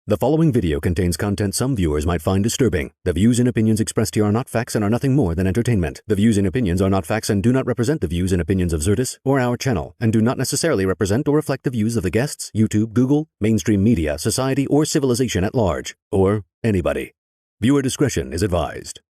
The following video contains content some viewers might find disturbing. The views and opinions expressed here are not facts and are nothing more than entertainment. The views and opinions are not facts and do not represent the views and opinions of Xirtus or our channel, and do not necessarily represent or reflect the views of the guests, YouTube, Google, mainstream media, society, or civilization at large, or anybody. Viewer discretion is advised.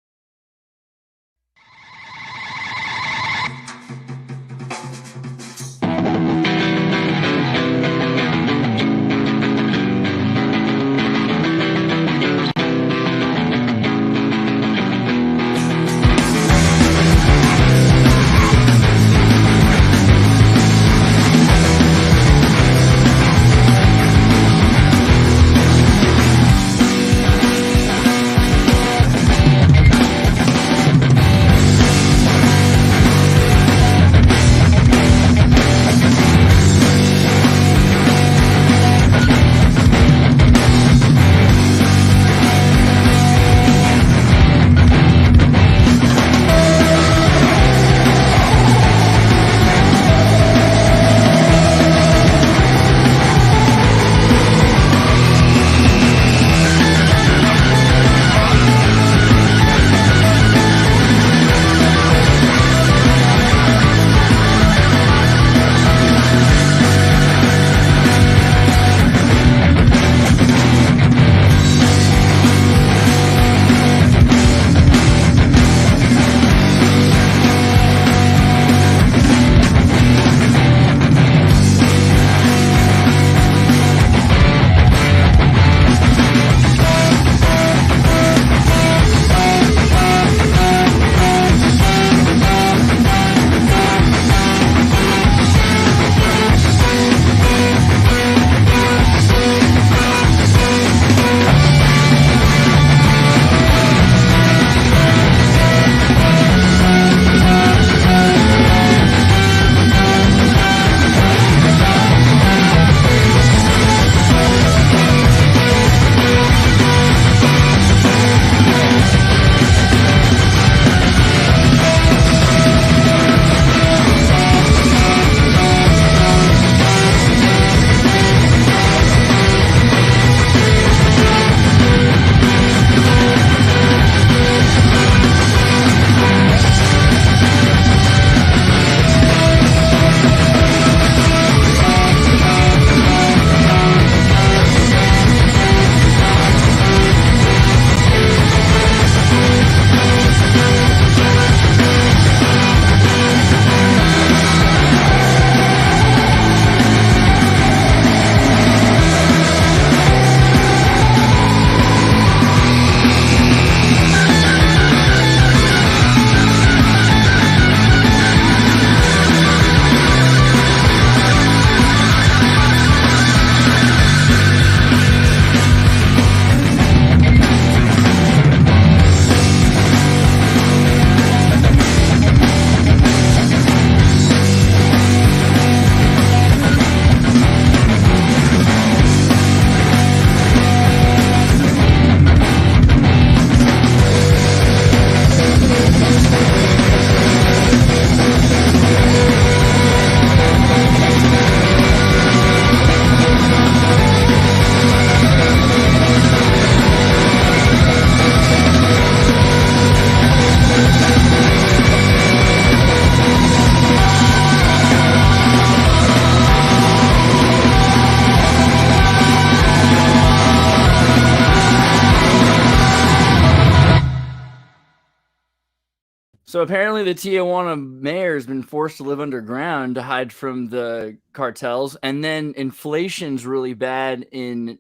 So apparently the Tijuana mayor has been forced to live underground to hide from the cartels, and then inflation's really bad in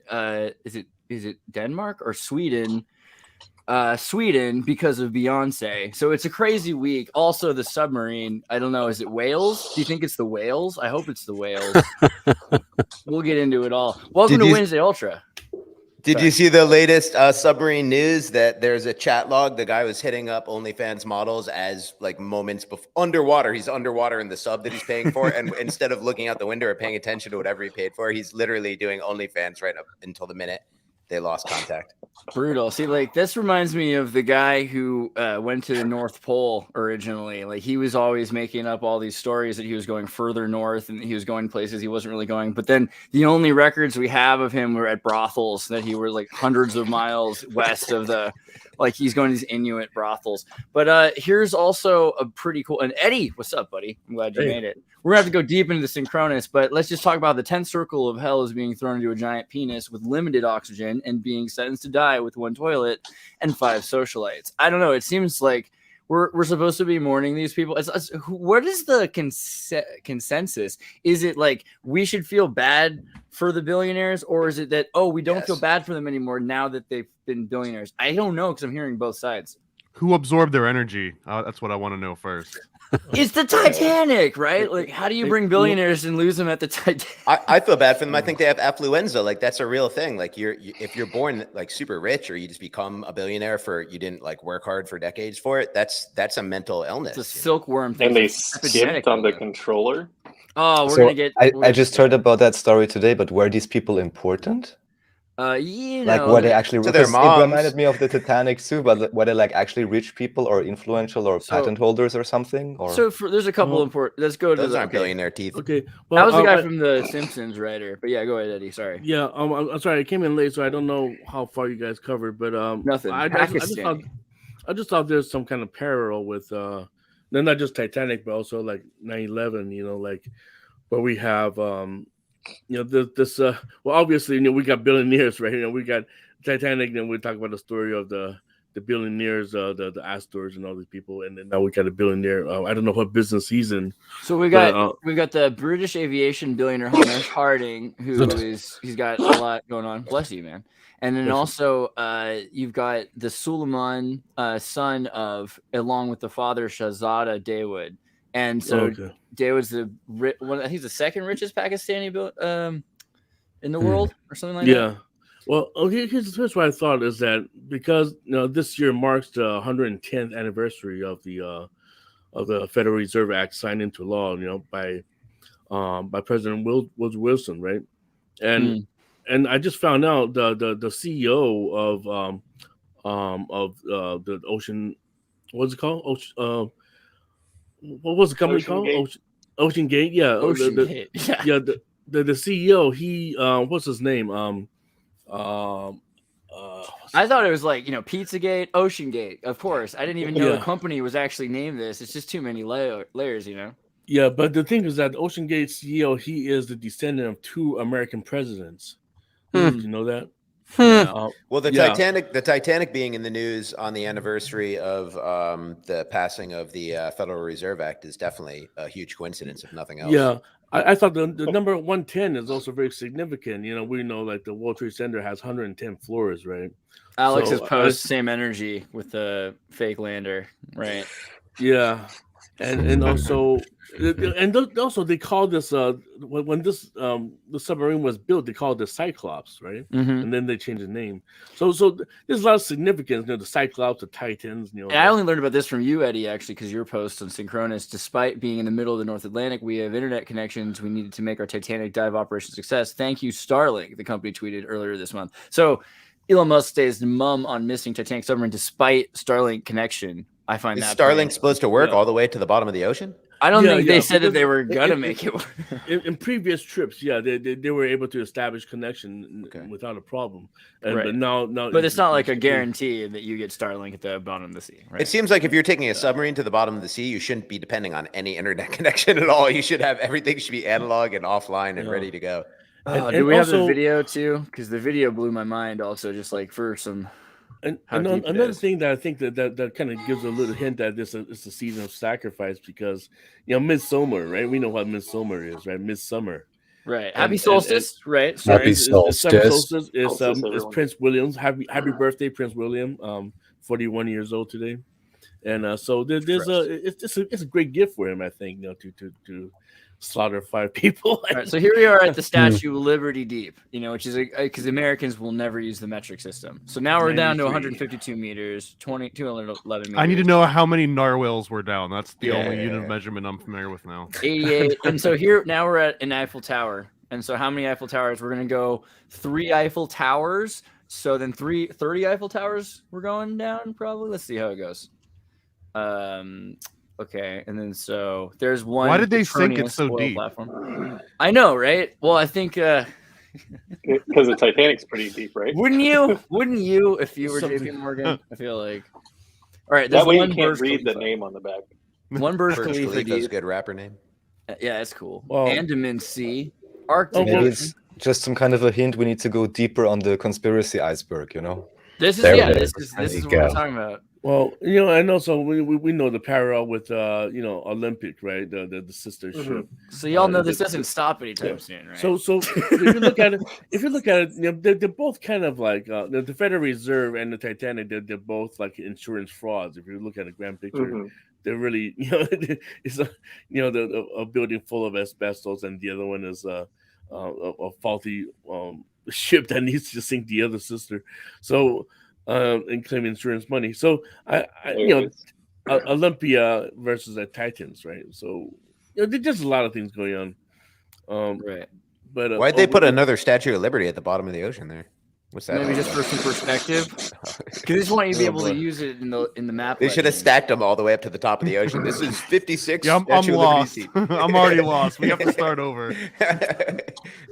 is it Denmark or Sweden? Sweden, because of Beyonce. So it's a crazy week. Also the submarine, I don't know, is it whales? Do you think it's the whales? I hope it's the whales. We'll get into it all. Welcome to Wednesday Ultra. Did you see the latest submarine news that there's a chat log? The guy was hitting up OnlyFans models as like moments before underwater. He's underwater in the sub that he's paying for. And instead of looking out the window or paying attention to whatever he paid for, he's literally doing OnlyFans right up until the minute. they lost contact. Brutal. See, like this reminds me of the guy who went to the North Pole originally. Like he was always making up all these stories that he was going further north and he was going places he wasn't really going. But then the only records we have of him were at brothels that he was like hundreds of miles west of the, like he's going to these Inuit brothels. But here's also a pretty cool, and Eddie, what's up, buddy? I'm glad you made it. We're gonna have to go deep into the Synchronous, but let's just talk about the 10th circle of hell is being thrown into a giant penis with limited oxygen and being sentenced to die with 1 toilet and 5 socialites. I don't know. It seems like we're supposed to be mourning these people. What is the consensus? Is it like we should feel bad for the billionaires, or is it that, oh, we don't feel bad for them anymore now that they've been billionaires? I don't know because I'm hearing both sides. Who absorbed their energy? That's what I want to know first. It's the Titanic, right? Like, how do you bring billionaires and lose them at the Titanic? I feel bad for them. I think they have affluenza. Like that's a real thing. Like if you're born like super rich, or you just become a billionaire for you didn't like work hard for decades for it. That's a mental illness. It's a silkworm thing. And they skipped on the controller. Oh, we're gonna get. I just heard about that story today. But were these people important? Like were they actually? To their It moms. reminded me of the Titanic too, but were they like actually rich people or influential or patent holders or something? Or there's a couple important. Let's go to those aren't billionaire teeth. Okay, that was the guy from the Simpsons writer. But yeah, go ahead, Eddie. Sorry. Yeah, I'm sorry, I came in late, so I don't know how far you guys covered, but nothing. I just thought there's some kind of parallel with not just Titanic, but also like 9/11. You know, like where we have this well, obviously, we got billionaires, right? We got Titanic, then we talk about the story of the billionaires, the Astors and all these people, and then now we got a billionaire. I don't know what business he's in. So we got the British aviation billionaire Hamish Harding, he's got a lot going on. Bless you, man. And then also you've got the Suleiman son of, along with the father Shahzada Dawood. And so Dawood's I think he's the second richest Pakistani in the world, or something like that. Yeah. Well, okay. Here's what I thought is that because this year marks the 110th anniversary of the Federal Reserve Act signed into law, by President Wilson, right? And I just found out the CEO of the Ocean, what's it called? What was the company called? OceanGate. Yeah. OceanGate. The CEO. He what's his name? I thought it was like Pizzagate, OceanGate. Of course, I didn't even know the company was actually named this. It's just too many layers, Yeah, but the thing is that OceanGate CEO, he is the descendant of 2 American presidents. Did you know that? Well, the Titanic being in the news on the anniversary of the passing of the Federal Reserve Act is definitely a huge coincidence, if nothing else. Yeah, I thought the number 110 is also very significant. We know like the World Trade Center has 110 floors, right? Alex's post, same energy with the fake lander, right? Yeah, and also they called this when this the submarine was built, they called it the Cyclops, right? And then they changed the name. So there's a lot of significance. The Cyclops, the Titans. And I only learned about this from you, Eddie, actually, because your post on Synchronous. Despite being in the middle of the North Atlantic, we have internet connections. We needed to make our Titanic dive operation a success. Thank you, Starlink. The company tweeted earlier this month. So Elon Musk stays mum on missing Titanic submarine despite Starlink connection. I find that Starlink supposed to work all the way to the bottom of the oceen? I don't think they said that they were gonna make it work. In previous trips, they were able to establish connection without a problem. But now, but it's not like a guarantee that you get Starlink at the bottom of the sea. Right? It seems like if you're taking a submarine to the bottom of the sea, you shouldn't be depending on any internet connection at all. You should have everything should be analog and offline and ready to go. Do we have the video too? Because the video blew my mind. Also, just like for some. And another thing that I think that kind of gives a little hint that it's a season of sacrifice because midsummer, right? We know what midsummer is, right? Midsummer, right? Happy solstice, right? Happy solstice. Is Prince William's happy birthday, Prince William, 41 years old today, and so there's it's a great gift for him, I think, to slaughter 5 people. All right, so here we are at the Statue of Liberty Deep, which is because Americans will never use the metric system. So now we're down to 152 meters, 211 meters. I need to know how many narwhals were down. That's the only unit of measurement I'm familiar with now. 88. And so now we're at an Eiffel Tower. And so how many Eiffel Towers? We're going to go 3 Eiffel Towers So then 30 Eiffel Towers were going down probably. Let's see how it goes. Okay, and then so there's one. Why did they sink it Petronas so oil deep? platform. I know, right? Well, I think Because the Titanic's pretty deep, right? wouldn't you if you were Something. JP Morgan? I feel like. All right, there's That way one you can't Burj read the Khalifa. name on the back. One Burj Burj Khalifa Khalifa's a deep. good rapper name. Yeah, that's cool. Well- Andaman Sea, Arctic. Maybe Ocean. it's just some kind of a hint. We need to go deeper on the conspiracy iceberg, you know? This is There yeah. it This is. is There this you is what we're go. talking about. Well, and also we know the parallel with Olympic, right? The sister ship. So y'all know this the- doesn't stop anytime yeah. soon, right? So if you look at it, they're both kind of like the Federal Reserve and the Titanic. They're both like insurance frauds. If you look at a grand picture, they're really it's a building full of asbestos, and the other one is a faulty ship that needs to sink the other sister. So and claim insurance money. So Olympia versus the Titans, right? So there's just a lot of things going on. right. But Why'd they put another Statue of Liberty at the bottom of the ocean there? What's that? Maybe just for some perspective. Because they just want you to be able to boy. use it in the map. They should have legend. stacked them all the way up to the top of the ocean. This is 56. Yeah, I'm Statue of Liberty lost. feet. I'm already lost. We have to start over.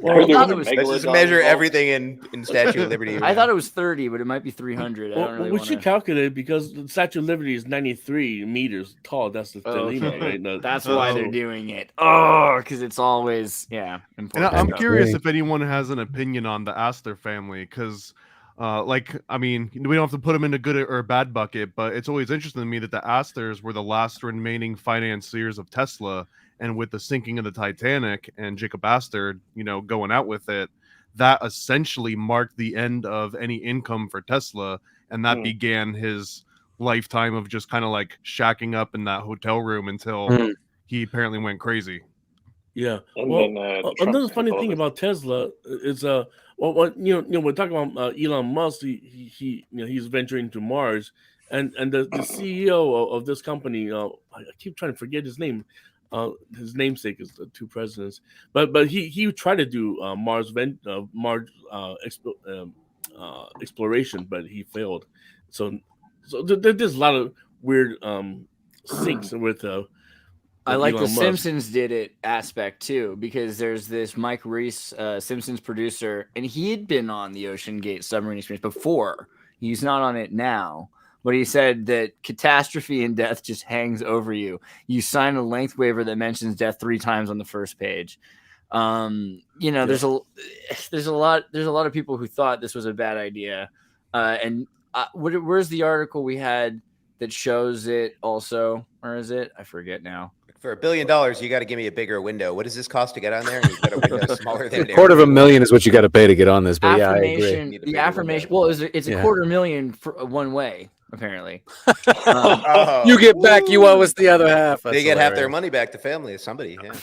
Well, thought it was- Let's just measure everything in Statue of Liberty. I thought it was 30, but it might be 300. I don't really we want should calculate because the Statue of Liberty is 93 meters tall. That's the limit, right? No, That's so- why they're doing it. Oh, because it's always And important. I'm stuff. curious if anyone has an opinion on the Astor family, because, I mean, we don't have to put them in a good or bad bucket, but it's always interesting to me that the Astors were the last remaining financiers of Tesla, and with the sinking of the Titanic and Jacob Astor, going out with it, that essentially marked the end of any income for Tesla, and that began his lifetime of just kind of like shacking up in that hotel room until he apparently went crazy. Yeah. And Well, then another funny thing about Tesla is we're talking about Elon Musk. He's venturing to Mars, and the CEO of this company, I keep trying to forget his name. His namesake is the two presidents, but he tried to do Mars exploration, but he failed. So there's a lot of weird sinks with. I like the Elon Musk. Simpsons did it aspect too, because there's this Mike Reese, Simpsons producer, and he had been on the OceanGate submarine experience before. He's not on it now, but he said that catastrophe and death just hangs over you. You sign a length waiver that mentions death 3 times on the first page. There's a lot of people who thought this was a bad idea. Where's the article we had that shows it also, or is it? I forget now. For $1 billion, you got to give me a bigger window. What does this cost to get on there? And you've got a window smaller than $250,000 is what you got to pay to get on this. But yeah, I agree. Need a The bigger affirmation. window. Well, it's a $250,000 for one way, apparently. You get back, you owe us the other half. They That's get half their hilarious. money back. The family of somebody. Yeah.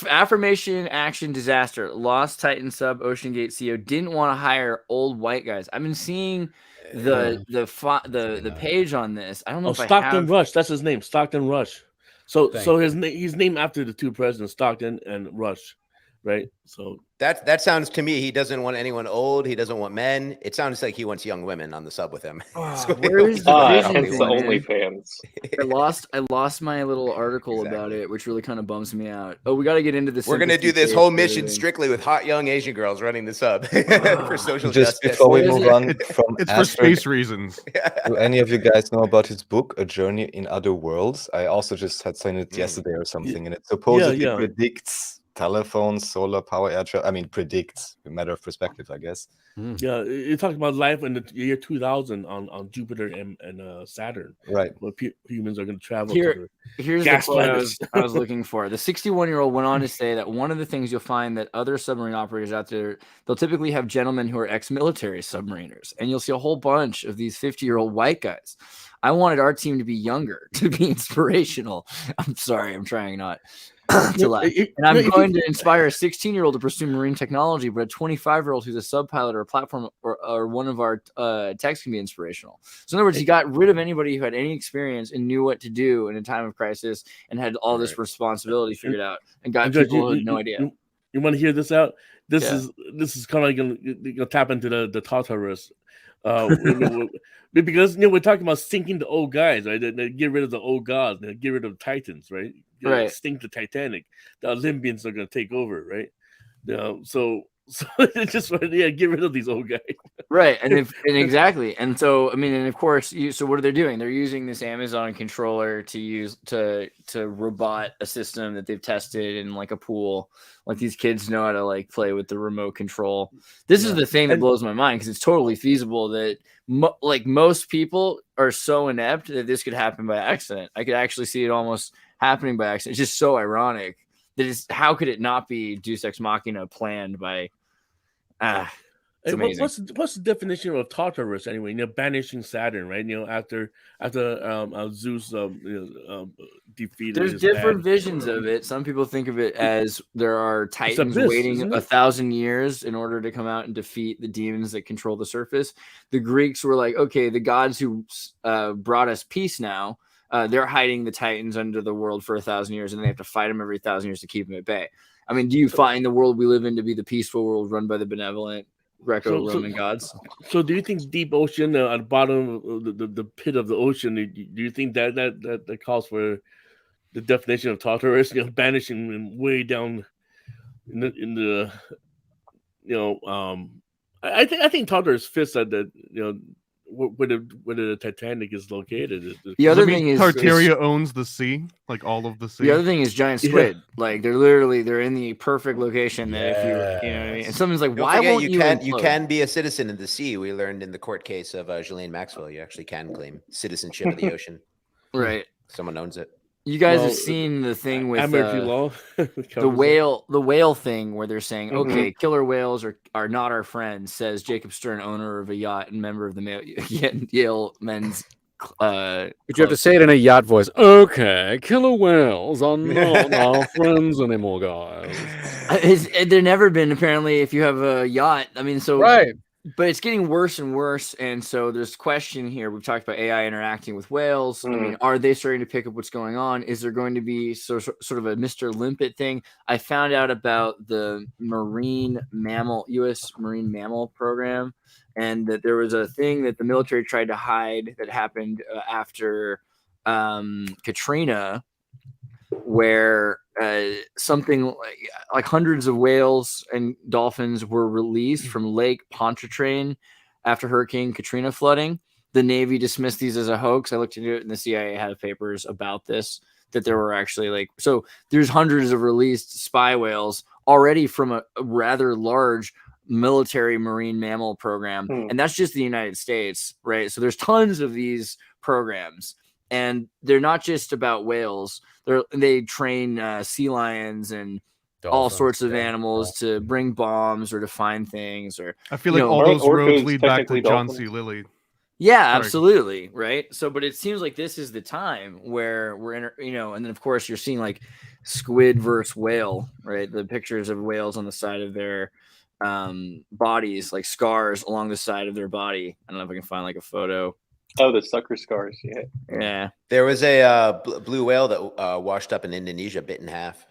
Affirmation, action, disaster. Lost Titan sub OceanGate CEO didn't want to hire old white guys. I've been seeing the page on this. I don't know if I Stockton have. Rush. That's his name, Stockton Rush. So he's named after the two presidents, Stockton and Rush, right? So That sounds to me. He doesn't want anyone old. He doesn't want men. It sounds like he wants young women on the sub with him. Where is the vision hence the thing, man? OnlyFans. I lost my little article about it, which really kind of bums me out. Oh, we got to get into this. We're gonna do this whole mission strictly with hot young Asian girls running the sub for social Just justice. before we What is move it? on from It's for Astor, space reasons. do any of you guys know about his book, A Journey in Other Worlds? I also just had seen it yesterday or something, and it supposedly yeah. predicts telephones, solar power, air travel. I mean, predicts, a matter of perspective, I guess. yeah, it talks about life in the year 2000 on Jupiter and Saturn, Right. where humans are going to travel. Here- Here's the Gas quote planets. I was looking for. The 61-year-old went on to say that one of the things you'll find that other submarine operators out there, they'll typically have gentlemen who are ex-military submariners, and you'll see a whole bunch of these 50-year-old white guys. I wanted our team to be younger, to be inspirational. I'm sorry, I'm trying not to laugh. And I'm going to inspire a 16-year-old to pursue marine technology, but a 25-year-old who's a sub pilot or a platform or one of our techs can be inspirational. So in other words, he got rid of anybody who had any experience and knew what to do in a time of crisis and had all this responsibility figured out, and got Judge, people who had no idea. You want to hear this out? This Yeah. is kind of gonna tap into the Tartarus. Because we're talking about sinking the old guys, right? They get rid of the old gods, they get rid of the Titans, right? Right. Sink the Titanic. The Olympians are gonna take over, right? So it's just get rid of these old guys. Right, and exactly, and so I mean, and of course, so what are they doing? They're using this Amazon controller to use to robot a system that they've tested in like a pool. Like these kids know how to like play with the remote control. This is the thing that blows my mind because it's totally feasible that like most people are so inept that this could happen by accident. I could actually see it almost happening by accident. It's just so ironic that it's how could it not be Deus Ex Machina planned by it's amazing. What's the definition of Tartarus anyway? Banishing Saturn, right? After Zeus defeated. There's different visions of it. Some people think of it as there are Titans waiting 1,000 years in order to come out and defeat the demons that control the surface. The Greeks were like, okay, the gods who brought us peace now, they're hiding the Titans under the world for 1,000 years, and they have to fight them every 1,000 years to keep them at bay. I mean, do you find the world we live in to be the peaceful world run by the benevolent Greco-Roman gods? So do you think deep ocean at the bottom of the pit of the ocean, do you think that calls for the definition of Tartarus, banishing them way down in the I think Tartarus fits at that where the Titanic is located. The other thing is Tartaria owns the sea, like all of the sea. The other thing is giant squid. Like they're in the perfect location that if you know what I mean. And someone's like, why won't you can be a citizen of the sea? We learned in the court case of Ghislaine Maxwell, you actually can claim citizenship of the ocean. Right. Someone owns it. You guys have seen the thing with law, the whale thing where they're saying, okay, killer whales are not our friends, says Jacob Stern, owner of a yacht and member of the Yale men's but you have to say it in a yacht voice. Okay, killer whales are not our friends anymore, guys. They've never been, apparently, if you have a yacht. I mean, so right. But it's getting worse and worse, and so there's question here. We've talked about AI interacting with whales. I mean, are they starting to pick up what's going on? Is there going to be sort of a Mr. Limpet thing? I found out about the U.S. Marine Mammal Program, and that there was a thing that the military tried to hide that happened after Katrina, where something like hundreds of whales and dolphins were released from Lake Pontchartrain after Hurricane Katrina flooding. The Navy dismissed these as a hoax. I looked into it, and the CIA had papers about this, that there were actually there's hundreds of released spy whales already from a rather large military marine mammal program. And that's just the United States, right? So there's tons of these programs. And they're not just about whales. They train sea lions and all sorts of animals to bring bombs or to find things. Or I feel like all those roads lead back to John C. Lilly. Yeah, absolutely, right. So, but it seems like this is the time where we're in, and then of course you're seeing like squid versus whale, right? The pictures of whales on the side of their bodies, like scars along the side of their body. I don't know if I can find like a photo. Oh, the sucker scars. Yeah. There was a blue whale that washed up in Indonesia, bit in half.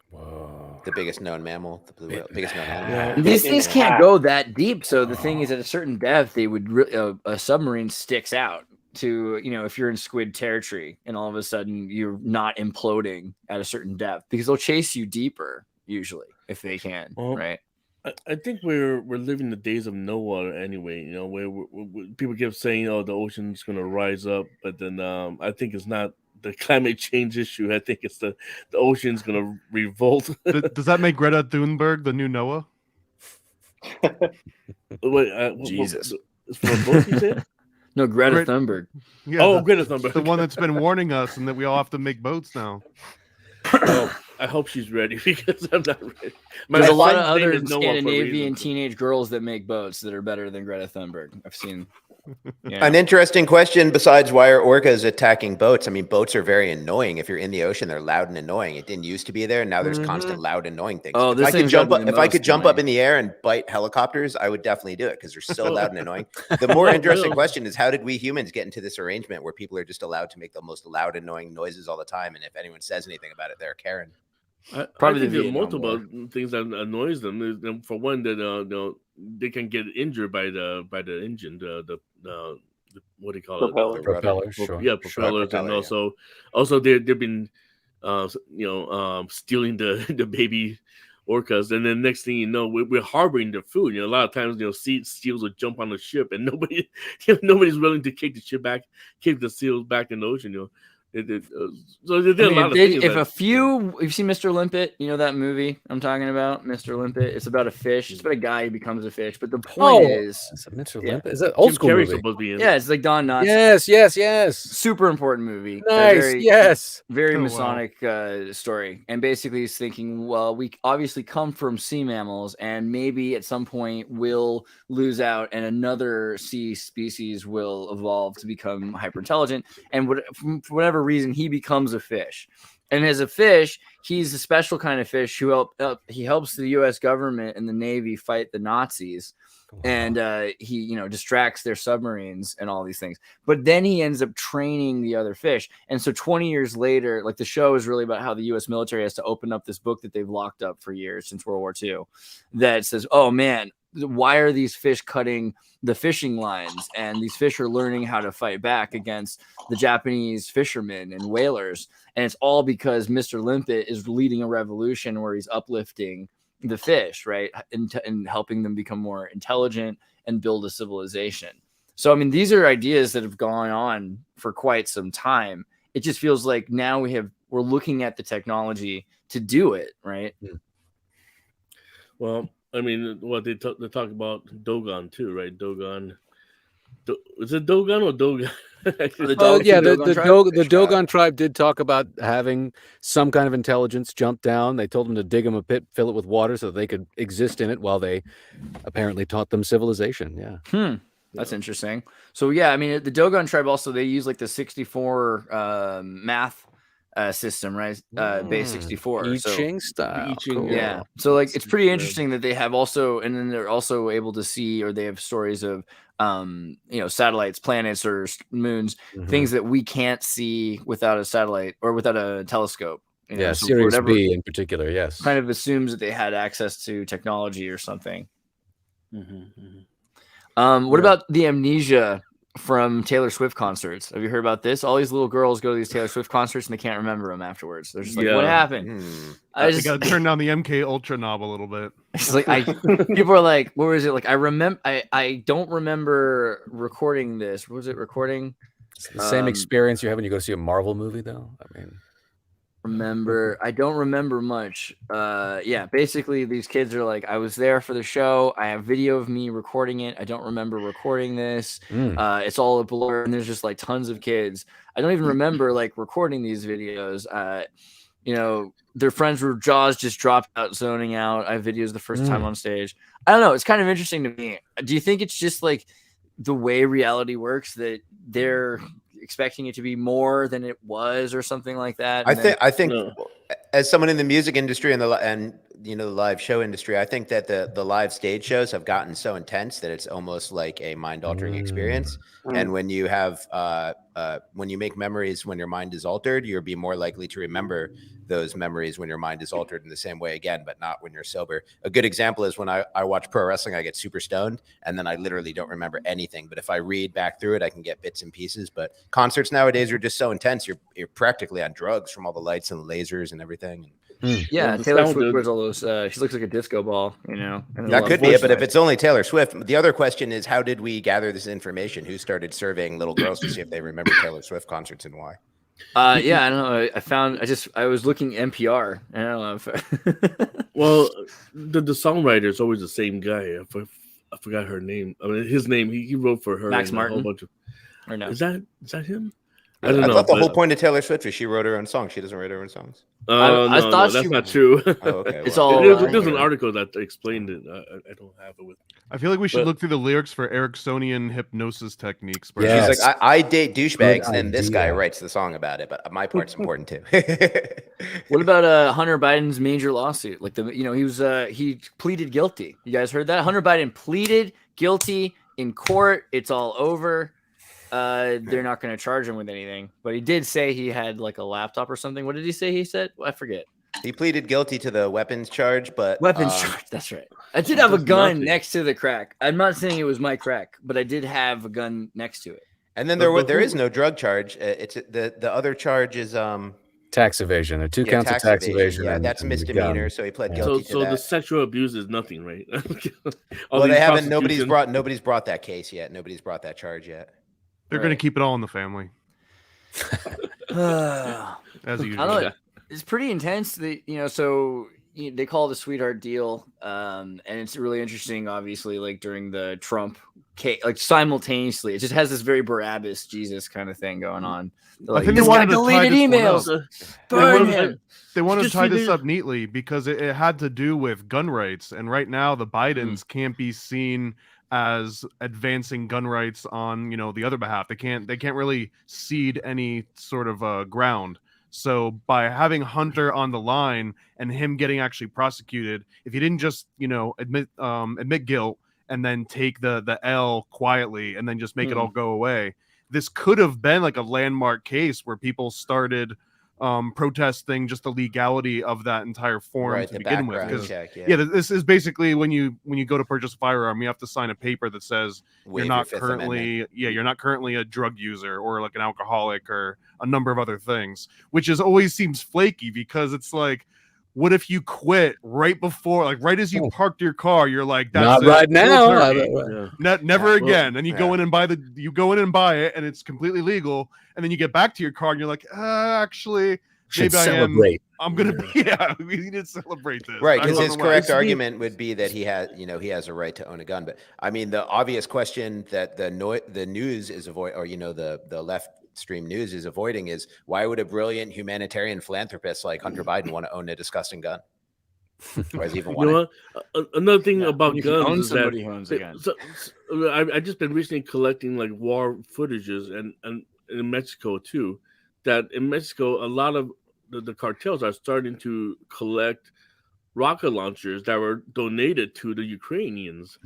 Whoa. The biggest known mammal, the blue whale, biggest known animal. These things can't go that deep. So the thing is, at a certain depth, they would a submarine sticks out to, if you're in squid territory and all of a sudden you're not imploding at a certain depth because they'll chase you deeper usually if they can, right? I think we're living the days of Noah anyway. Where people keep saying, "Oh, the ocean's going to rise up," but then I think it's not the climate change issue. I think it's the ocean's going to revolt. Does that make Greta Thunberg the new Noah? Wait, Jesus, it's for a boat, you said? No, Greta Thunberg. Yeah, Greta Thunberg, the one that's been warning us, and that we all have to make boats now. I hope she's ready because I'm not ready. There's a lot of other Scandinavian teenage girls that make boats that are better than Greta Thunberg. I've seen. Yeah. An interesting question besides why are orcas attacking boats? I mean, boats are very annoying. If you're in the ocean, they're loud and annoying. It didn't used to be there. Now there's constant loud, annoying things. Oh, if I could jump up in the air and bite helicopters, I would definitely do it because they're so loud and annoying. The more interesting question is, how did we humans get into this arrangement where people are just allowed to make the most loud, annoying noises all the time? And if anyone says anything about it, they're a Karen. Probably I think the there's Vietnam multiple War. things that annoys them. For one, that they can get injured by the engine, the what do you call Propeller. it? Propellers, sure. Yeah, propellers, propeller, and yeah. also they've been stealing the baby orcas, and then next thing you know, we're harboring their food. A lot of times, seals will jump on the ship, and nobody's willing to kick the seals back in the ocean. So they did a lot of things. You've seen Mr. Limpet, that movie I'm talking about, Mr. Limpet. It's about a fish. It's about a guy who becomes a fish. But the point is, Mr. Limpet. Is that old school movie? Supposed to be in it. Yeah, it's like Don Knotts. Yes. Super important movie. Nice. Yes. Very Oh, Masonic story. And basically he's thinking, well, we obviously come from sea mammals, and maybe at some point we'll lose out and another sea species will evolve to become hyper intelligent. And for whatever reason, he becomes a fish. And as a fish, he's a special kind of fish who he helps the U.S. government and the Navy fight the Nazis. And he distracts their submarines and all these things. But then he ends up training the other fish. And so 20 years later, like, the show is really about how the U.S. military has to open up this book that they've locked up for years since World War II that says, oh man, why are these fish cutting the fishing lines? And these fish are learning how to fight back against the Japanese fishermen and whalers. And it's all because Mr. Limpet is leading a revolution where he's uplifting the fish, right? And helping them become more intelligent and build a civilization. So, I mean, these are ideas that have gone on for quite some time. It just feels like now we're looking at the technology to do it, right? Well, I mean, what they talk about Dogon too, right? Dogon. Is it Dogon or Dogon? The Dogon tribe did talk about having some kind of intelligence jump down. They told them to dig them a pit, fill it with water so that they could exist in it while they apparently taught them civilization. Yeah. That's interesting. So, yeah, I mean, the Dogon tribe also, they use like the 64 math system, right? Base 64. I Ching style. Cool. Yeah. So, like, it's pretty interesting that they have also, and then they're also able to see, or they have stories of, satellites, planets, or moons, things that we can't see without a satellite or without a telescope. So Sirius B in particular, yes. Kind of assumes that they had access to technology or something. What about the amnesia from Taylor Swift concerts? Have you heard about this? All these little girls go to these Taylor Swift concerts and they can't remember them afterwards. They're just like, what happened? I got to turn down the MK Ultra knob a little bit. It's like people are like, what was it? Like, I don't remember recording this. What was it recording? It's the same experience you have when you go see a Marvel movie, though. I mean, I don't remember much. Basically these kids are like, I was there for the show. I have video of me recording it. I don't remember recording this. It's all a blur, and there's just like tons of kids. I don't even remember like recording these videos. Their friends were jaws just dropped out, zoning out. I have videos the first time on stage. I don't know. It's kind of interesting to me. Do you think it's just like the way reality works, that they're expecting it to be more than it was, or something like that? I think as someone in the music industry and the live show industry, I think that the live stage shows have gotten so intense that it's almost like a mind-altering experience. And when you have when you make memories when your mind is altered, you'll be more likely to remember those memories when your mind is altered in the same way again, but not when you're sober. A good example is when I watch pro wrestling, I get super stoned and then I literally don't remember anything. But if I read back through it, I can get bits and pieces. But concerts nowadays are just so intense. You're practically on drugs from all the lights and the lasers and everything. Yeah, Taylor Swift wears all those. She looks like a disco ball, That could be it, but if it's only Taylor Swift, the other question is, how did we gather this information? Who started surveying little girls to see if they remember Taylor Swift concerts and why? I don't know. I was looking NPR. I don't know if well, the songwriter is always the same guy. I forgot her name. I mean, his name. He wrote for her. Max Martin. A whole bunch of, or no? Is that him? I thought the whole point of Taylor Swift is she wrote her own songs. She doesn't write her own songs. I thought that's not true. Oh, okay. It's well, all. There's an article that explained it. I don't have it with me. I feel like we should look through the lyrics for Ericksonian hypnosis techniques. Yes. She's like, I date douchebags, and then this guy writes the song about it. But my part's important too. What about Hunter Biden's major lawsuit? Like he pleaded guilty. You guys heard that? Hunter Biden pleaded guilty in court. It's all over. They're not going to charge him with anything, but he did say he had like a laptop or something. What did he say? He said, I forget. He pleaded guilty to the weapons charge, but Weapons charge. That's right. I did have a does gun nothing. next to the crack. I'm not saying it was my crack, but I did have a gun next to it. And then But there who- is no drug charge. It's the other charge is Tax evasion. There are two yeah, counts of tax evasion. Yeah, and- that's and the misdemeanor. gun. So he pled Yeah. guilty So to the that. sexual abuse is nothing, right? Well, they haven't. Nobody's prosecution- brought that case yet. Nobody's brought that charge yet. They're going to keep it all in the family, I as don't usual. know. It's pretty intense. So they call it a sweetheart deal, and it's really interesting. Obviously, like during the Trump case, like simultaneously, it just has this very Barabbas Jesus kind of thing going on. I think this they guy wanted to tie deleted this one emails. up. Burn Yeah, him. They wanted to Just tie this read up neatly because it had to do with gun rights, and right now the Bidens can't be seen as advancing gun rights on the other behalf. They can't really cede any sort of ground. So by having Hunter on the line and him getting actually prosecuted, if he didn't just admit guilt and then take the L quietly and then just make it all go away, this could have been like a landmark case where people started protesting just the legality of that entire form Right, to the begin with. background 'Cause, check. yeah, this is basically when you go to purchase a firearm, you have to sign a paper that says Waive you're your not Fifth currently you're not currently a drug user or like an alcoholic or a number of other things, which is always seems flaky because it's like, what if you quit right before, like right as you parked your car, you're like, that's Not it, right full now. turkey. Never Yeah. again. And you go in and buy it, and it's completely legal. And then you get back to your car and you're like, actually, Should maybe I am. celebrate. I'm gonna be. Yeah, we need to celebrate this. Right, I because don't his know why. correct argument would be that he has a right to own a gun. But I mean, the obvious question that the news is avoid, or the left stream news is avoiding is, why would a brilliant humanitarian philanthropist like Hunter Biden want to own a disgusting gun? Why does he even You want know it? what? Another thing about You can guns own is somebody that who owns a gun. I just been recently collecting like war footages and in Mexico too. That in Mexico, a lot of the cartels are starting to collect rocket launchers that were donated to the Ukrainians.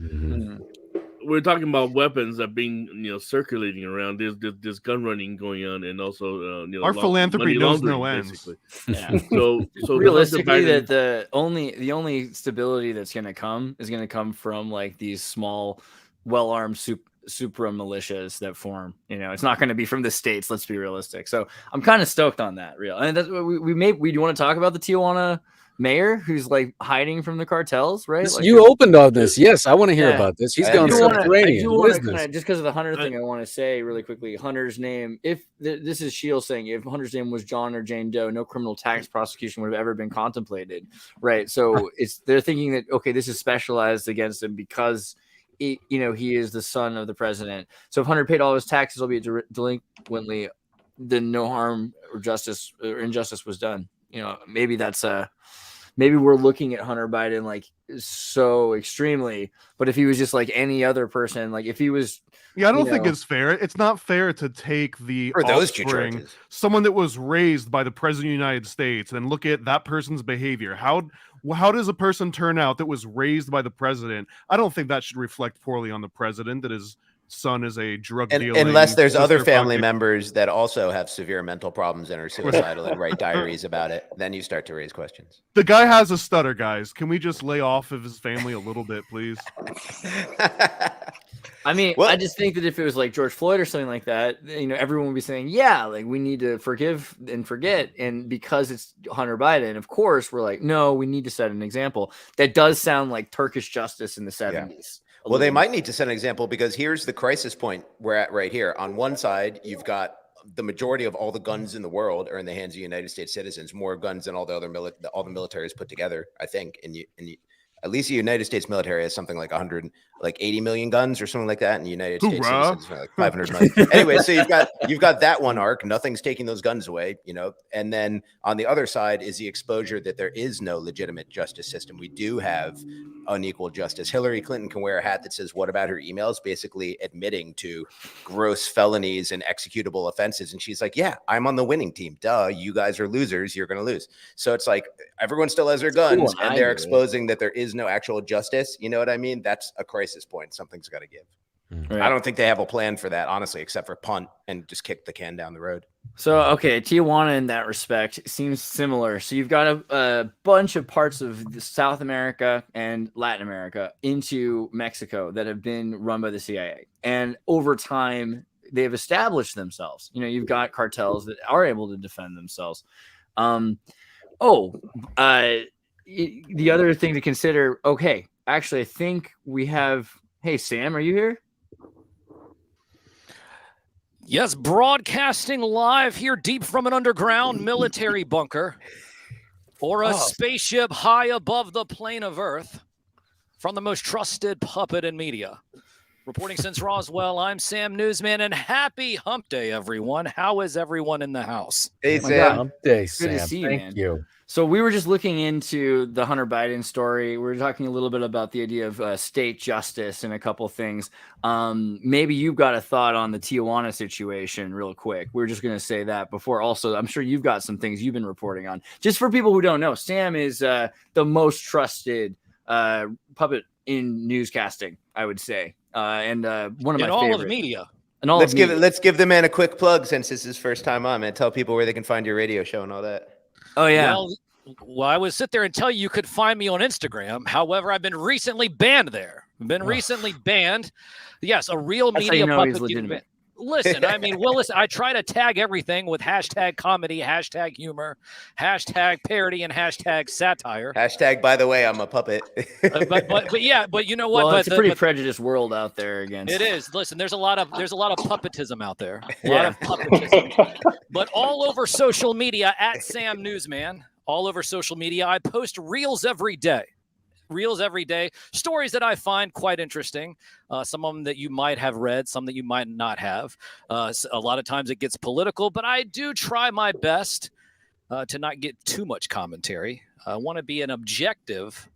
We're talking about weapons that being circulating around. There's gun running going on, and also Our philanthropy money knows no laundering, ends. basically. Yeah. So Realistically, Biden- that the only stability that's going to come from like these small, well-armed supra militias that form. It's not going to be from the states. Let's be realistic. So I'm kind of stoked on that. And that's what we do want to talk about the Tijuana mayor who's like hiding from the cartels, right? Like, You opened on this. Yes, I want to hear Yeah. about this. He's I going do wanna- subterranean. What is this? just because of the Hunter thing, I want to say really quickly, Hunter's name, if this is Shield saying, if Hunter's name was John or Jane Doe, no criminal tax prosecution would have ever been contemplated, right? So they're thinking that, okay, this is specialized against him because he is the son of the president. So if Hunter paid all his taxes, albeit delinquently, then no harm or injustice was done. Maybe that's maybe we're looking at Hunter Biden like so extremely, but if he was just like any other person, like if he was, I don't think it's fair. It's not fair to take the For those two offspring, charges. someone that was raised by the president of the United States, and look at that person's behavior. How does a person turn out that was raised by the president? I don't think that should reflect poorly on the president that his son is a drug dealer. Unless there's other family members that also have severe mental problems and are suicidal and write diaries about it, then you start to raise questions. The guy has a stutter, guys. Can we just lay off of his family a little bit, please? I mean, Well- I just think that if it was like George Floyd or something like that, everyone would be saying, yeah, like we need to forgive and forget. And because it's Hunter Biden, of course, we're like, no, we need to set an example. That does sound like Turkish justice in the 70s. Well, they might need to set an example, because here's the crisis point we're at right here. On one side, you've got the majority of all the guns in the world are in the hands of United States citizens, more guns than all the other all the militaries put together, I think. And at least the United States military has something like 80 million guns or something like that, and the United States citizens are like 500 million. Anyway, so you've got that one arc. Nothing's taking those guns away, And then on the other side is the exposure that there is no legitimate justice system. We do have unequal justice. Hillary Clinton can wear a hat that says, "What about her emails?" basically admitting to gross felonies and executable offenses, and she's like, "Yeah, I'm on the winning team. Duh, you guys are losers. You're going to lose." So it's like everyone still has their guns, and they're exposing that there is no actual justice. You know what I mean? That's a crisis point. Something's got to give. Right. I don't think they have a plan for that, honestly, except for punt and just kick the can down the road. So, okay, Tijuana in that respect seems similar. So you've got a bunch of parts of South America and Latin America into Mexico that have been run by the CIA. And over time, they've established themselves. You know, you've got cartels that are able to defend themselves. The other thing to consider, okay, actually, I think we have, hey, Sam, are you here? Yes, broadcasting live here deep from an underground military bunker or a spaceship high above the plane of Earth from the most trusted puppet in media. Reporting since Roswell, I'm Sam Newsman, and happy hump day, everyone. How is everyone in the house? Hey, Sam. Hump day, Good Sam. to see you, Thank man. you. So we were just looking into the Hunter Biden story. We were talking a little bit about the idea of state justice and a couple things. Maybe you've got a thought on the Tijuana situation real quick. We were just going to say that before. Also, I'm sure you've got some things you've been reporting on. Just for people who don't know, Sam is the most trusted puppet in newscasting, I would say. And one of my in all favorite. of media. Let's give the man a quick plug since this is his first time on, man. Tell people where they can find your radio show and all that. Oh, yeah. Well, I would sit there and tell you could find me on Instagram. However, I've been recently banned there. Recently banned. Yes, a real That's media how you know he's puppet. legitimate. Listen, I mean, listen, I try to tag everything with hashtag comedy, hashtag humor, hashtag parody, and hashtag satire. Hashtag, by the way, I'm a puppet. but you know what? Well, but it's a pretty prejudiced world out there against. It is. Listen, there's a lot of puppetism out there. A lot of puppetism. But all over social media at Sam Newsman, all over social media, I post reels every day. Stories that I find quite interesting. Some of them that you might have read, some that you might not have. A lot of times it gets political, but I do try my best to not get too much commentary. I want to be an objective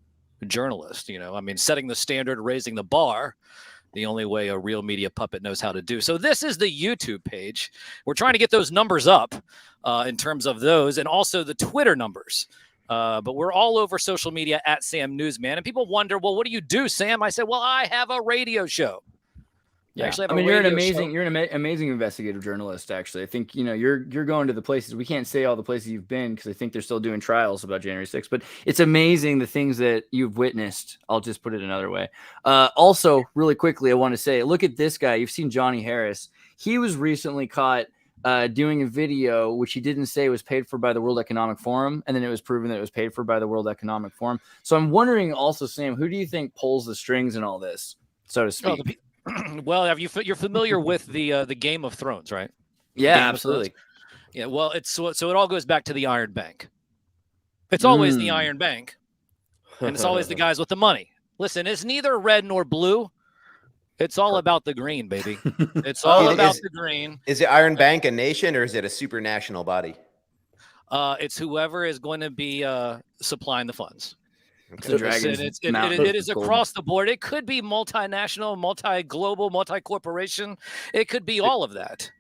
journalist, you know. I mean, setting the standard, raising the bar, the only way a real media puppet knows how to do. So this is the YouTube page. We're trying to get those numbers up in terms of those, and also the Twitter numbers. But we're all over social media at Sam Newsman. And people wonder, well, what do you do, Sam? I said, well, I have a radio show. Yeah, I mean, you're an amazing investigative journalist. Actually, I think you're going to the places we can't say all the places you've been because I think they're still doing trials about January 6th. But it's amazing the things that you've witnessed. I'll just put it another way. Also, really quickly, I want to say, look at this guy. You've seen Johnny Harris. He was recently caught doing a video which he didn't say was paid for by the World Economic Forum, and then it was proven that it was paid for by the World Economic Forum. So I'm wondering also, Sam, who do you think pulls the strings in all this, so to speak? Well, you're familiar with the Game of Thrones, right? Yeah, absolutely. Yeah, well, so it all goes back to the Iron Bank. It's always the Iron Bank, and it's always the guys with the money. Listen, it's neither red nor blue. It's all about the green, baby. It's all about the green. Is it Iron Bank a nation or is it a supranational body? It's whoever is going to be supplying the funds. Okay. It is across the board. It could be multinational, multi-global, multi-corporation. It could be all of that.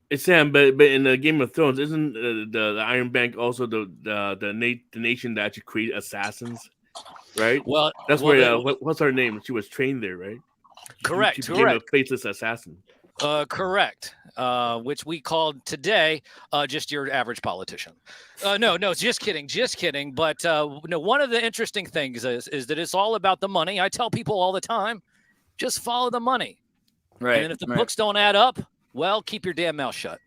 It's Sam, but in the Game of Thrones, isn't the Iron Bank also the nation that actually created assassins, right? Well, that's where what's her name? She was trained there, right? Correct. She became a faceless assassin. Correct. Which we called today just your average politician. No, just kidding. But one of the interesting things is that it's all about the money. I tell people all the time, just follow the money. Right. And if the books don't add up, well, keep your damn mouth shut.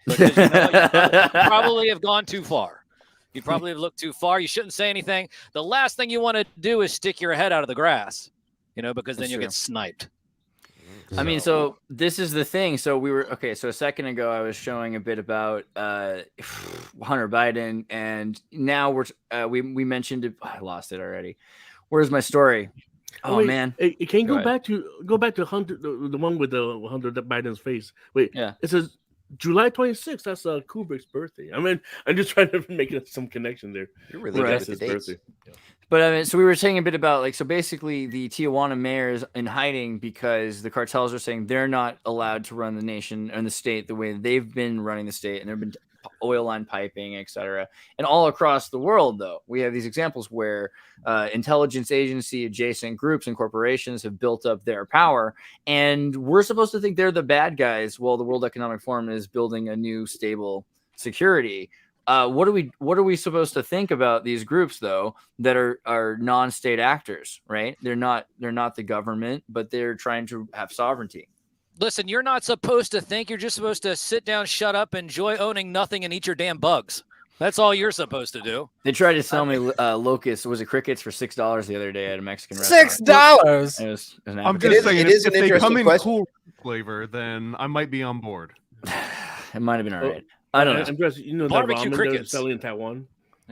Because you probably have gone too far. You probably have looked too far. You shouldn't say anything. The last thing you want to do is stick your head out of the grass, because then you'll get sniped. I mean, so this is the thing. So so a second ago I was showing a bit about Hunter Biden, and now we mentioned it. I lost it already. Where's my story? Oh, wait, man, can you go back to Hunter, the one with the Hunter Biden's face? Wait, yeah, it says July 26th. That's Kubrick's birthday. I mean, I'm just trying to make some connection there. You're really good with the dates. Yeah. But I mean, so we were saying a bit about so basically the Tijuana mayor is in hiding because the cartels are saying they're not allowed to run the nation and the state the way they've been running the state, and there have been oil line piping, etc. And all across the world, though, we have these examples where intelligence agency adjacent groups and corporations have built up their power, and we're supposed to think they're the bad guys while the World Economic Forum is building a new stable security. What are we supposed to think about these groups, though, that are non-state actors, right? They're not the government, but they're trying to have sovereignty. Listen, you're not supposed to think. You're just supposed to sit down, shut up, enjoy owning nothing, and eat your damn bugs. That's all you're supposed to do. They tried to sell me locusts. Was it crickets for $6 the other day at a Mexican restaurant? $6. I'm just saying, it is if an they interesting come in question. cool flavor, then I might be on board. It might have been all right. I don't know. Andreas, you know that Barbecue ramen they're crickets. selling in Taiwan?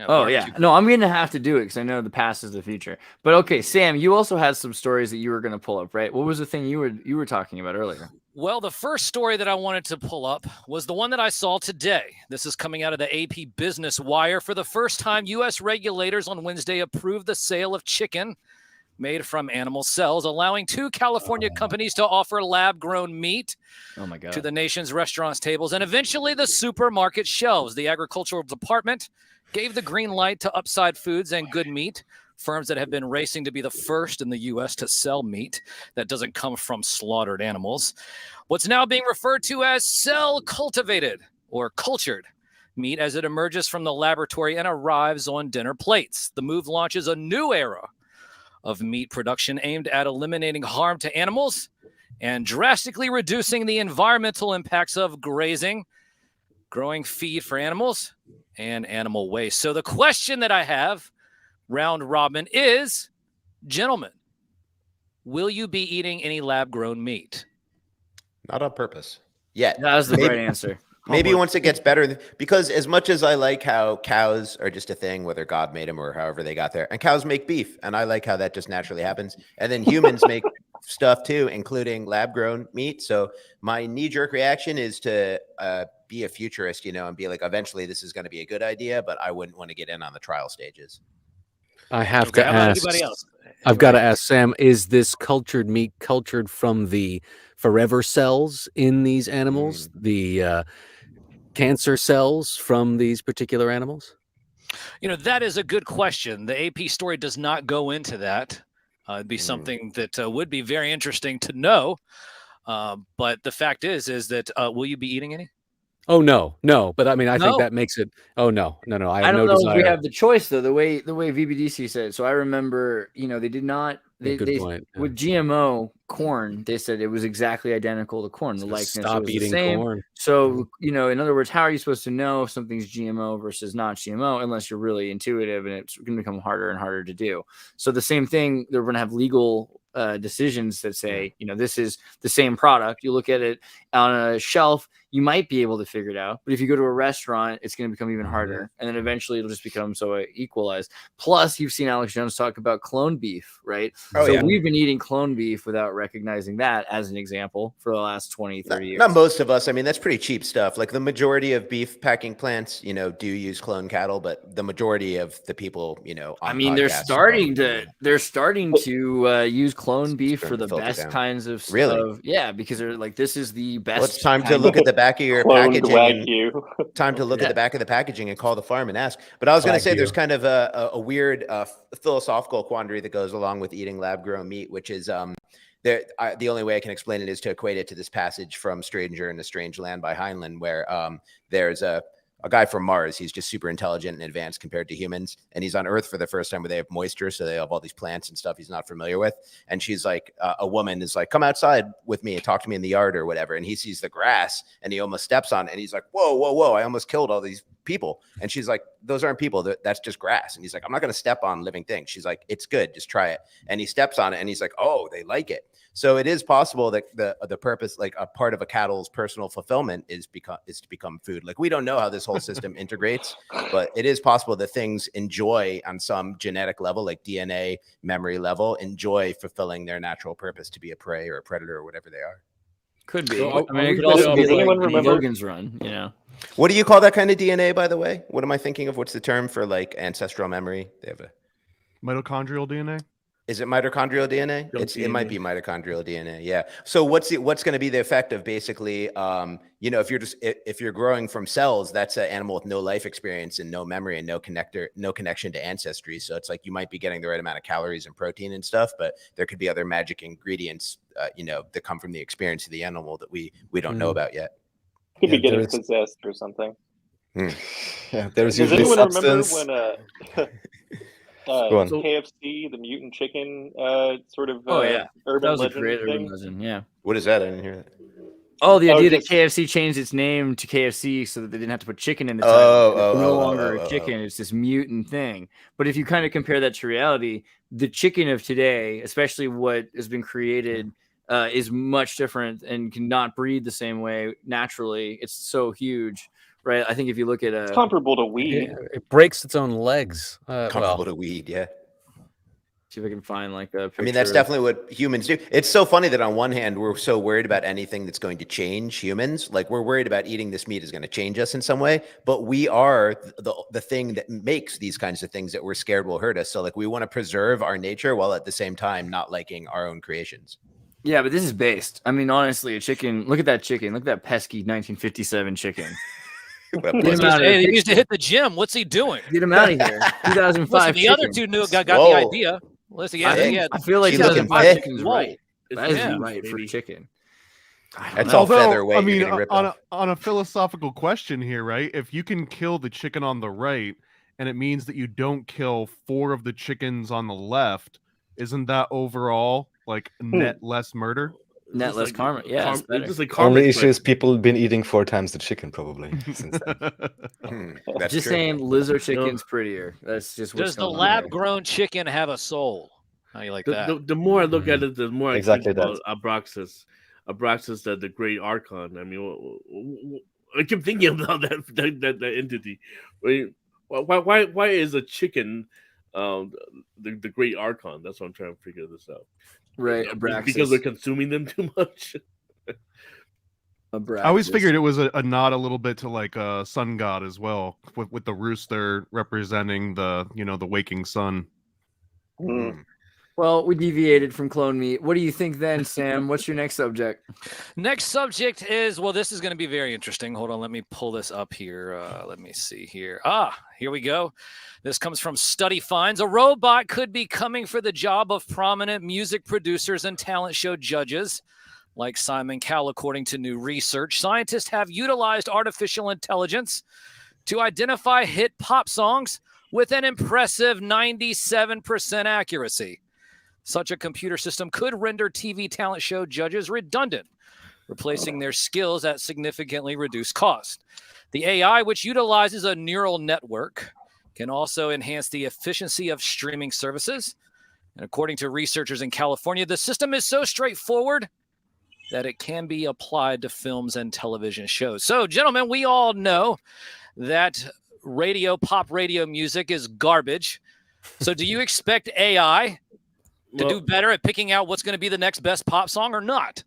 Oh yeah, no, I'm gonna have to do it because I know the past is the future. But okay, Sam, you also had some stories that you were gonna pull up, right? What was the thing you were talking about earlier? Well, the first story that I wanted to pull up was the one that I saw today. This is coming out of the AP Business Wire. For the first time, U.S. regulators on Wednesday approved the sale of chicken made from animal cells, allowing 2 California companies to offer lab-grown meat to the nation's restaurants' tables and eventually the supermarket shelves. The Agricultural Department gave the green light to Upside Foods and Good Meat, firms that have been racing to be the first in the U.S. to sell meat that doesn't come from slaughtered animals. What's now being referred to as cell-cultivated or cultured meat as it emerges from the laboratory and arrives on dinner plates. The move launches a new era of meat production aimed at eliminating harm to animals and drastically reducing the environmental impacts of grazing, growing feed for animals, and animal waste. So the question that I have, round robin, is, gentlemen, will you be eating any lab-grown meat? Not on purpose yet. That was the right answer. Maybe once it gets better, because as much as I like how cows are just a thing, whether God made them or however they got there, and cows make beef, and I like how that just naturally happens. And then humans make stuff too, including lab-grown meat. So my knee-jerk reaction is to be a futurist, and be like, eventually this is going to be a good idea, but I wouldn't want to get in on the trial stages. I have to How about ask. anybody else? I've got to ask Sam: is this cultured meat cultured from the forever cells in these animals, the cancer cells from these particular animals? That is a good question. The AP story does not go into that. It'd be something that would be very interesting to know. But the fact is that will you be eating any? Oh no. But I mean, I think that makes it. Oh no. I have don't no know desire. if we have the choice though. The way VBDC said it. So I remember, they did not. They point, yeah. With GMO corn, they said it was exactly identical to corn. The likeness Stop was eating the same. corn. So in other words, how are you supposed to know if something's GMO versus not GMO unless you're really intuitive, and it's going to become harder and harder to do. So the same thing, they're going to have legal decisions that say, this is the same product. You look at it on a shelf, you might be able to figure it out. But if you go to a restaurant, it's going to become even harder. And then eventually it'll just become so equalized. Plus, you've seen Alex Jones talk about clone beef, right? We've been eating clone beef without recognizing that as an example for the last 20, 30 years. Not most of us. I mean, that's pretty cheap stuff. Like the majority of beef packing plants, do use clone cattle, but the majority of the people, on they're podcasts starting to use clone beef for the best down. kinds of Really? stuff. Yeah, because they're like, this is the best. Well, it's time to look at the back of your Cloned packaging. Wagyu. Time to look at the back of the packaging and call the farm and ask. But I was going to say there's kind of a weird philosophical quandary that goes along with eating lab-grown meat, which is the only way I can explain it is to equate it to this passage from Stranger in a Strange Land by Heinlein, where there's a guy from Mars. He's just super intelligent and advanced compared to humans. And he's on Earth for the first time where they have moisture. So they have all these plants and stuff he's not familiar with. And she's like, a woman is like, come outside with me and talk to me in the yard or whatever. And he sees the grass and he almost steps on it. And he's like, whoa. I almost killed all these people. And she's like, those aren't people. That's just grass. And he's like, I'm not going to step on living things. She's like, it's good. Just try it. And he steps on it and he's like, oh, they like it. So it is possible that the purpose, like a part of a cattle's personal fulfillment is to become food. Like we don't know how this whole system integrates, but it is possible that things enjoy on some genetic level, like DNA memory level, enjoy fulfilling their natural purpose to be a prey or a predator or whatever they are. Could be. So, it could also be does like anyone remember- Dogon's run, What do you call that kind of DNA, by the way? What am I thinking of? What's the term for like ancestral memory? They have a Mitochondrial DNA? Is it mitochondrial DNA? It might be mitochondrial DNA. Yeah. So what's going to be the effect of basically, if you're growing from cells, that's an animal with no life experience and no memory and no connection to ancestry. So it's like you might be getting the right amount of calories and protein and stuff, but there could be other magic ingredients, that come from the experience of the animal that we don't know about yet. Could be getting possessed or something. Yeah, there's Does usually anyone substance. remember when Go on. KFC, the mutant chicken, sort of That urban was a legend great thing? urban legend. Yeah. What is that? I didn't hear that. Oh, the idea just- that KFC changed its name to KFC so that they didn't have to put chicken in the title. It's no longer a chicken. It's this mutant thing. But if you kind of compare that to reality, the chicken of today, especially what has been created, is much different and cannot breed the same way naturally. It's so huge, right? I think if you look at It's comparable to weed. It breaks its own legs. Comparable to weed, yeah. See if I can find like a picture. I mean, that's definitely what humans do. It's so funny that on one hand, we're so worried about anything that's going to change humans. Like we're worried about eating this meat is going to change us in some way, but we are the thing that makes these kinds of things that we're scared will hurt us. So like we want to preserve our nature while at the same time not liking our own creations. Yeah, but this is based. I mean, honestly, a chicken. Look at that chicken. Look at that pesky 1957 chicken. Hey, he used to hit the gym. What's he doing? Get him out of here. 2005. Listen, the other two got the idea. Listen, I feel like 2005 chicken is right. That is right for chicken. That's all featherweight. I mean, you're getting ripped off. on a philosophical question here, right? If you can kill the chicken on the right, and it means that you don't kill 4 of the chickens on the left, isn't that overall like net less murder? Net less karma. Yeah. Only issue is people have been eating 4 times the chicken probably since then. That's just true. saying, lizard chicken's prettier. That's just what's Does the going on lab-grown chicken have a soul? How you like that? The more I look at it, the more I Exactly think about Abraxas, the great Archon. I mean, I keep thinking about that entity. Why is a chicken the great Archon? That's what I'm trying to figure this out. Right, because we're consuming them too much. I always figured it was a nod a little bit to like a sun god as well, with the rooster representing the the waking sun. Well, we deviated from clone meat. What do you think then, Sam? What's your next subject? Next subject is, well, this is going to be very interesting. Hold on, let me pull this up here. Let me see here. Here we go. This comes from Study Finds. A robot could be coming for the job of prominent music producers and talent show judges. Like Simon Cowell, according to new research, scientists have utilized artificial intelligence to identify hit pop songs with an impressive 97% accuracy. Such a computer system could render TV talent show judges redundant, replacing their skills at significantly reduced cost. The AI, which utilizes a neural network, can also enhance the efficiency of streaming services. And according to researchers in California, the system is so straightforward that it can be applied to films and television shows. So, gentlemen, we all know that pop radio music is garbage. So do you expect AI to do better at picking out what's going to be the next best pop song or not?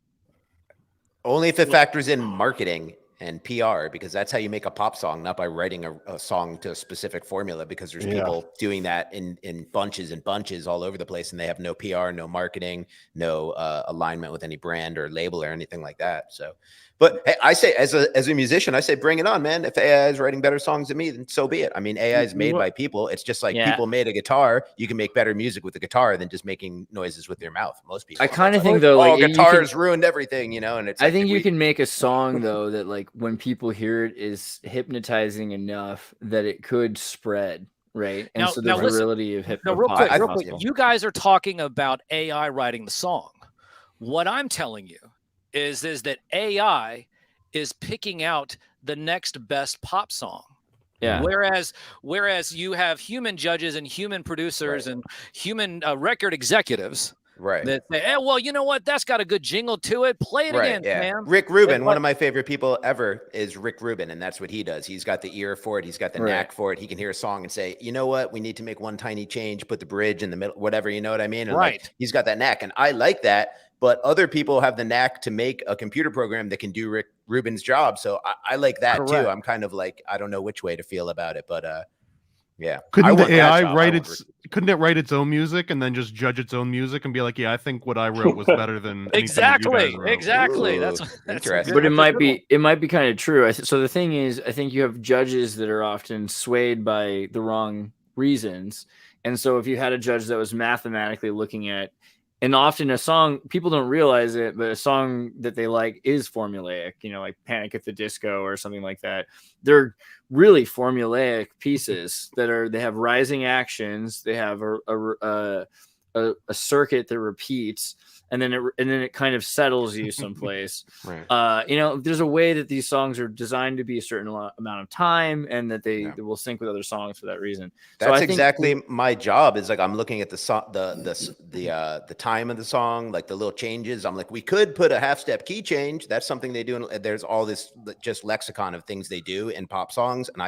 Only if it factors in marketing and PR, because that's how you make a pop song, not by writing a song to a specific formula, because there's people doing that in bunches and bunches all over the place, and they have no PR, no marketing, no alignment with any brand or label or anything like that. So, but hey, I say as a musician, I say bring it on, man. If AI is writing better songs than me, then so be it. I mean, AI is made by people. It's just like people made a guitar. You can make better music with a guitar than just making noises with your mouth. Most people. I kind of think though, like guitars ruined everything, and it's. I think you can make a song though that like when people hear it is hypnotizing enough that it could spread, right? And so the virility of hip hop. Real quick, you guys are talking about AI writing the song. What I'm telling you is that AI is picking out the next best pop song. Yeah. Whereas you have human judges and human producers and human record executives. Right. That say, hey, well, you know what? That's got a good jingle to it. Play it again, man. Rick Rubin, one of my favorite people ever is Rick Rubin, and that's what he does. He's got the ear for it. He's got the knack for it. He can hear a song and say, you know what? We need to make one tiny change, put the bridge in the middle, whatever, you know what I mean? And like, he's got that knack, and I like that. But other people have the knack to make a computer program that can do Rick Rubin's job. So I like that too. I'm kind of like, I don't know which way to feel about it, but Yeah. Couldn't the want that AI job. write I want its? Couldn't it write its own music and then just judge its own music and be like, yeah, I think what I wrote was better than anything that you Exactly. guys wrote. Exactly. Ooh, That's a interesting. good- But it that's a good might be kind of true. So the thing is, I think you have judges that are often swayed by the wrong reasons. And so if you had a judge that was mathematically looking at, and often a song, people don't realize it, but a song that they like is formulaic, you know, like Panic at the Disco or something like that. They're really formulaic pieces they have rising actions. They have a circuit that repeats, and then it kind of settles you someplace. Right. You know, there's a way that these songs are designed to be a certain amount of time, and that they will sync with other songs for that reason. That's exactly my job. Is like I'm looking at the time of the song, like the little changes. I'm like, we could put a half-step key change. That's something they do. And there's all this just lexicon of things they do in pop songs, and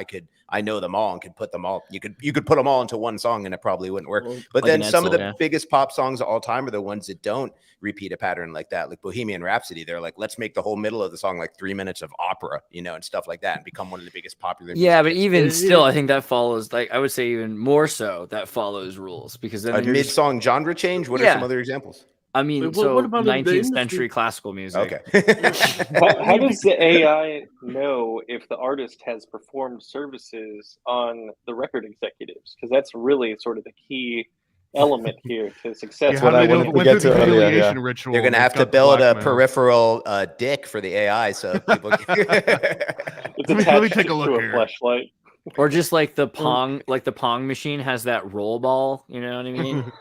I know them all and could put them all. You could put them all into one song, and it probably wouldn't work. But then some of the biggest pop songs of all time are the ones that don't repeat a pattern like that, like Bohemian Rhapsody. They're like, let's make the whole middle of the song like 3 minutes of opera, you know, and stuff like that, and become one of the biggest popular. Yeah, but even still, I think that follows, like, I would say even more so, that follows rules, because then a mid-song genre change. What are some other examples? I mean, what about 19th century classical music? Okay. How does the AI know if the artist has performed services on the record executives? Because that's really sort of the key element here to success. That's what I wanted to get to earlier. Yeah. Ritual, They're going to have to build a peripheral dick for the AI, so people. It's Let me take a to look a here. fleshlight. Or just like the Pong, machine has that roll ball. You know what I mean?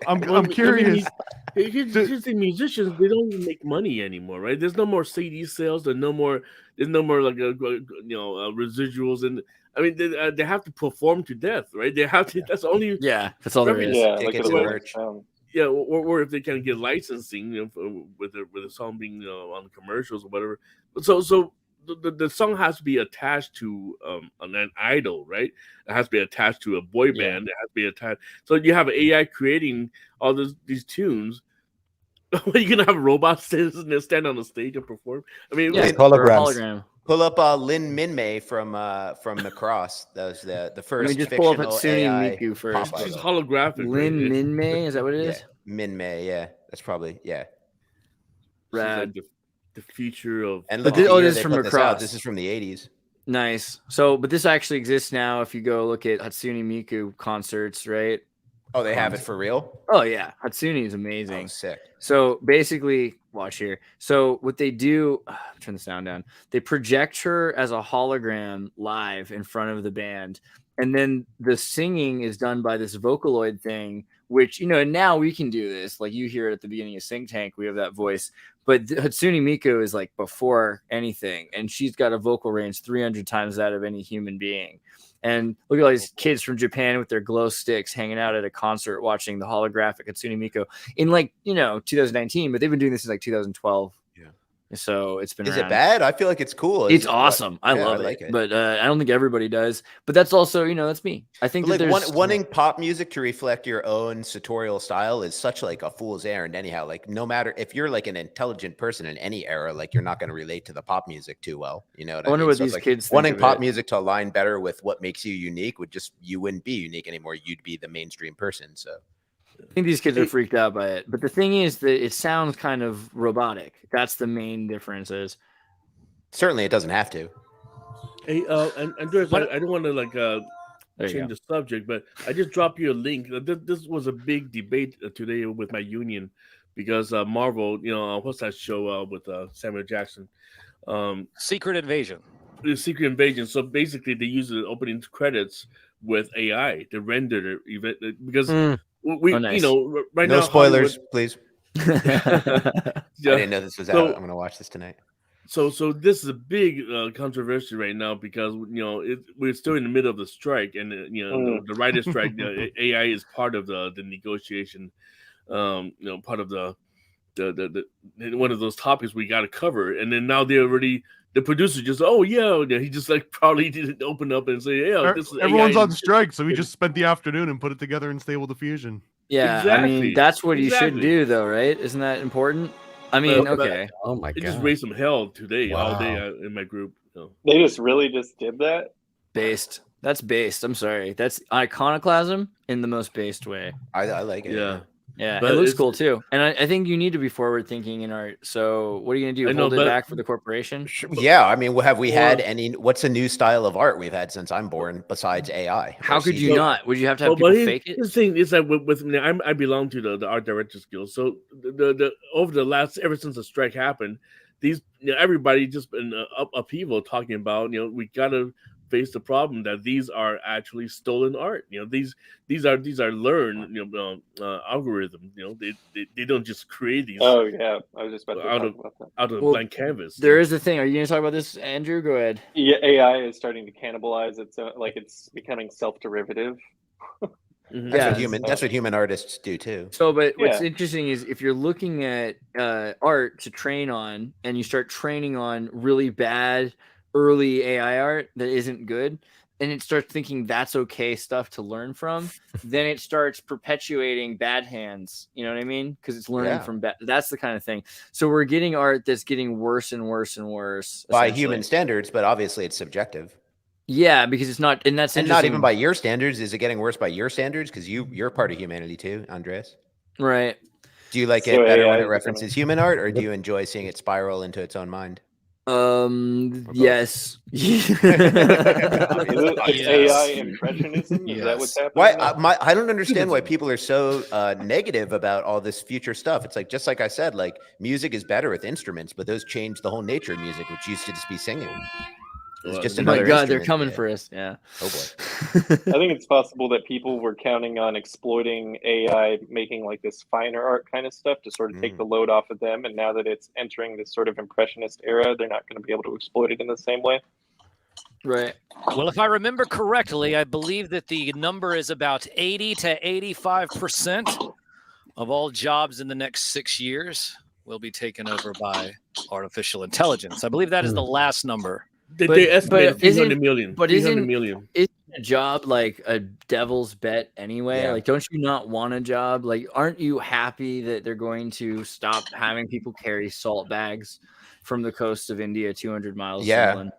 I'm curious. Here's the musicians, they don't even make money anymore, right? There's no more CD sales. There's no more like residuals, and I mean they have to perform to death, right? They have to. That's only that's all there is. Yeah, Tickets and merch. Yeah, or if they can get licensing, you know, with the song being on commercials or whatever. So the song has to be attached to an idol, right? It has to be attached to a boy band. It has to be attached. So you have AI creating all these tunes. Are you gonna have robots stand on the stage and perform? I mean, hologram. Pull up Lin Minmay from Macross. That was the first. Let me just pull up fictional Hatsune AI Miku first. She's holographic. Lin Minmay, is that what it is? Minmay, yeah, that's probably Rad. Like the future of. And look, this is from Macross. This is from the 80s. Nice. So, but this actually exists now. If you go look at Hatsune Miku concerts, right? Oh, they have it for real? Oh yeah, Hatsune is amazing. Oh, sick. So basically, watch here. So what they do, turn the sound down. They project her as a hologram live in front of the band, and then the singing is done by this Vocaloid thing. Which, you know, now we can do this. Like you hear it at the beginning of Sync Tank, we have that voice. But Hatsune Miku is like before anything, and she's got a vocal range 300 times that of any human being. And look at all these kids from Japan with their glow sticks hanging out at a concert watching the holographic Hatsune Miku in 2019, but they've been doing this since like 2012. Yeah. So it's been. Is around. it bad? I feel like it's cool. It's awesome. I love like it. But I don't think everybody does. But that's also, that's me. I think but that like wanting pop music to reflect your own sartorial style is such like a fool's errand anyhow. Like no matter if you're like an intelligent person in any era, like you're not going to relate to the pop music too well. You know what I wonder mean? what So these like kids think wanting of pop it. music to align better with what makes you unique you wouldn't be unique anymore. You'd be the mainstream person. So I think these kids are freaked out by it. But the thing is that it sounds kind of robotic. That's the main difference. Certainly it doesn't have to. Hey, and Andreas, I don't want to change the subject, but I just dropped you a link. This was a big debate today with my union because Marvel, what's that show with Samuel Jackson? Secret Invasion. The Secret Invasion. So basically, they use the opening credits with AI to render the event because nice. right now. No spoilers, Hollywood, please. I didn't know this was out. I'm going to watch this tonight. So this is a big controversy right now because we're still in the middle of the strike, and the writer's strike. AI is part of the negotiation. Part of the one of those topics we got to cover, and then now the producer just he just like probably didn't open up and say this is everyone's AI on strike, so we just spent the afternoon and put it together in Stable Diffusion. Yeah, exactly. I mean that's what you should do, though, right? Isn't that important? I mean, okay. Oh my god! It just raised some hell today all day in my group. They just really just did that. Based. That's based. I'm sorry. That's iconoclasm in the most based way. I like it. Yeah. Yeah, But it looks it's- cool too. And I think you need to be forward thinking in art. So what are you gonna do? I know, Hold it but- back for the corporation? Yeah, I mean, have we had any? What's a new style of art we've had since I'm born besides AI? How Or could you CG? not? Would you have to have Well, people but fake it? his thing is that with me, I belong to the art director skills. So the over the last ever since the strike happened, these everybody just been upheaval talking about we gotta face the problem that these are actually stolen art. These are learned algorithms. They don't just create these Oh yeah, I was just about to out talk of about that. out of Well, blank canvas. There is a thing. Are you gonna talk about this, Andrew? Go ahead. Yeah, AI is starting to cannibalize its own, like it's becoming self-derivative. Mhm. That's what human artists do too. So, but what's Yeah. interesting is if you're looking at art to train on, and you start training on really bad early AI art that isn't good, and it starts thinking that's okay stuff to learn from, then it starts perpetuating bad hands. You know what I mean? Because it's learning Yeah. from bad. That's the kind of thing. So we're getting art that's getting worse and worse and worse By essentially. human standards, but obviously it's subjective. Yeah, because it's not, and that's And not even interesting. by your standards. Is it getting worse by your standards? Because you're part of humanity too, Andreas. Right. Do you like So it better AI when it is references human art, or do you enjoy seeing it spiral into its own mind? Yes. Is it Yes. AI impressionism? Is that what's happening? Why? now? I don't understand why people are so negative about all this future stuff. It's like, just like I said, like music is better with instruments, but those change the whole nature of music, which used to just be singing. It's Well, just Oh my another God, they're instrument, coming yeah. for us. Yeah. Oh boy. I think it's possible that people were counting on exploiting AI, making like this finer art kind of stuff to sort of take the load off of them. And now that it's entering this sort of impressionist era, they're not going to be able to exploit it in the same way. Right. Well, if I remember correctly, I believe that the number is about 80 to 85% of all jobs in the next 6 years will be taken over by artificial intelligence. I believe that is the last number. They But estimated isn't- 300 million. but 300 isn't- million. Isn't a job like a devil's bet anyway? Yeah. Like, don't you not want a job? Like, aren't you happy that they're going to stop having people carry salt bags from the coast of India 200 miles? Yeah. inland?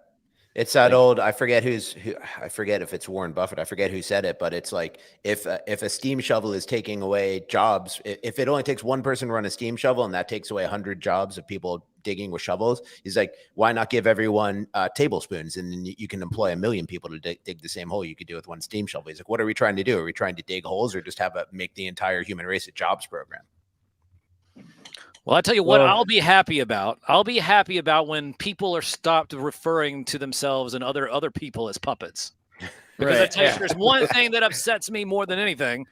It's that old. I forget I forget if it's Warren Buffett. I forget who said it, but it's like if a steam shovel is taking away jobs, if it only takes one person to run a steam shovel and that takes away 100 jobs of people digging with shovels, he's like, why not give everyone tablespoons, and then you can employ 1 million people to dig the same hole you could do with one steam shovel. He's like, what are we trying to do? Are we trying to dig holes, or just make the entire human race a jobs program? Well, I tell you what, Well- I'll be happy about. I'll be happy about when people are stopped referring to themselves and other people as puppets. Because I Right, tell you, yeah. if there's one thing that upsets me more than anything,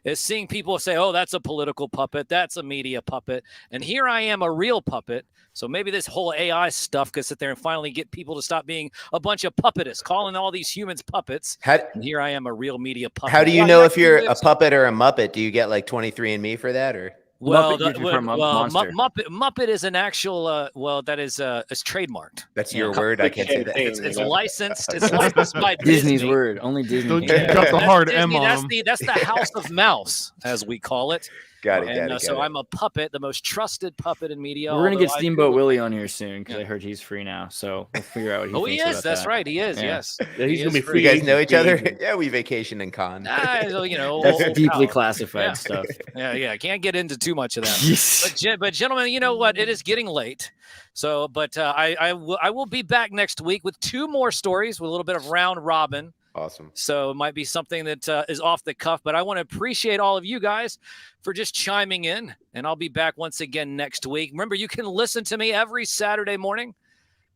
is seeing people say, "Oh, that's a political puppet, that's a media puppet," and here I am, a real puppet. So maybe this whole AI stuff could sit there and finally get people to stop being a bunch of puppetists, calling all these humans puppets. And here I am, a real media puppet. How do you Well, know I if you're a live- puppet or a Muppet? Do you get like 23andMe for that, or? Well, Muppet, you're from Monster. Muppet is an actual. Well, that is it's trademarked. That's Yeah. your word. I can't say that. It's licensed. It's licensed by Disney's Disney. word. Only Disney. Don't can you do drop that. the That's hard Disney, M on that's them. that's the House of Mouse, as we call it. Got it. And Got it. so got it. I'm a puppet, the most trusted puppet in media. We're gonna get although I Steamboat do- Willie on here soon because Yeah. I heard he's free now. So we'll figure out what he Oh, thinks he is. about That's that. right. He is. Yeah. Yes. Yeah, he's He gonna be is free. You guys know each other? agent. Yeah, we vacation in con. You know, That's old deeply pal. classified Yeah. stuff. Yeah. Can't get into too much of that. Yes. But gentlemen, you know what? It is getting late. So, but I will be back next week with 2 more stories with a little bit of round robin. Awesome. So it might be something that is off the cuff, but I want to appreciate all of you guys for just chiming in. And I'll be back once again next week. Remember, you can listen to me every Saturday morning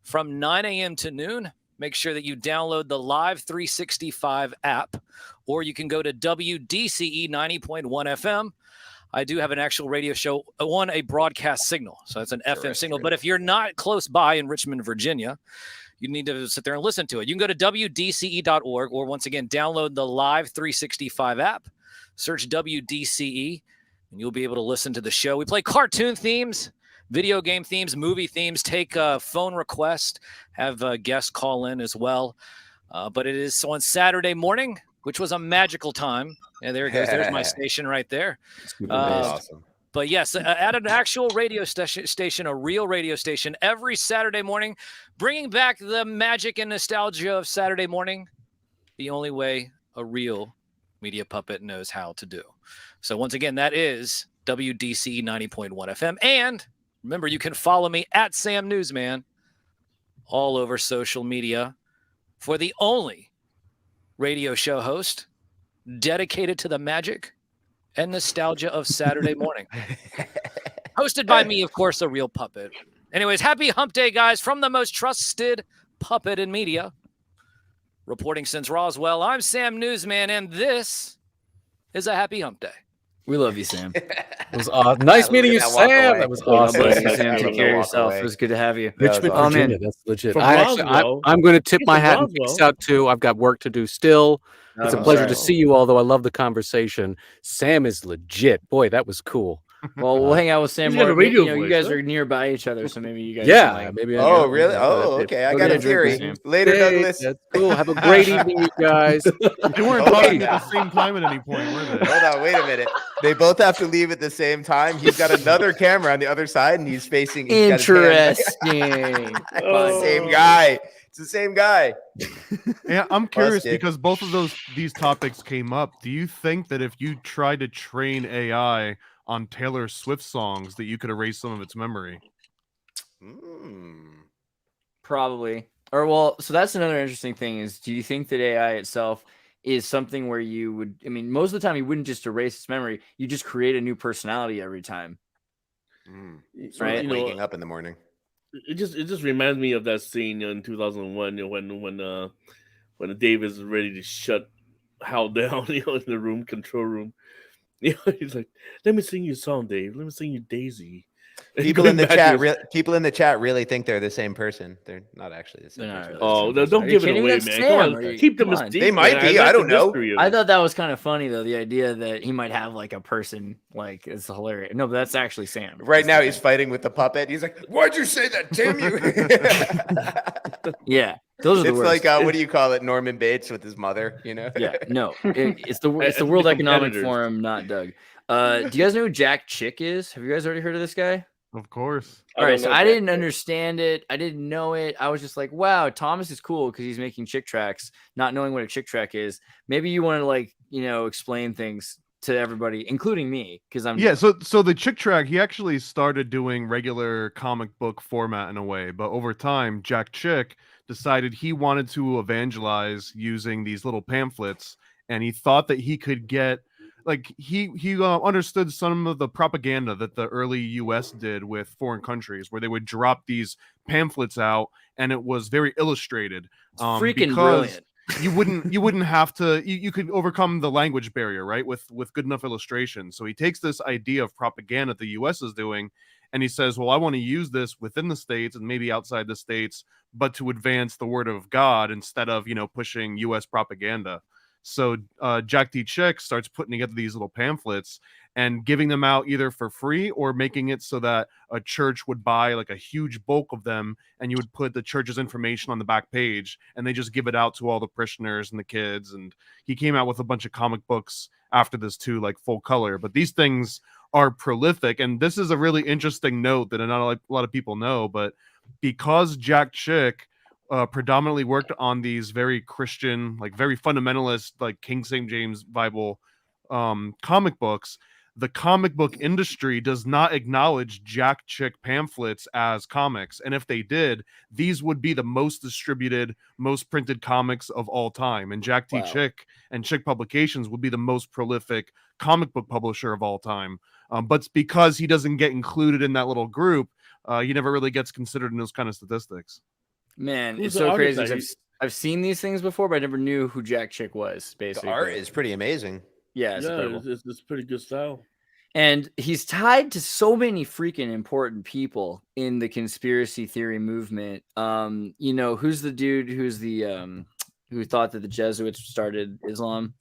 from 9 a.m. to noon. Make sure that you download the Live 365 app, or you can go to WDCE 90.1 FM. I do have an actual radio show on a broadcast signal. So that's an FM signal. But if you're not close by in Richmond, Virginia, you need to sit there and listen to it. You can go to WDCE.org, or once again, download the Live 365 app, search WDCE, and you'll be able to listen to the show. We play cartoon themes, video game themes, movie themes, take phone requests, have guests call in as well. But it is on Saturday morning, which was a magical time. And there it goes. There's my station right there. Awesome. But yes, at an actual radio station, a real radio station, every Saturday morning, bringing back the magic and nostalgia of Saturday morning. the only way a real media puppet knows how to do. So once again, that is WDC 90.1 FM. And remember, you can follow me at Sam Newsman all over social media for the only radio show host dedicated to the magic and nostalgia of Saturday morning. Hosted by me, of course, a real puppet. Anyways, happy hump day, guys, from the most trusted puppet in media. Reporting since Roswell, I'm Sam Newsman, and this is a happy hump day. We love you, Sam. It was nice meeting you, Sam. That was awesome. Bless you, Sam. Take care of yourself. It was good to have you. Richmond, awesome. Virginia. That's legit. From I'm going to tip my hat and peace out too. I've got work to do still. It's a pleasure to see you all, though I love the conversation. Sam is legit. Boy, that was cool. Well, we'll hang out with Sam. He's got More. a radio You voice, guys huh? are nearby each other, so maybe you guys. Yeah, can, like, maybe. Oh, really? Oh, okay. I Go got get a a drink with theory. Sam. Later, Douglas. That's cool. Have a great evening, you guys. They weren't talking at the same time at any point, were they? Hold on, wait a minute. They both have to leave at the same time. He's got another camera on the other side, and he's facing. He's got his hand- Interesting. Same guy. It's the same guy. Yeah, I'm curious Busted. because both of these topics came up. Do you think that if you tried to train AI on Taylor Swift songs, that you could erase some of its memory? Probably. Or well, so that's another interesting thing is, do you think that AI itself is something where you would, I mean, most of the time you wouldn't just erase its memory, you just create a new personality every time. Right? You know, Waking up in the morning. It just reminds me of that scene in 2001, you know, when Dave is ready to shut Hal down, you know, in the room, control room. You know, he's like, "Let me sing you a song, Dave. Let me sing you Daisy." And People in the going back chat, to- people in the chat really think they're the same person. They're not actually the same They're not person. really. Oh, the same don't person. give Are it you kidding? away, That's man. Sam. Come Are on, you- keep the come on. mystique. They might man. be, That's I the don't know. mystery of I it. thought that was kind of funny though. The idea that he might have like a person, like it's hilarious. No, but that's actually Sam. Right now, he's fighting with the puppet. He's like, "Why'd you say that? Damn you!" Yeah, those are the It's worst. like what do you call it? Norman Bates with his mother. You know? Yeah, no, it's the It's the World Economic competitors. Forum, not Doug. Do you guys know who Jack Chick is? Have you guys already heard of this guy? Of course. All right, so know I Jack didn't Chick. understand it. I didn't know it. I was just like, wow, Thomas is cool because he's making chick tracks, not knowing what a chick track is. Maybe you want to like, explain things to everybody, including me, because I'm Yeah, so the Chick Track, he actually started doing regular comic book format in a way, but over time, Jack Chick decided he wanted to evangelize using these little pamphlets, and he thought that he could get he understood some of the propaganda that the early US did with foreign countries, where they would drop these pamphlets out, and it was very illustrated. It's freaking because brilliant. you wouldn't have to, you could overcome the language barrier, right, with good enough illustration. So he takes this idea of propaganda the US is doing, and he says, well, I want to use this within the states and maybe outside the states, but to advance the word of God instead of pushing US propaganda. So Jack D. Chick starts putting together these little pamphlets and giving them out either for free or making it so that a church would buy like a huge bulk of them, and you would put the church's information on the back page, and they just give it out to all the parishioners and the kids. And he came out with a bunch of comic books after this too, like full color. But these things are prolific, and this is a really interesting note that not a lot of people know, but because Jack Chick predominantly worked on these very Christian, like very fundamentalist, like King St. James Bible comic books, the comic book industry does not acknowledge Jack Chick pamphlets as comics. And if they did, these would be the most distributed, most printed comics of all time. And Jack T. Chick and Chick Publications would be the most prolific comic book publisher of all time. But because he doesn't get included in that little group, he never really gets considered in those kind of statistics. Man, Who's it's the so artist crazy. that 'Cause I've seen these things before, but I never knew who Jack Chick was. Basically, The art is pretty amazing. yeah, it's Yeah, incredible. it's pretty good style. And he's tied to so many freaking important people in the conspiracy theory movement. Who's the dude who's the who thought that the Jesuits started Islam?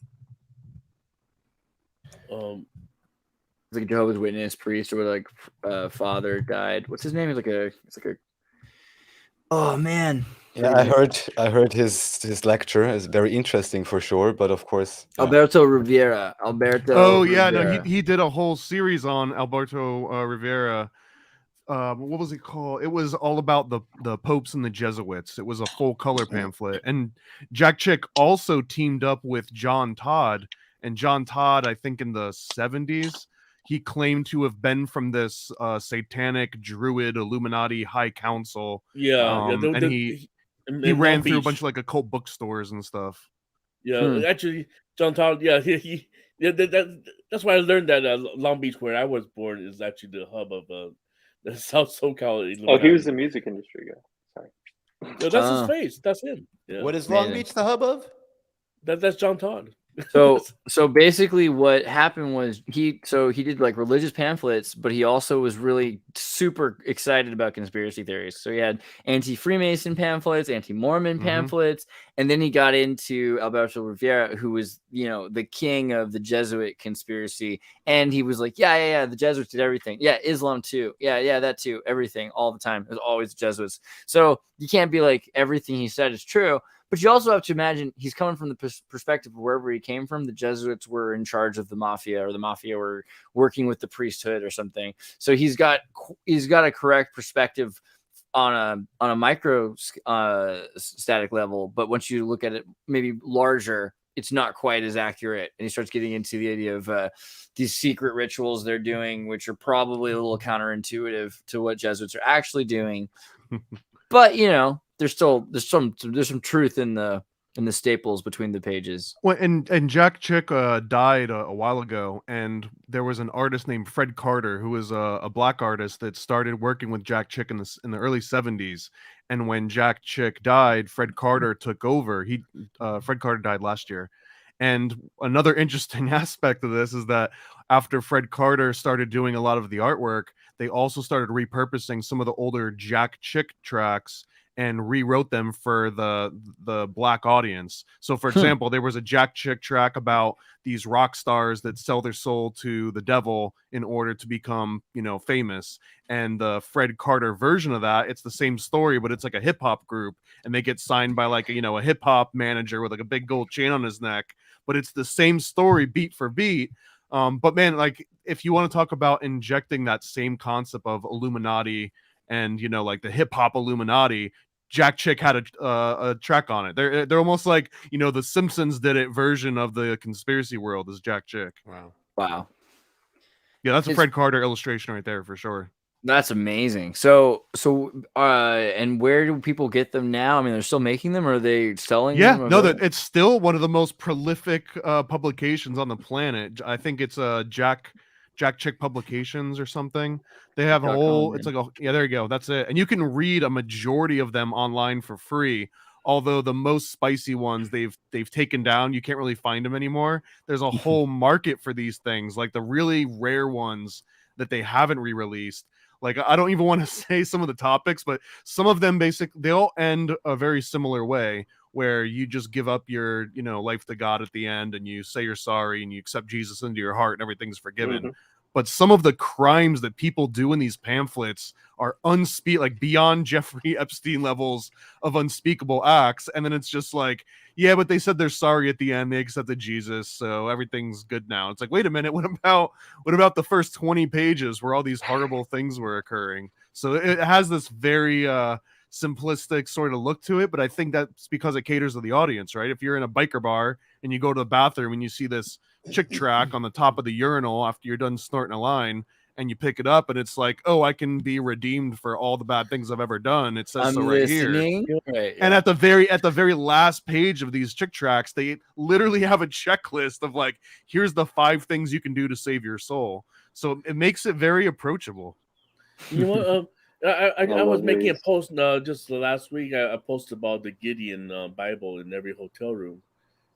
Um, It's like a Jehovah's Witness priest or like father died. What's his name? It's like a oh man. Yeah, I heard his lecture is very interesting for sure, but of course, Alberto Rivera. Alberto. Oh yeah, no, Rivera. he did a whole series on Alberto Rivera. what was it called? It was all about the popes and the Jesuits. It was a full color pamphlet, and Jack Chick also teamed up with John Todd. And John Todd, I think in the 70s, he claimed to have been from this satanic Druid Illuminati High Council. And he ran through a bunch of like occult bookstores and stuff. Yeah, actually, John Todd. Yeah, that's why I learned that Long Beach, where I was born, is actually the hub of the South SoCal. Illuminati. Oh, he was the music industry guy. Sorry. No, that's his face. That's him. Yeah. What is Long Beach the hub of? That's John Todd. So basically what happened was he did like religious pamphlets, but he also was really super excited about conspiracy theories. So he had anti-Freemason pamphlets, anti-Mormon pamphlets, and then he got into Alberto Rivera, who was, the king of the Jesuit conspiracy. And he was like, yeah, the Jesuits did everything. Yeah, Islam too. Yeah, that too. Everything, all the time. It was always the Jesuits. So you can't be like everything he said is true. But you also have to imagine he's coming from the perspective of wherever he came from. The Jesuits were in charge of the mafia, or the mafia were working with the priesthood or something. So he's got a correct perspective on a micro static level. But once you look at it maybe larger, it's not quite as accurate. And he starts getting into the idea of these secret rituals they're doing, which are probably a little counterintuitive to what Jesuits are actually doing. But there's some truth in the staples between the pages. Well, and Jack Chick died a while ago, and there was an artist named Fred Carter who was a black artist that started working with Jack Chick in the early 70s. And when Jack Chick died, Fred Carter took over. Fred Carter died last year. And another interesting aspect of this is that after Fred Carter started doing a lot of the artwork, they also started repurposing some of the older Jack Chick tracks and rewrote them for the black audience. So for example, there was a Jack Chick track about these rock stars that sell their soul to the devil in order to become, famous. And the Fred Carter version of that, it's the same story, but it's like a hip hop group, and they get signed by like a hip hop manager with like a big gold chain on his neck. But it's the same story beat for beat. But man, like if you want to talk about injecting that same concept of Illuminati and like the hip hop Illuminati, Jack Chick had a track on it. They're almost like the Simpsons did it version of the conspiracy world is Jack Chick. Wow. Yeah, that's a Fred Carter illustration right there for sure. That's amazing. So and where do people get them now? I mean, they're still making them, or are they selling them? No, it's still one of the most prolific publications on the planet. I think it's Jack Chick Publications or something. They have a whole, it's like there you go. That's it. And you can read a majority of them online for free. Although the most spicy ones they've taken down, you can't really find them anymore. There's a whole market for these things, like the really rare ones that they haven't re-released. Like I don't even want to say some of the topics, but some of them they all end a very similar way, where you just give up your life to God at the end, and you say you're sorry and you accept Jesus into your heart and everything's forgiven. But some of the crimes that people do in these pamphlets are like beyond Jeffrey Epstein levels of unspeakable acts. And then it's just like, yeah, but they said they're sorry at the end. They accepted Jesus, so everything's good now. It's like, wait a minute, what about the first 20 pages where all these horrible things were occurring? So it has this very simplistic sort of look to it, but I think that's because it caters to the audience, right? If you're in a biker bar and you go to the bathroom and you see this chick track on the top of the urinal after you're done snorting a line, and you pick it up and it's like, oh, I can be redeemed for all the bad things I've ever done. It says so right here. Right, and at the very last page of these chick tracks, they literally have a checklist of like, here's the 5 things you can do to save your soul. So it makes it very approachable. You know what? I was making a post just last week. I posted about the Gideon Bible in every hotel room.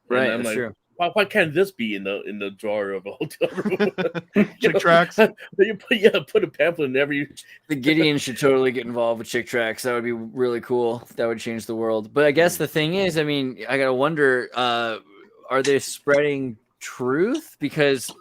Right, I'm that's like, true. why can't this be in the drawer of a hotel room? Chick tracks. Put a pamphlet in every. The Gideon should totally get involved with chick tracks. That would be really cool. That would change the world. But I guess the thing is, I mean, I gotta wonder: are they spreading truth? Because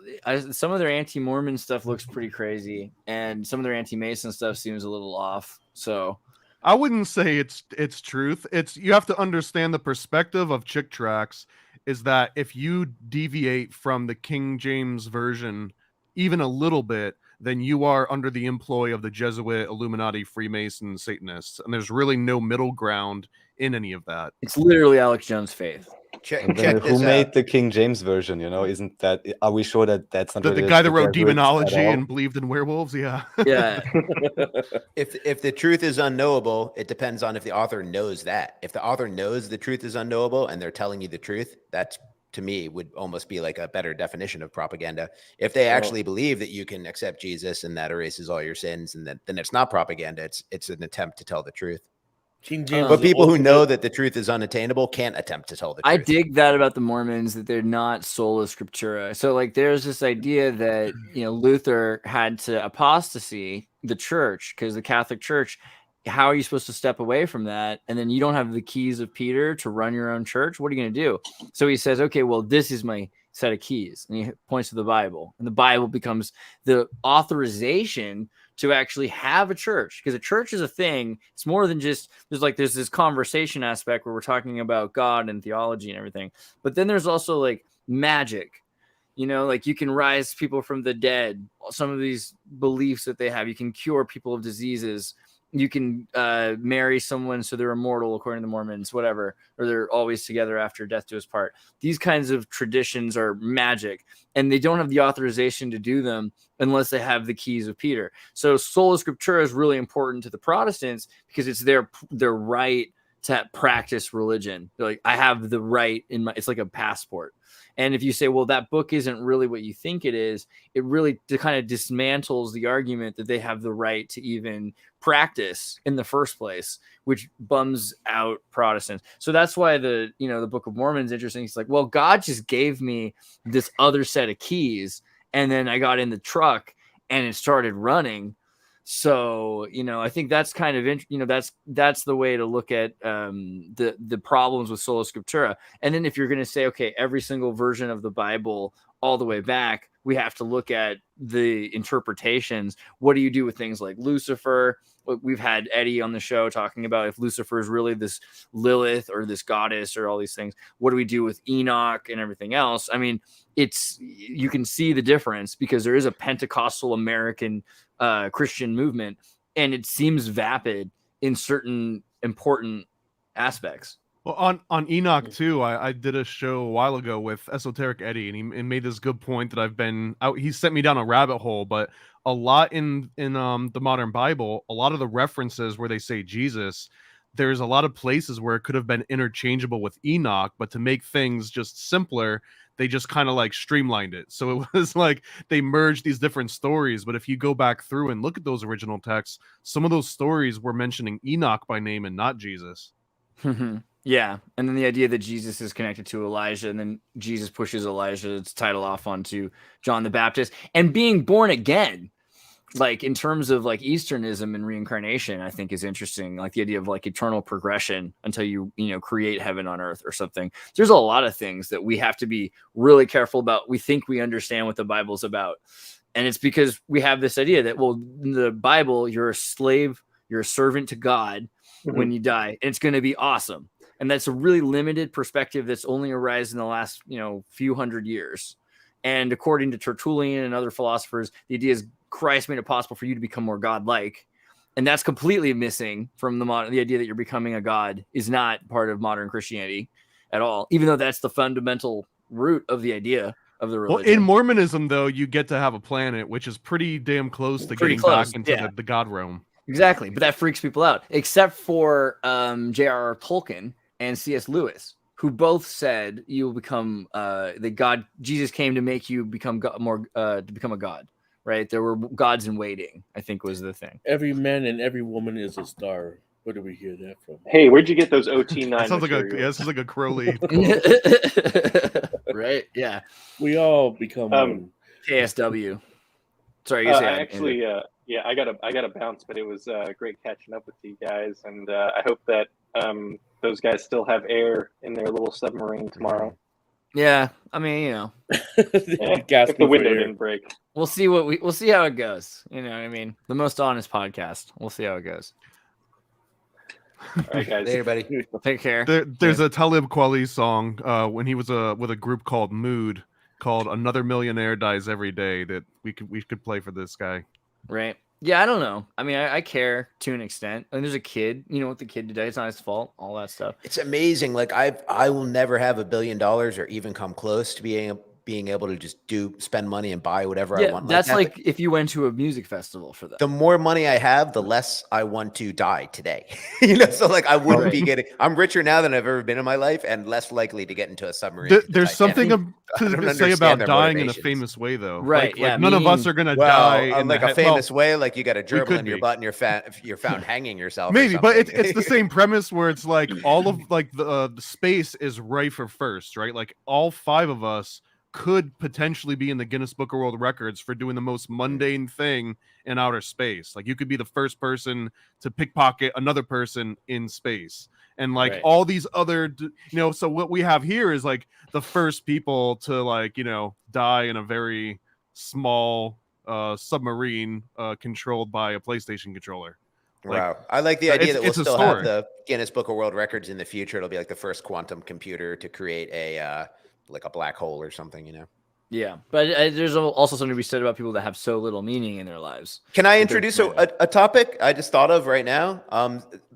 some of their anti-Mormon stuff looks pretty crazy, and some of their anti-Mason stuff seems a little off. So I wouldn't say it's truth. You have to understand the perspective of chick tracks. Is that if you deviate from the King James version even a little bit, then you are under the employ of the Jesuit, Illuminati, Freemasons, Satanists, and there's really no middle ground in any of that. It's literally Alex Jones' faith. And then who made the King James version? You know, isn't that? Are we sure that that's not The related guy to that wrote Jesuits at demonology all? and believed in werewolves? Yeah. Yeah. If the truth is unknowable, it depends on if the author knows that. If the author knows the truth is unknowable and they're telling you the truth, that's, to me, would almost be like a better definition of propaganda. If they actually believe that you can accept Jesus and that erases all your sins, and then it's not propaganda. It's an attempt to tell the truth. King James But is the people who ultimate- know that the truth is unattainable can't attempt to tell the truth. I dig that about the Mormons, that they're not sola scriptura. So like there's this idea that, you know, Luther had to apostasy the church because the Catholic Church, how are you supposed to step away from that? And then you don't have the keys of Peter to run your own church. What are you going to do? So he says, okay, well, this is my set of keys. And he points to the Bible, and the Bible becomes the authorization to actually have a church, because a church is a thing. It's more than just, there's this conversation aspect where we're talking about God and theology and everything. But then there's also like magic, you know, like you can rise people from the dead. Some of these beliefs that they have, you can cure people of diseases. You can marry someone so they're immortal, according to the Mormons, whatever, or they're always together after death do us part. These kinds of traditions are magic, and they don't have the authorization to do them unless they have the keys of Peter. So sola scriptura is really important to the Protestants because it's their right to practice religion. They're like, I have the right in my, it's like a passport. And if you say, well, that book isn't really what you think it is, it really kind of dismantles the argument that they have the right to even practice in the first place, which bums out Protestants. So that's why the Book of Mormon is interesting. It's like, well, God just gave me this other set of keys, and then I got in the truck and it started running. So, I think that's kind of, that's the way to look at the problems with sola scriptura. And then if you're going to say, okay, every single version of the Bible all the way back, we have to look at the interpretations. What do you do with things like Lucifer? We've had Eddie on the show talking about if Lucifer is really this Lilith or this goddess or all these things. What do we do with Enoch and everything else? I mean, you can see the difference because there is a Pentecostal American Christian movement, and it seems vapid in certain important aspects. Well, on Enoch too, I did a show a while ago with Esoteric Eddie, and he made this good point that I've been out. He sent me down a rabbit hole, but a lot in the modern Bible, a lot of the references where they say Jesus, there's a lot of places where it could have been interchangeable with Enoch, but to make things just simpler, they just kind of like streamlined it. So it was like they merged these different stories. But if you go back through and look at those original texts, some of those stories were mentioning Enoch by name and not Jesus. Yeah. And then the idea that Jesus is connected to Elijah, and then Jesus pushes Elijah's title off onto John the Baptist, and being born again. Like in terms of like Easternism and reincarnation, I think is interesting. Like the idea of like eternal progression until you create heaven on earth or something. There's a lot of things that we have to be really careful about. We think we understand what the Bible's about. And it's because we have this idea that, well, in the Bible, you're a slave, you're a servant to God when you die, and it's going to be awesome. And that's a really limited perspective that's only arisen in the last, few hundred years. And according to Tertullian and other philosophers, the idea is Christ made it possible for you to become more godlike. And that's completely missing from the idea that you're becoming a god is not part of modern Christianity at all, even though that's the fundamental root of the idea of the religion. Well, in Mormonism, though, you get to have a planet, which is pretty damn close to getting back into the god realm. Exactly. But that freaks people out, except for J.R.R. Tolkien and C.S. Lewis, who both said you will become Jesus came to make you become to become a god. Right, there were gods in waiting, I think was the thing. Every man and every woman is a star. Where do we hear that from? Hey, where'd you get those OT9? That sounds this is like a Crowley. Right? Yeah. We all become KSW. Sorry, you say actually, I gotta bounce, but it was great catching up with you guys, and I hope that those guys still have air in their little submarine tomorrow. Yeah, I mean, if the window didn't break. We'll see we'll see how it goes. You know what I mean? The most honest podcast. We'll see how it goes. All right, guys. Hey, everybody. Take care. There's a Talib Kweli song when he was with a group called Mood, called "Another Millionaire Dies Every Day" that we could play for this guy. Right. Yeah, I don't know. I mean, I care to an extent. And there's a kid, you know what the kid did, it's not his fault, all that stuff. It's amazing. Like I will never have $1 billion or even come close to being able to just spend money and buy whatever I want. That's like if you went to a music festival for that. The more money I have, the less I want to die today. So like I wouldn't be getting. I'm richer now than I've ever been in my life, and less likely to get into a submarine. There's something to say about dying in a famous way, though. Right? Like none of us are gonna die in like a famous way. Like you got a gerbil in your butt, and you're found hanging yourself. Maybe, but it's the same premise where it's like all of like the space is rife for first, right? Like all 5 of us could potentially be in the Guinness Book of World Records for doing the most mundane thing in outer space. Like you could be the first person to pickpocket another person in space. And like all these other, so what we have here is like the first people to like, die in a very small submarine controlled by a PlayStation controller. Wow. I like the idea that we'll still have the Guinness Book of World Records in the future. It'll be like the first quantum computer to create a black hole or something, Yeah, but there's also something to be said about people that have so little meaning in their lives. Can I introduce a topic I just thought of right now?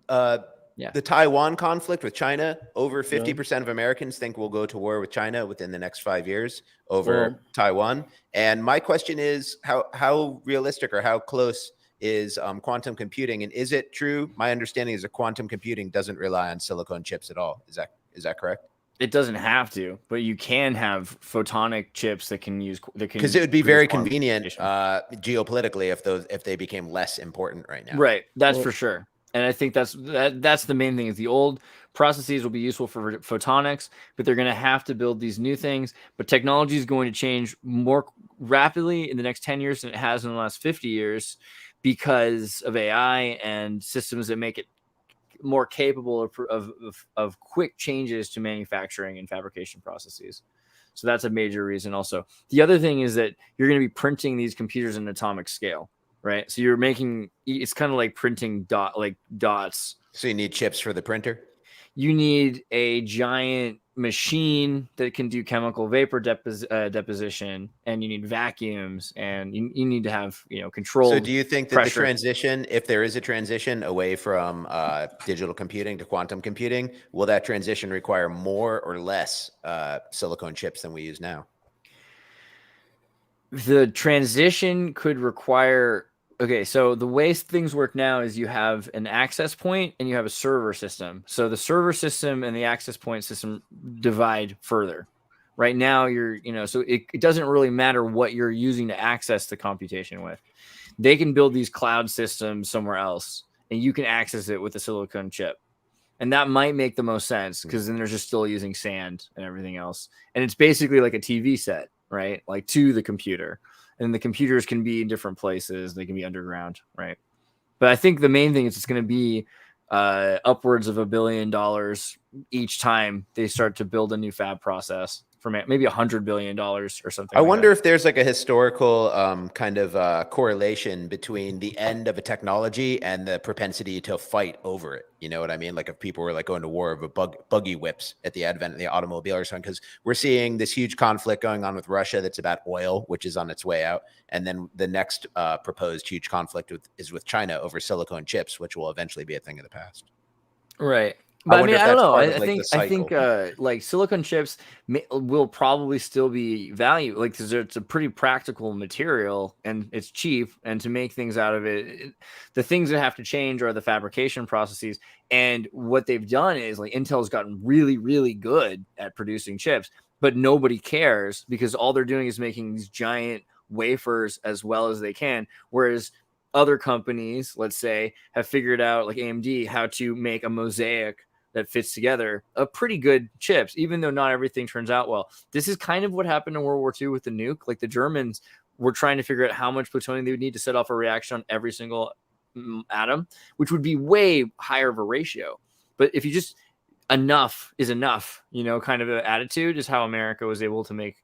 The Taiwan conflict with China. Over 50% of Americans think we'll go to war with China within the next 5 years over Taiwan. And my question is, how realistic or how close is quantum computing? And is it true? My understanding is that quantum computing doesn't rely on silicon chips at all. Is that correct? It doesn't have to, but you can have photonic chips that can use because it would be very convenient geopolitically if they became less important right now. Right, that's for sure. And I think that's the main thing is the old processes will be useful for photonics, but they're going to have to build these new things. But technology is going to change more rapidly in the next 10 years than it has in the last 50 years because of AI and systems that make it more capable of quick changes to manufacturing and fabrication processes. So that's a major reason also. The other thing is that you're going to be printing these computers in atomic scale, right? So it's kind of like printing dots. So you need chips for the printer? You need a giant machine that can do chemical vapor deposition, and you need vacuums, and you need to have control. So do you think that the transition, if there is a transition away from digital computing to quantum computing, will that transition require more or less silicon chips than we use now? The transition could require. Okay, so the way things work now is you have an access point and you have a server system. So the server system and the access point system divide further. Right now, so it doesn't really matter what you're using to access the computation with. They can build these cloud systems somewhere else, and you can access it with a silicon chip. And that might make the most sense because then they're just still using sand and everything else. And it's basically like a TV set, right? Like to the computer. And the computers can be in different places. They can be underground, right? But I think the main thing is it's going to be upwards of $1 billion each time they start to build a new fab process for maybe $100 billion or something. I wonder if there's like a historical kind of correlation between the end of a technology and the propensity to fight over it. You know what I mean? Like if people were like going to war over buggy whips at the advent of the automobile or something, because we're seeing this huge conflict going on with Russia that's about oil, which is on its way out. And then the next proposed huge conflict is with China over silicone chips, which will eventually be a thing of the past. Right. But I don't know. I think like silicon chips will probably still be valued, like because it's a pretty practical material and it's cheap. And to make things out of it, the things that have to change are the fabrication processes. And what they've done is like Intel's gotten really, really good at producing chips, but nobody cares because all they're doing is making these giant wafers as well as they can. Whereas other companies, let's say, have figured out, like AMD, how to make a mosaic that fits together a pretty good chips, even though not everything turns out well. This is kind of what happened in World War II with the nuke. Like the Germans were trying to figure out how much plutonium they would need to set off a reaction on every single atom, which would be way higher of a ratio. But if you just enough is enough, kind of an attitude is how America was able to make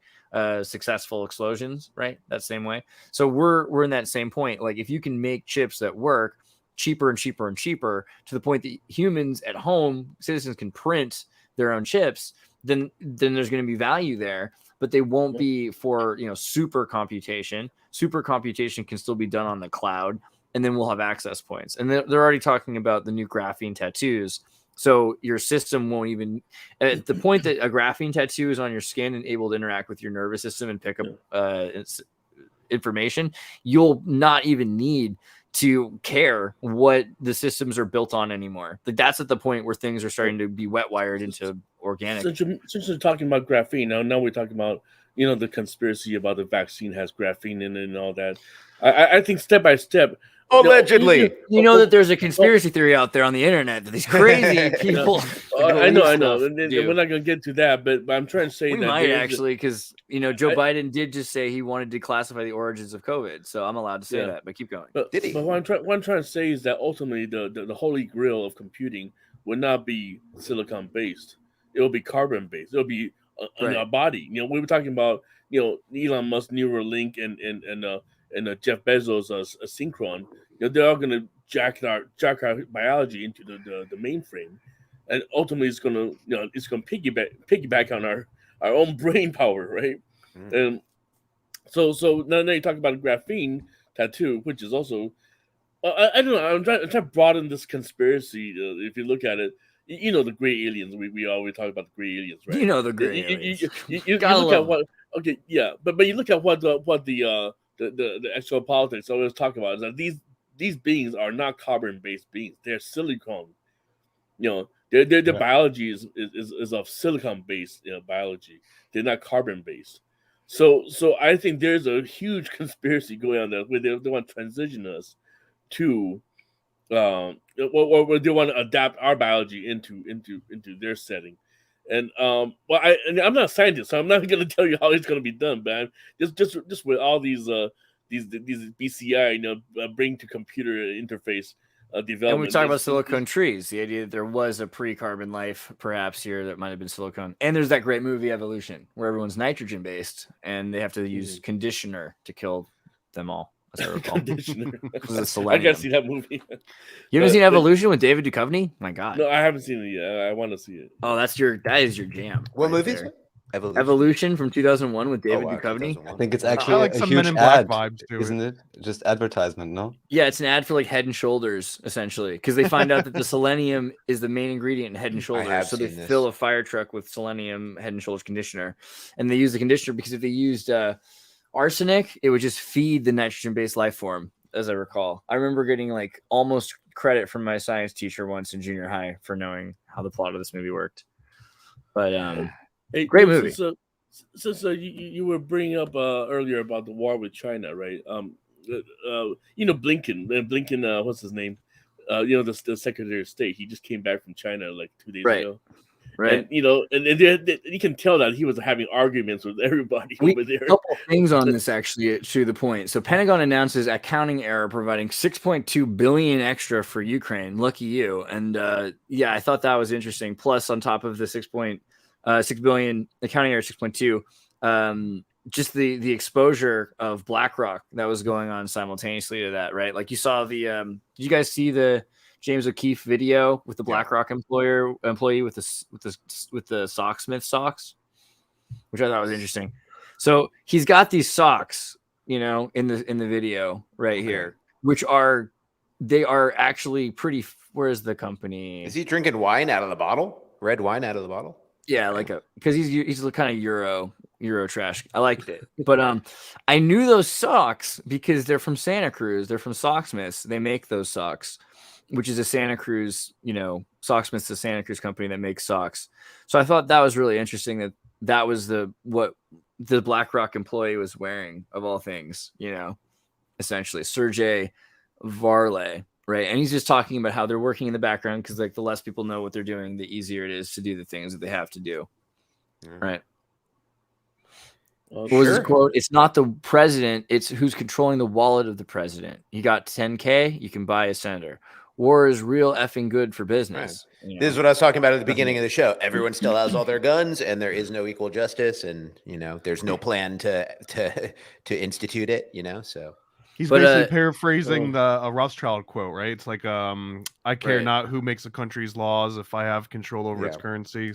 successful explosions, right? That same way. So we're in that same point. Like if you can make chips that work cheaper and cheaper and cheaper to the point that humans at home, citizens can print their own chips, then there's going to be value there. but they won't be for, super computation. Super computation can still be done on the cloud, and then we'll have access points. And they're already talking about the new graphene tattoos. So your system won't even, at the point that a graphene tattoo is on your skin and able to interact with your nervous system and pick up information, you'll not even need to care what the systems are built on anymore. Like, that's at the point where things are starting to be wet wired into organic. Since you're talking about graphene, now we're talking about, the conspiracy about the vaccine has graphene in it and all that. I think step by step. Allegedly, you know that there's a conspiracy theory out there on the internet that these crazy people. I know, and we're not going to get to that, but I'm trying to say we that might actually, because Joe Biden did just say he wanted to declassify the origins of COVID, so I'm allowed to say that. But keep going. Did he? But what I'm trying to say is that ultimately the holy grail of computing would not be silicon based; it will be carbon based. It will be in our body. We were talking about Elon Musk Neuralink and Jeff Bezos' Synchron. They're all going to jack our biology into the mainframe, and ultimately it's going to piggyback on our own brain power, right? And so now you talk about a graphene tattoo, which is also I don't know. I'm trying to broaden this conspiracy. If you look at it, the gray aliens. We always talk about the gray aliens, right? The gray aliens. You look at what. Okay, yeah, but you look at what the actual politics always talk about is that these beings are not carbon-based beings; they're silicon. Their biology is of silicon-based biology. They're not carbon-based. So I think there's a huge conspiracy going on there where they want to transition us to, or they want to adapt our biology into their setting. And I'm not a scientist, so I'm not going to tell you how it's going to be done. But just with all these BCI, bring to computer interface development. And we talk about silicon trees. The idea that there was a pre-carbon life, perhaps here, that might have been silicon. And there's that great movie Evolution, where everyone's nitrogen based, and they have to use conditioner to kill them all. As I recall. I gotta see that movie. You haven't seen Evolution with David Duchovny? My God. No, I haven't seen it yet. I want to see it. Oh, that is your jam. What movie is it? Evolution from 2001 with David Duchovny. I think it's actually like a some huge Men in Black ad, vibes to isn't it? Just advertisement, no? Yeah, it's an ad for like Head and Shoulders, essentially, because they find out that the selenium is the main ingredient in Head and Shoulders. So they fill a fire truck with selenium Head and Shoulders conditioner, and they use the conditioner because if they used arsenic, it would just feed the nitrogen-based life form, as I recall. I remember getting like almost credit from my science teacher once in junior high for knowing how the plot of this movie worked. But great movie. Since you were bringing up earlier about the war with China, right? Blinken, what's his name? The Secretary of State. He just came back from China like 2 days ago. Right. And you can tell that he was having arguments with everybody over there. A couple things on this actually to the point. So Pentagon announces accounting error providing $6.2 billion extra for Ukraine. Lucky you. And I thought that was interesting. Plus, on top of the $6 billion accounting error, 6.2. Just the exposure of BlackRock that was going on simultaneously to that, right? Like you saw the did you guys see the James O'Keefe video with the BlackRock employee with the Socksmith socks, which I thought was interesting. So he's got these socks, in the video right here, which are actually pretty. Where's the company? Is he drinking wine out of the bottle? Red wine out of the bottle? Yeah, because he's kind of Euro trash. I liked it, but I knew those socks because they're from Santa Cruz. They're from Socksmiths. They make those socks, which is a Santa Cruz, Socksmith's a Santa Cruz company that makes socks. So I thought that was really interesting that was what the BlackRock employee was wearing of all things, essentially Sergey Varley, right? And he's just talking about how they're working in the background because like the less people know what they're doing, the easier it is to do the things that they have to do, right? What was his quote? It's not the president, it's who's controlling the wallet of the president. You got 10K, you can buy a senator. War is real effing good for business. Right. This is what I was talking about at the beginning of the show. Everyone still has all their guns, and there is no equal justice, and there's no plan to institute it. So he's basically paraphrasing the Rothschild quote, right? It's like, I care not who makes a country's laws if I have control over its currency.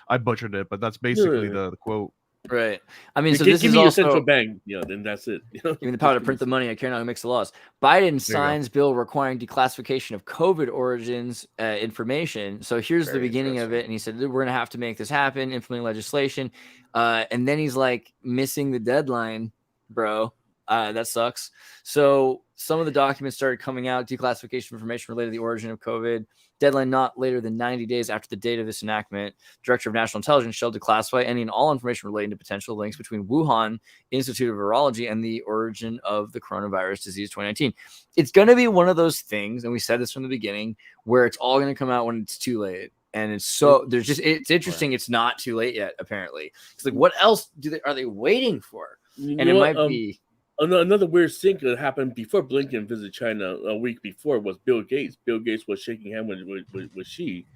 I butchered it, but that's basically the quote. Right. I mean, so Give this is me your also central bank, then that's it. give me the power to print the money. I care not who makes the laws. Biden signs bill requiring declassification of COVID origins information. So here's the beginning of it. And he said, we're going to have to make this happen, implementing legislation. And then he's like missing the deadline, bro. That sucks. So some of the documents started coming out, declassification information related to the origin of COVID. Deadline not later than 90 days after the date of this enactment. Director of National Intelligence shall declassify any and all information relating to potential links between Wuhan Institute of Virology and the origin of the coronavirus disease 2019. It's going to be one of those things, and we said this from the beginning, where it's all going to come out when it's too late. And it's so it's interesting. It's not too late yet. Apparently, it's like, what else are they waiting for? And it might be. Another weird thing that happened before Blinken visited China a week before was Bill Gates. Bill Gates was shaking hands with Xi.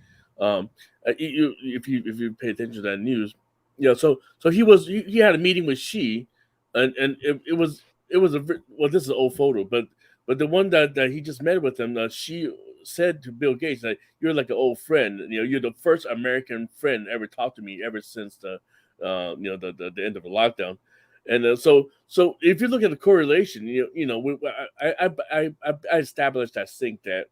If you pay attention to that news, so he had a meeting with Xi, and it was this is an old photo, but the one that he just met with him, Xi said to Bill Gates that you're like an old friend. You're the first American friend ever talked to me ever since the end of the lockdown. And so if you look at the correlation, I established, I think that,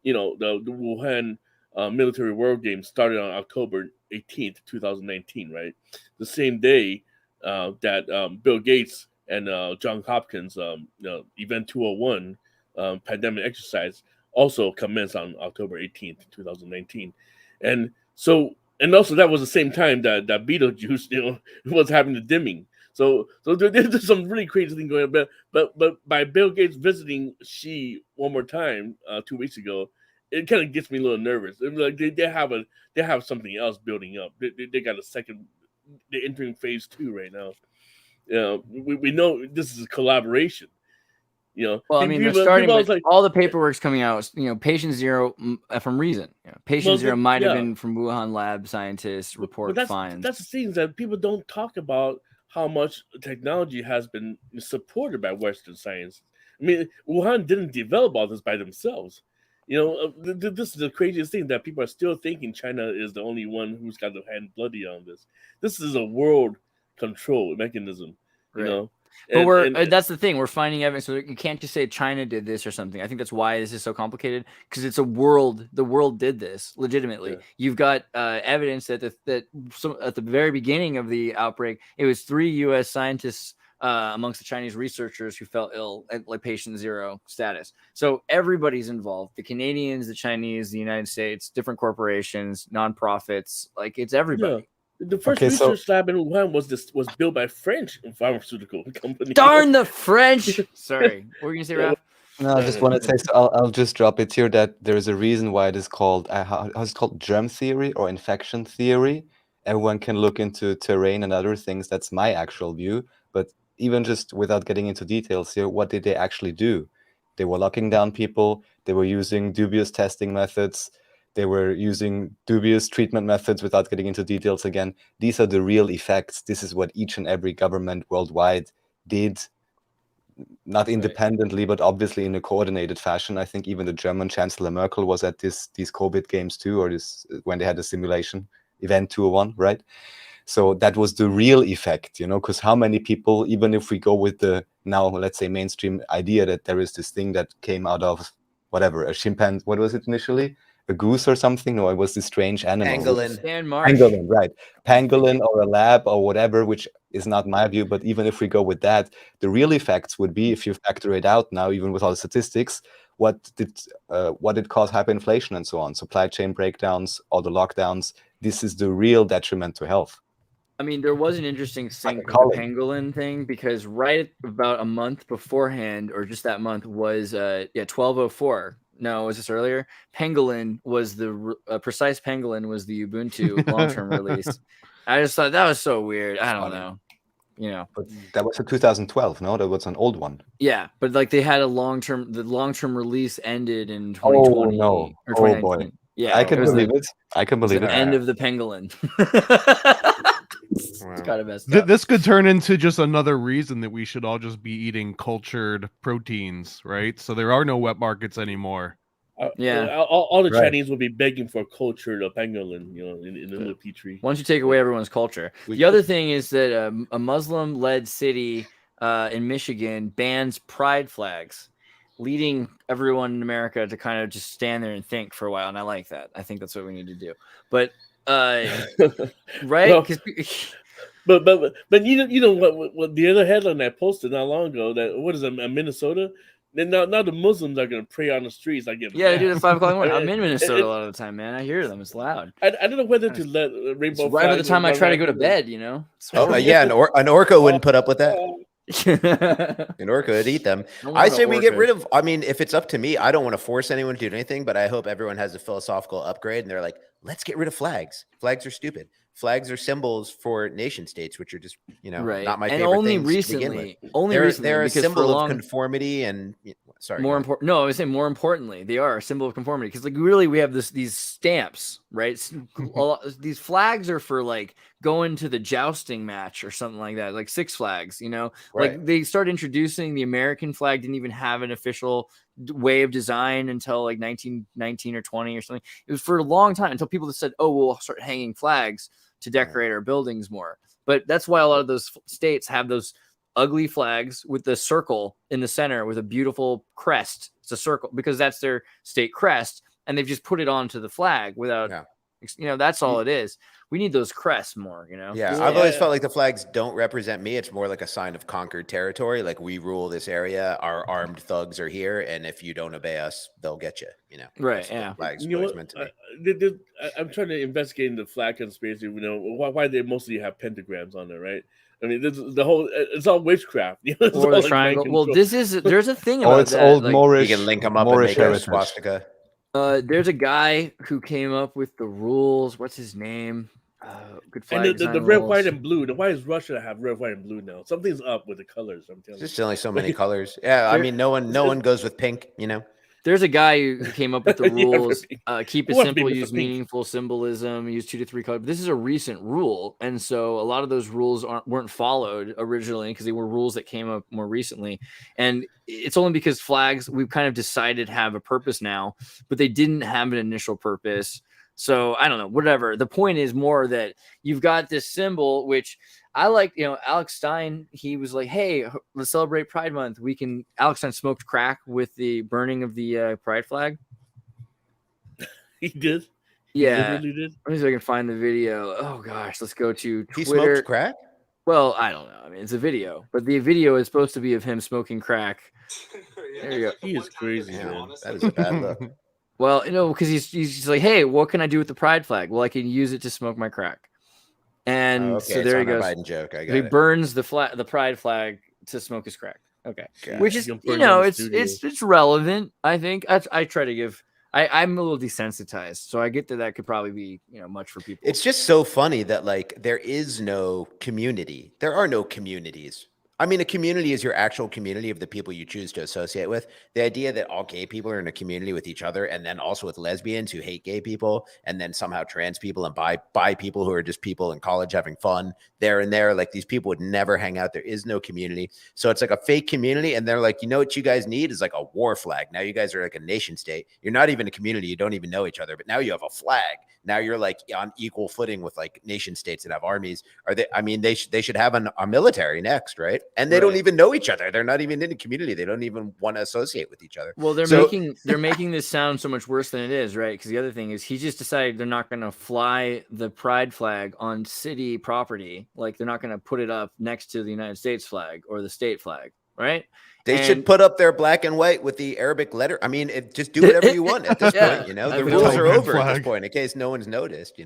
the Wuhan military world games started on October 18th, 2019, right? The same day that Bill Gates and John Hopkins, Event 201 pandemic exercise also commenced on October 18th, 2019. And also that was the same time that Beetlejuice, was having the dimming. So there's some really crazy thing going on. But by Bill Gates visiting Xi one more time 2 weeks ago, it kind of gets me a little nervous. Like they have something else building up. They got they're entering phase 2 right now. We know this is a collaboration. Well, I mean, they're starting with all the paperwork's coming out. Patient zero from Reason. Patient zero might have been from Wuhan lab scientists report finds. That's the thing that people don't talk about. How much technology has been supported by Western science. I mean, Wuhan didn't develop all this by themselves. This is the craziest thing, that people are still thinking China is the only one who's got the hand bloody on this. This is a world control mechanism, right. But that's the thing. We're finding evidence. So you can't just say China did this or something. I think that's why this is so complicated, because it's a world. The world did this legitimately. Yeah. You've got evidence that at the very beginning of the outbreak, it was 3 U.S. scientists amongst the Chinese researchers who fell ill at like patient zero status. So everybody's involved: the Canadians, the Chinese, the United States, different corporations, nonprofits. Like, it's everybody. Yeah. The first research lab in Wuhan was built by French pharmaceutical company. Darn the French! Sorry, what were you gonna say, Ralph? No, I just want to say, so I'll just drop it here, that there's a reason why it is called, how's it called, germ theory or infection theory. Everyone can look into terrain and other things. That's my actual view. But even just without getting into details here, what did they actually do? They were locking down people. They were using dubious testing methods. They were using dubious treatment methods, without getting into details again. These are the real effects. This is what each and every government worldwide did, not independently, but obviously in a coordinated fashion. I think even the German Chancellor Merkel was at these COVID games too, or when they had a simulation, Event 201, right? So that was the real effect, because how many people, even if we go with the now, let's say, mainstream idea that there is this thing that came out of whatever, a chimpanzee, what was it initially? A goose or something? No, it was this strange animal. Pangolin, right. Pangolin or a lab or whatever, which is not my view. But even if we go with that, the real effects would be, if you factor it out now, even with all the statistics, what did cause hyperinflation and so on? Supply chain breakdowns, all the lockdowns. This is the real detriment to health. I mean, there was an interesting thing with the pangolin thing, because right about a month beforehand, or just that month, was 1204. No, was this earlier? Pangolin was Precise Pangolin was the Ubuntu long-term release. I just thought that was so weird. I don't know. But that was a 2012. No, that was an old one. Yeah, but like they had the long-term release ended in 2020. Oh no! Or 2019. Oh boy! Yeah, I can believe it. I can believe it. End of the pangolin. It's kind of messed up. This could turn into just another reason that we should all just be eating cultured proteins, right? So there are no wet markets anymore. All the Right. Chinese will be begging for culture, the pangolin, in the little tree. Once you take away everyone's culture. The other thing is that a Muslim-led city in Michigan bans pride flags, leading everyone in America to kind of just stand there and think for a while. And I like that. I think that's what we need to do. But right? Well, but you know what the other headline I posted not long ago, that what is it, Minnesota? Then now the Muslims are gonna pray on the streets. Like they do it at 5 o'clock in the morning. I'm in Minnesota a lot of the time, man. I hear them. It's loud. I don't know whether to let rainbow. It's right by the time I try to go to bed, Oh yeah, an orca wouldn't put up with that. An orca would eat them. I say we get rid of. I mean, if it's up to me, I don't want to force anyone to do anything, but I hope everyone has a philosophical upgrade and they're like, let's get rid of flags. Flags are stupid. Flags are symbols for nation states, which are just not my favorite only things recently, they're a symbol of conformity and more important. No, I was saying more importantly, they are a symbol of conformity because really we have these stamps, right? These flags are for like going to the jousting match or something like that, like Six Flags. Right. Like they started introducing the American flag, didn't even have an official way of design until like 1919 or 20 or something. It was for a long time until people just said, "Oh, we'll start hanging flags to decorate our buildings more." But that's why a lot of those states have those ugly flags with the circle in the center with a beautiful crest. It's a circle because that's their state crest, and they've just put it onto the flag without that's all it is. We need those crests more, I've always felt like the flags don't represent me. It's more like a sign of conquered territory. Like we rule this area, our armed thugs are here, and if you don't obey us, they'll get you. Right? Flags what? meant to be. I'm trying to investigate the flag conspiracy. Why they mostly have pentagrams on there, right? I mean, this is it's all witchcraft. Or the triangle. Well, there's a thing about it's old like, Moorish. You can link them up Moorish and make a heritage. swastika. There's a guy who came up with the rules. What's his name? Good flag and the design red, rules. white, and blue. Why is Russia have red, white, and blue now? Something's up with the colors. I'm telling you. There's only so many colors. Yeah, I mean, no one goes with pink. There's a guy who came up with the Yeah, rules. Keep it What simple, people use think. meaningful symbolism, use 2 to 3 colors. This is a recent rule, and so a lot of those rules weren't followed originally because they were rules that came up more recently. And it's only because flags we've kind of decided have a purpose now, but they didn't have an initial purpose. So I don't know, whatever. The point is more that you've got this symbol, which I like, Alex Stein, he was like, hey, let's celebrate Pride Month. Alex Stein smoked crack with the burning of the pride flag. He did? Yeah. He really did? Let me see if I can find the video. Oh gosh, let's go to Twitter. He smoked crack? Well, I don't know. I mean, it's a video, but the video is supposed to be of him smoking crack. There you go. He is crazy, man. That is a bad look. Well, because he's like, hey, what can I do with the pride flag? Well, I can use it to smoke my crack. And so there he goes. Biden joke. I got he it. burns the pride flag to smoke his crack. Okay, God. which is it's relevant. I think I try to give. I'm a little desensitized, so I get that could probably be much for people. It's just so funny that like there is no community. There are no communities. I mean, a community is your actual community of the people you choose to associate with. The idea that all gay people are in a community with each other, and then also with lesbians who hate gay people, and then somehow trans people and bi people who are just people in college having fun there and there. Like these people would never hang out. There is no community. So it's like a fake community. And they're like, what you guys need is like a war flag. Now you guys are like a nation state. You're not even a community. You don't even know each other, but now you have a flag. Now you're like on equal footing with like nation states that have armies. They should have a military next, right? And they don't even know each other. They're not even in a community. They don't even want to associate with each other. Well, they're making this sound so much worse than it is, right? Because the other thing is he just decided they're not going to fly the pride flag on city property. Like they're not going to put it up next to the United States flag or the state flag, right? They should put up their black and white with the Arabic letter. I mean, just do whatever you want at this point. The rules are over at this point, in case no one's noticed.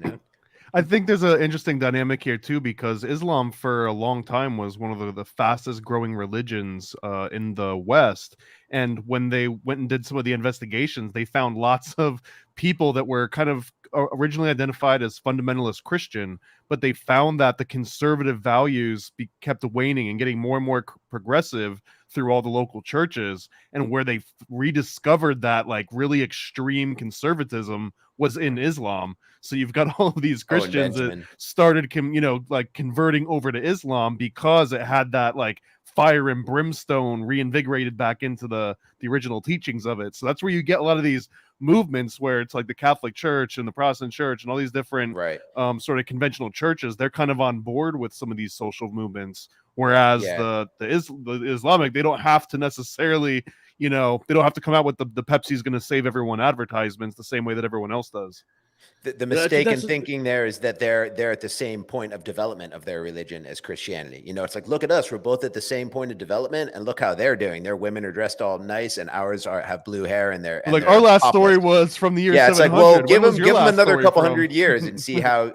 I think there's an interesting dynamic here too, because Islam for a long time was one of the fastest growing religions in the West. And when they went and did some of the investigations, they found lots of people that were kind of originally identified as fundamentalist Christian, but they found that the conservative values kept waning and getting more and more progressive through all the local churches, and where they rediscovered that like really extreme conservatism was in Islam. So you've got all of these Christians that started converting over to Islam because it had that like fire and brimstone reinvigorated back into the original teachings of it. So that's where you get a lot of these movements where it's like the Catholic Church and the Protestant Church and all these different sort of conventional churches. They're kind of on board with some of these social movements, whereas the Islamic, they don't have to necessarily, they don't have to come out with the Pepsi's going to save everyone advertisements the same way that everyone else does. The mistake in thinking there is that they're at the same point of development of their religion as Christianity. It's like, look at us, we're both at the same point of development, and look how they're doing. Their women are dressed all nice, and ours have blue hair, and they're like our last story was from the year. Yeah, 700. It's like, well, give them another couple from? hundred years and see how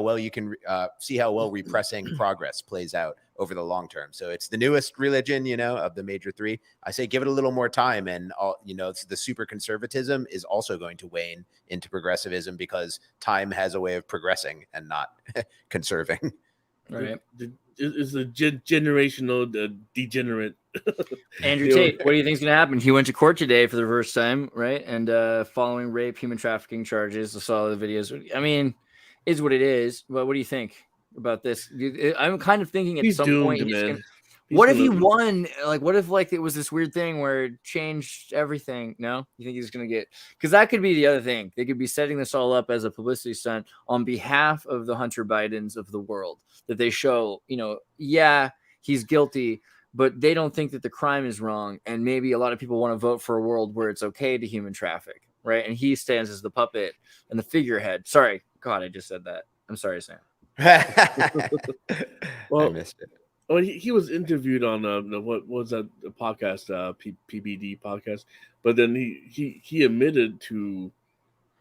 well you can see how well repressing progress plays out over the long term. So it's the newest religion, of the major three. I say give it a little more time, and the super conservatism is also going to wane into progressivism because time has a way of progressing and not conserving. Right. It's a generational degenerate. Andrew Tate, what do you think is going to happen? He went to court today for the first time, right? And following rape, human trafficking charges. I saw the videos. I mean, is what it is. But what do you think about this? I'm kind of thinking at some point, what if he won? Like, what if it was this weird thing where it changed everything? No, you think he's gonna get? Because that could be the other thing. They could be setting this all up as a publicity stunt on behalf of the Hunter Bidens of the world. That they show, he's guilty, but they don't think that the crime is wrong. And maybe a lot of people want to vote for a world where it's okay to human traffic, right? And he stands as the puppet and the figurehead. Sorry, God, I just said that. I'm sorry, Sam. Well, I missed it. Well, he was interviewed on what was that podcast, PBD podcast, but then he admitted to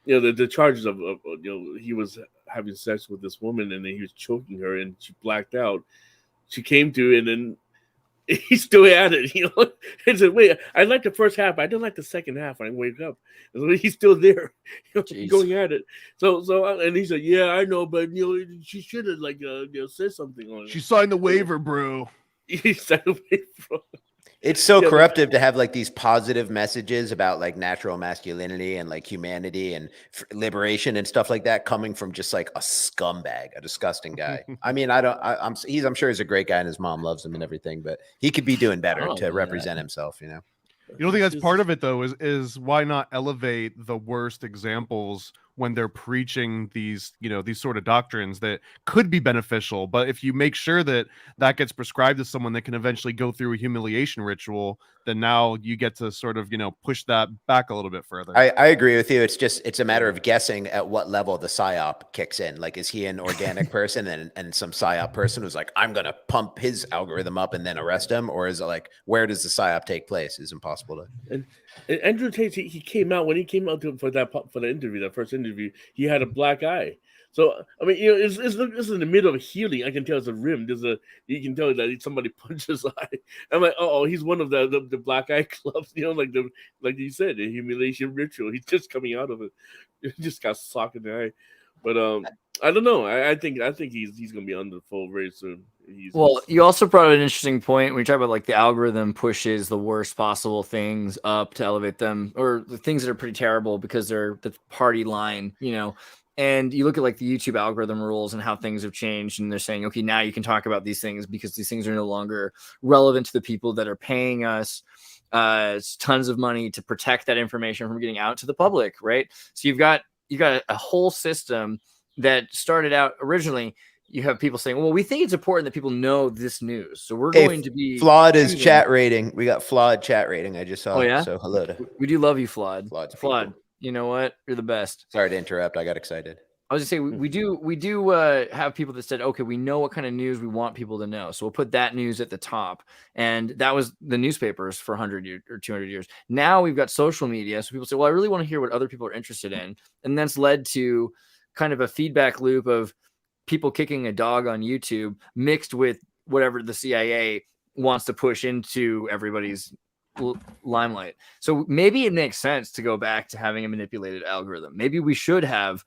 the charges of he was having sex with this woman and then he was choking her and she blacked out. She came to and then he's still at it, He said, "Wait, I like the first half, but I don't like the second half." When I wake up, and he's still there, going at it. So, and he said, "Yeah, I know, but she should have said something on it." She signed the waiver, bro. He signed the waiver, bro. It's so corruptive to have these positive messages about natural masculinity and humanity and liberation and stuff like that coming from just a scumbag, a disgusting guy. I mean, I'm sure he's a great guy and his mom loves him and everything, but he could be doing better to represent himself, You don't think that's part of it though, is why not elevate the worst examples when they're preaching these, these sort of doctrines that could be beneficial. But if you make sure that gets prescribed to someone that can eventually go through a humiliation ritual, then now you get to sort of, push that back a little bit further. I agree with you. It's a matter of guessing at what level the psyop kicks in. Is he an organic person and some psyop person who's I'm going to pump his algorithm up and then arrest him? Or is it where does the psyop take place? It's impossible to. And Andrew Tate, he came out for the interview, that first interview, he had a black eye. So I mean, it's in the middle of healing. I can tell it's a rim. You can tell that somebody punched his eye. I'm like, oh, he's one of the black eye clubs. Like you said, the humiliation ritual. He's just coming out of it. He just got socked in the eye. But I don't know. I think he's gonna be under full very soon. You also brought up an interesting point when you talk about the algorithm pushes the worst possible things up to elevate them, or the things that are pretty terrible because they're the party line, And you look at the YouTube algorithm rules and how things have changed, and they're saying, okay, now you can talk about these things because these things are no longer relevant to the people that are paying us tons of money to protect that information from getting out to the public, right? So you've got a whole system that started out originally. You have people saying, well, we think it's important that people know this news. So we're going to be flawed as chat rating. We got flawed chat rating. I just saw. Oh, yeah? So hello to. We do love you, Flawed. Flawed. You know what? You're the best. Sorry to interrupt. I got excited. I was gonna say we do have people that said, okay, we know what kind of news we want people to know, so we'll put that news at the top. And that was the newspapers for 100 years or 200 years. Now we've got social media, so people say, well, I really want to hear what other people are interested in, and that's led to kind of a feedback loop of people kicking a dog on YouTube mixed with whatever the CIA wants to push into everybody's limelight. So maybe it makes sense to go back to having a manipulated algorithm. Maybe we should have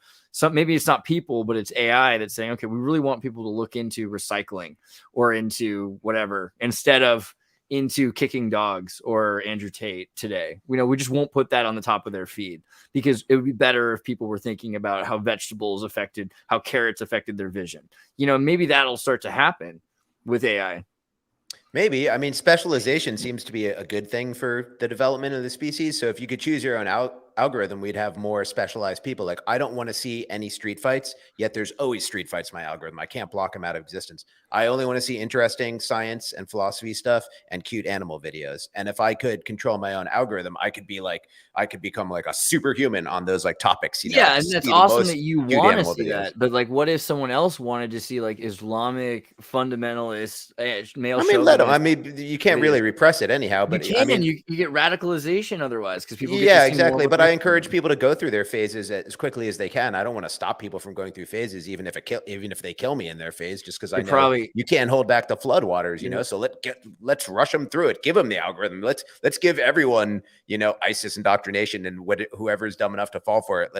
maybe it's not people, but it's AI that's saying, okay, we really want people to look into recycling or into whatever instead of into kicking dogs or Andrew Tate today. We just won't put that on the top of their feed because it would be better if people were thinking about how how carrots affected their vision. Maybe that'll start to happen with AI. Maybe. I mean, specialization seems to be a good thing for the development of the species. So if you could choose your own algorithm, we'd have more specialized people. Like, I don't want to see any street fights, yet there's always street fights in my algorithm. I can't block them out of existence. I only want to see interesting science and philosophy stuff and cute animal videos. And if I could control my own algorithm, I could become like a superhuman on those like topics. You know, Yeah, and that's awesome that you want to see that. But like, what if someone else wanted to see like Islamic fundamentalist male? I mean, let them. I mean, you can't really repress it anyhow. But you can, I mean, you get radicalization otherwise because people. Yeah, exactly. But I encourage people to go through their phases as quickly as they can. I don't want to stop people from going through phases, even if they kill me in their phase, just because I know you can't hold back the floodwaters. You know, so let's rush them through it. Give them the algorithm. Let's give everyone, you know, ISIS indoctrination, and whoever's dumb enough to fall for it.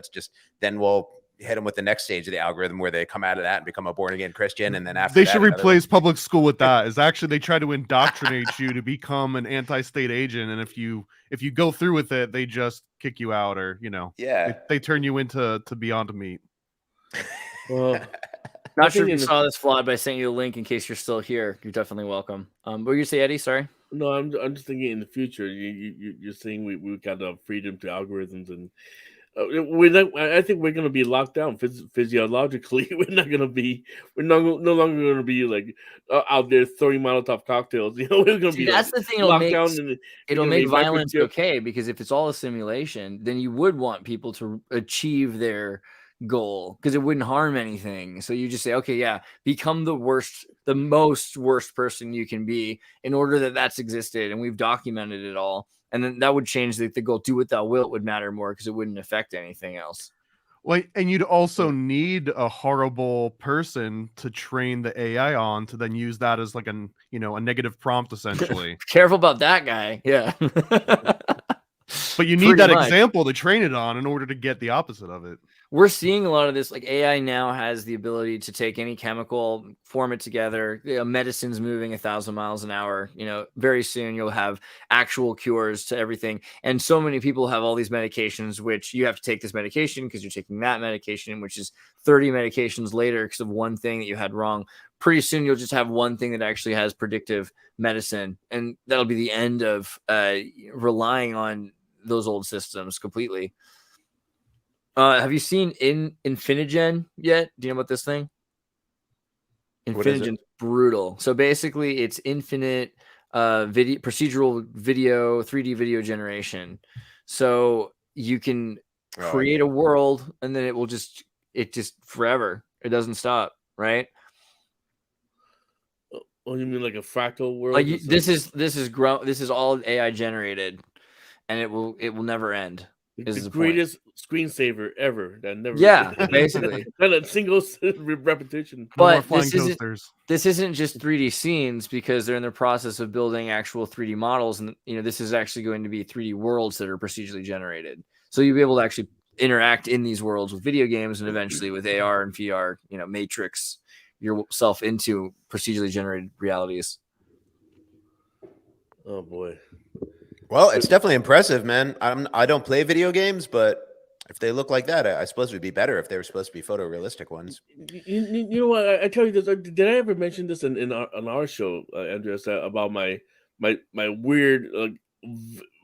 Then we'll hit them with the next stage of the algorithm where they come out of that and become a born again Christian, and then after they should replace public school with that. Is actually they try to indoctrinate you to become an anti-state agent, and if you go through with it, they just kick you out, or you know, they turn you into Beyond Meat. Well, not sure if you saw this flawed, but I sent you a link in case you're still here. You're definitely welcome. What were you say, Eddie? Sorry. No, I'm just thinking in the future. You're saying we got the freedom to algorithms, and I think we're going to be locked down physiologically. We're no longer going to be like out there throwing Molotov cocktails. You know, we're going to be. That's the thing. It'll make violence okay, because if it's all a simulation, then you would want people to achieve their goal because it wouldn't harm anything. So you just say, okay, yeah, become the most worst person you can be in order that's existed, and we've documented it all. And then that would change the goal. Do what thou wilt would matter more because it wouldn't affect anything else. Well, and you'd also need a horrible person to train the AI on to then use that as like a negative prompt, essentially. Careful about that guy. Yeah. But you need that example to train it on in order to get the opposite of it. We're seeing a lot of this. Like, AI now has the ability to take any chemical, form it together. Medicine's moving 1,000 miles an hour. You know, very soon you'll have actual cures to everything. And so many people have all these medications, which you have to take this medication because you're taking that medication, which is 30 medications later because of one thing that you had wrong. Pretty soon you'll just have one thing that actually has predictive medicine, and that'll be the end of relying on those old systems completely. Have you seen Infinigen yet? Do you know about this thing? Infinigen's brutal. So basically, it's infinite procedural video, 3D video generation. So you can create a world, and then it just forever. It doesn't stop, right? Oh, you mean like a fractal world? Like this is all AI generated, and it will never end. The greatest screensaver ever. That never. Yeah, basically. Not a single repetition. But this isn't just 3D scenes, because they're in the process of building actual 3D models, and this is actually going to be 3D worlds that are procedurally generated. So you'll be able to actually interact in these worlds with video games, and eventually with AR and VR, matrix yourself into procedurally generated realities. Oh boy. Well, it's definitely impressive, man. I don't play video games, but if they look like that, I suppose it would be better if they were supposed to be photorealistic ones. You know what? I tell you this. Did I ever mention this on our show, Andreas, about my weird,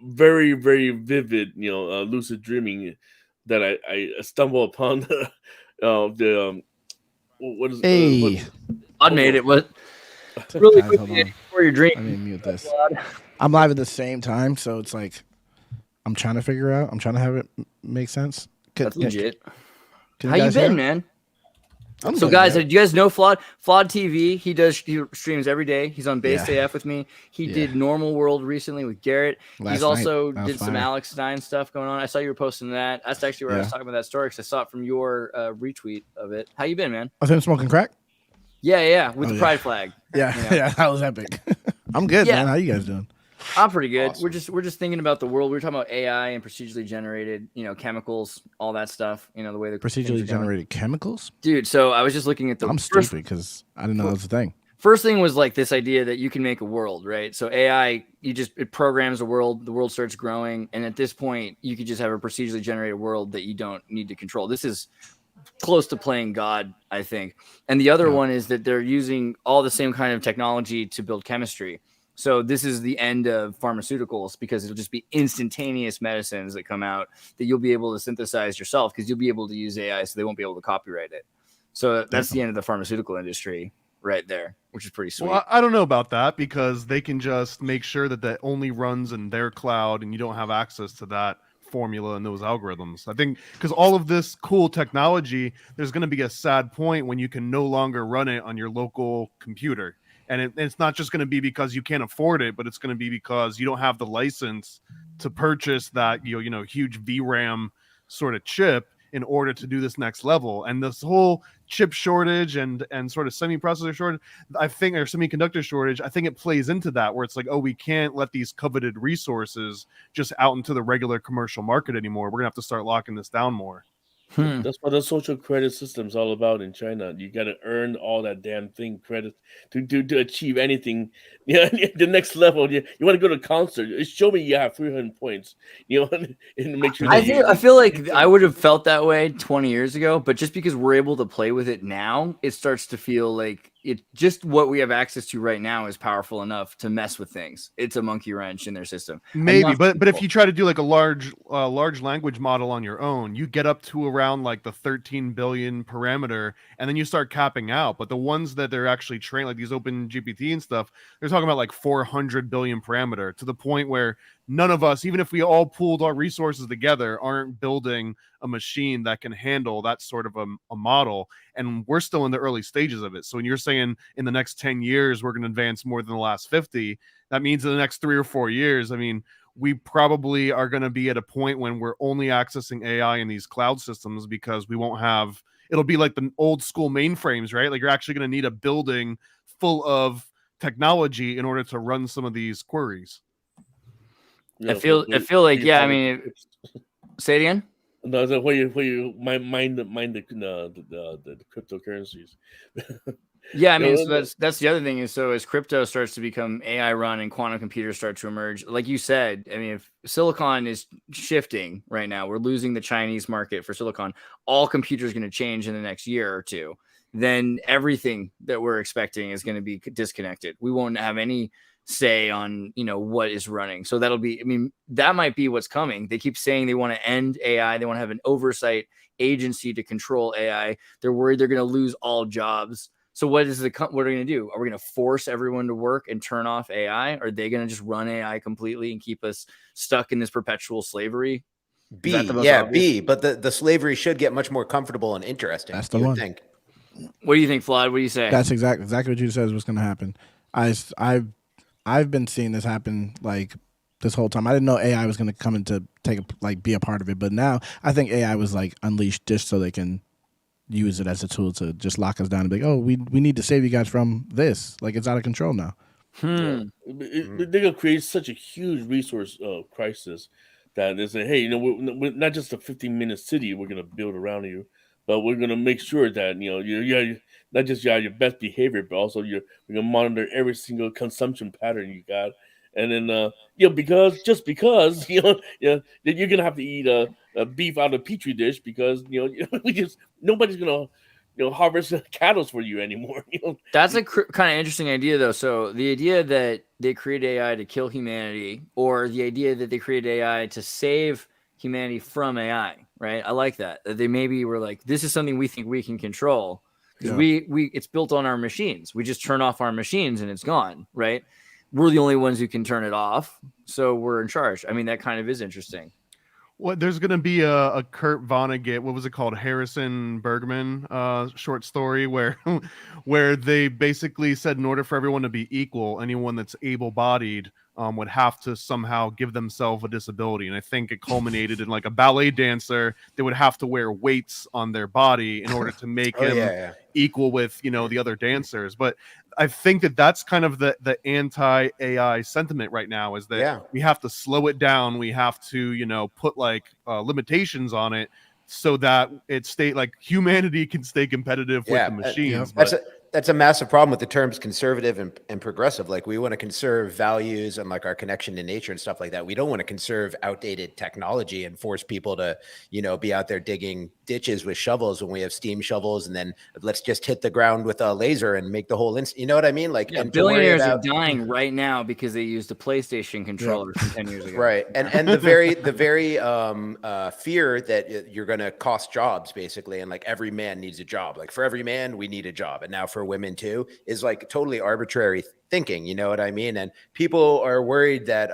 very, very vivid, lucid dreaming that I stumble upon what is hey. I made it. What? Really quickly before your drink. Let me mute this. I'm live at the same time, so it's like I'm trying to figure out. I'm trying to have it make sense. That's legit. How you been, man? So, guys, man. do you guys know Flawed TV? He streams every day. He's on Base AF with me. He did Normal World recently with Garrett. He's also did some Alex Stein stuff going on. I saw you were posting that. That's actually where I was talking about that story, because I saw it from your retweet of it. How you been, man? I've been smoking crack. Yeah, with the pride flag. Yeah, that was epic. I'm good, man. How you guys doing? I'm pretty good. Awesome. We're just thinking about the world. We were talking about AI and procedurally generated, chemicals, all that stuff. The way the procedurally generated chemicals, dude. So I was just looking at the. I'm stupid because I didn't know that was a thing. First thing was like this idea that you can make a world, right? So AI, it programs a world. The world starts growing, and at this point, you could just have a procedurally generated world that you don't need to control. This is close to playing God, I think. And the other one is that they're using all the same kind of technology to build chemistry. So this is the end of pharmaceuticals because it'll just be instantaneous medicines that come out that you'll be able to synthesize yourself because you'll be able to use AI, so they won't be able to copyright it. So that's the end of the pharmaceutical industry right there, which is pretty sweet. Well, I don't know about that because they can just make sure that that only runs in their cloud and you don't have access to that formula and those algorithms. I think because all of this cool technology, there's going to be a sad point when you can no longer run it on your local computer. And it's not just going to be because you can't afford it, but it's going to be because you don't have the license to purchase that huge VRAM sort of chip in order to do this next level. And this whole chip shortage and sort of semi-processor shortage, I think, or semiconductor shortage, I think it plays into that, where it's like, oh, we can't let these coveted resources just out into the regular commercial market anymore. We're gonna have to start locking this down more. That's what the social credit system's all about in China. You got to earn all that damn thing credit to achieve anything. Yeah, the next level. You want to go to a concert? Show me you have 300 points. And make sure. I feel like I would have felt that way 20 years ago, but just because we're able to play with it now, it starts to feel like it. Just what we have access to right now is powerful enough to mess with things. It's a monkey wrench in their system. Maybe, but if you try to do like a large language model on your own, you get up to around like the 13 billion parameter, and then you start capping out. But the ones that they're actually trained, like these Open GPT and stuff, they're talking about like 400 billion parameter, to the point where none of us, even if we all pooled our resources together, aren't building a machine that can handle that sort of a model. And we're still in the early stages of it. So when you're saying in the next 10 years, we're going to advance more than the last 50, that means in the next 3 or 4 years, I mean, we probably are going to be at a point when we're only accessing AI in these cloud systems because we won't have, it'll be like the old school mainframes, right? Like you're actually going to need a building full of technology in order to run some of these queries. I feel like, yeah, I mean, say it again. No, the where you mind the cryptocurrencies. Yeah, I mean, so that's the other thing is, so as crypto starts to become AI run and quantum computers start to emerge, like you said, I mean, if silicon is shifting right now, we're losing the Chinese market for silicon. All computers going to change in the next year or two. Then everything that we're expecting is going to be disconnected. We won't have any say on what is running. So that'll be, I mean, that might be what's coming. They keep saying they want to end AI. They want to have an oversight agency to control AI. They're worried they're going to lose all jobs. So what are they going to do? Are we going to force everyone to work and turn off AI? Are they going to just run AI completely and keep us stuck in this perpetual slavery? But the slavery should get much more comfortable and interesting. That's the one. Think. What do you think, Vlad? What do you say? That's exactly what you said was going to happen. I've been seeing this happen like this whole time. I didn't know AI was going to come into be a part of it, but now I think AI was like unleashed just so they can use it as a tool to just lock us down and be like, oh, we need to save you guys from this. Like it's out of control now. Yeah. They're going to create such a huge resource crisis that they say, hey, we're not just a 15-minute city we're going to build around you, but we're going to make sure that you're not just your best behavior, but also we're going to monitor every single consumption pattern you got. And then, because you're going to have to eat a beef out of a petri dish because, nobody's going to harvest cattle for you anymore. That's a kind of interesting idea, though. So the idea that they create AI to kill humanity, or the idea that they create AI to save humanity from AI, right? I like that. They maybe were like, this is something we think we can control because it's built on our machines. We just turn off our machines and it's gone, right? We're the only ones who can turn it off, so we're in charge. I mean, that kind of is interesting. Well, there's going to be a Kurt Vonnegut, what was it called? Harrison Bergman short story where they basically said in order for everyone to be equal, anyone that's able-bodied would have to somehow give themselves a disability. And I think it culminated in like a ballet dancer that would have to wear weights on their body in order to make him equal with, the other dancers. But I think that's kind of the anti-AI sentiment right now, is that we have to slow it down. We have to, put like limitations on it so that humanity can stay competitive with the machines. that's a massive problem with the terms conservative and progressive. Like, we want to conserve values and like our connection to nature and stuff like that. We don't want to conserve outdated technology and force people to, you know, be out there digging ditches with shovels when we have steam shovels, and then let's just hit the ground with a laser and make the whole you know what I mean? Like, yeah, and billionaires are dying right now because they used a PlayStation controller from 10 years ago. Right. And the very fear that you're going to cost jobs, basically, and like every man needs a job. Like, for every man, we need a job. And now for women too, is like totally arbitrary thinking. You know what I mean? And people are worried that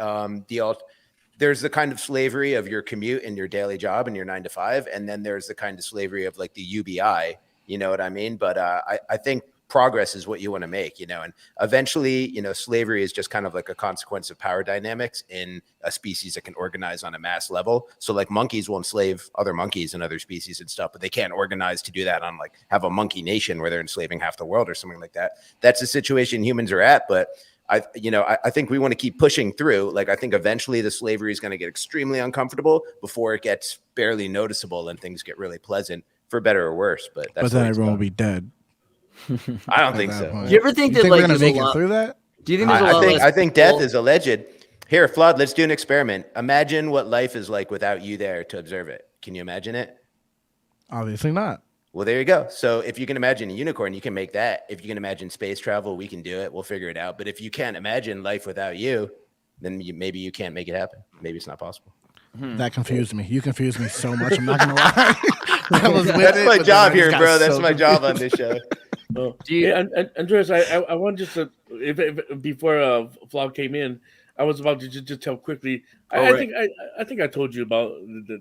there's the kind of slavery of your commute and your daily job and your 9 to 5. And then there's the kind of slavery of like the UBI, you know what I mean? But I think progress is what you want to make, you know, and eventually, you know, slavery is just kind of like a consequence of power dynamics in a species that can organize on a mass level. So like monkeys will enslave other monkeys and other species and stuff, but they can't organize to do that on like have a monkey nation where they're enslaving half the world or something like that. That's the situation humans are at. But I think we want to keep pushing through. Like, I think eventually the slavery is going to get extremely uncomfortable before it gets barely noticeable and things get really pleasant, for better or worse. But that's then everyone will be dead. I don't think so. Point. Do you ever think that we're like gonna there's make a it lot, through that? Do you think there's a lot less I think death people- is alleged. Here, Flood, let's do an experiment. Imagine what life is like without you there to observe it. Can you imagine it? Obviously not. Well, there you go. So if you can imagine a unicorn, you can make that. If you can imagine space travel, we can do it. We'll figure it out. But if you can't imagine life without you, then maybe you can't make it happen. Maybe it's not possible. That confused me. You confused me so much. I'm not gonna lie. That's my job here, bro. That's my job on this show. Andreas, I want just to, if before Flaw came in, I was about to just tell quickly. I think I told you about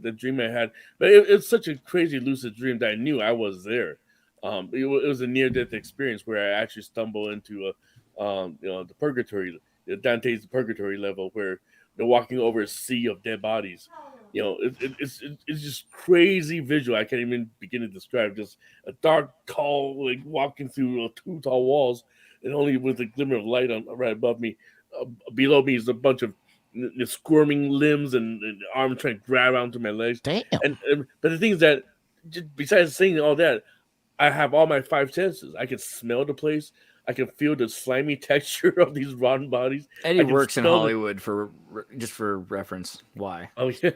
the dream I had, but it's such a crazy lucid dream that I knew I was there. It was a near-death experience where I actually stumbled into the purgatory, Dante's purgatory level, where they're walking over a sea of dead bodies. You know, it's just crazy visual. I can't even begin to describe. Just a dark, tall, like walking through 2 tall walls, and only with a glimmer of light on right above me. Below me is a bunch of squirming limbs and arms trying to grab onto my legs. Damn. But the thing is that, besides seeing all that, I have all my 5 senses. I can smell the place. I can feel the slimy texture of these rotten bodies. Eddie works in Hollywood for reference. Why? Oh yeah.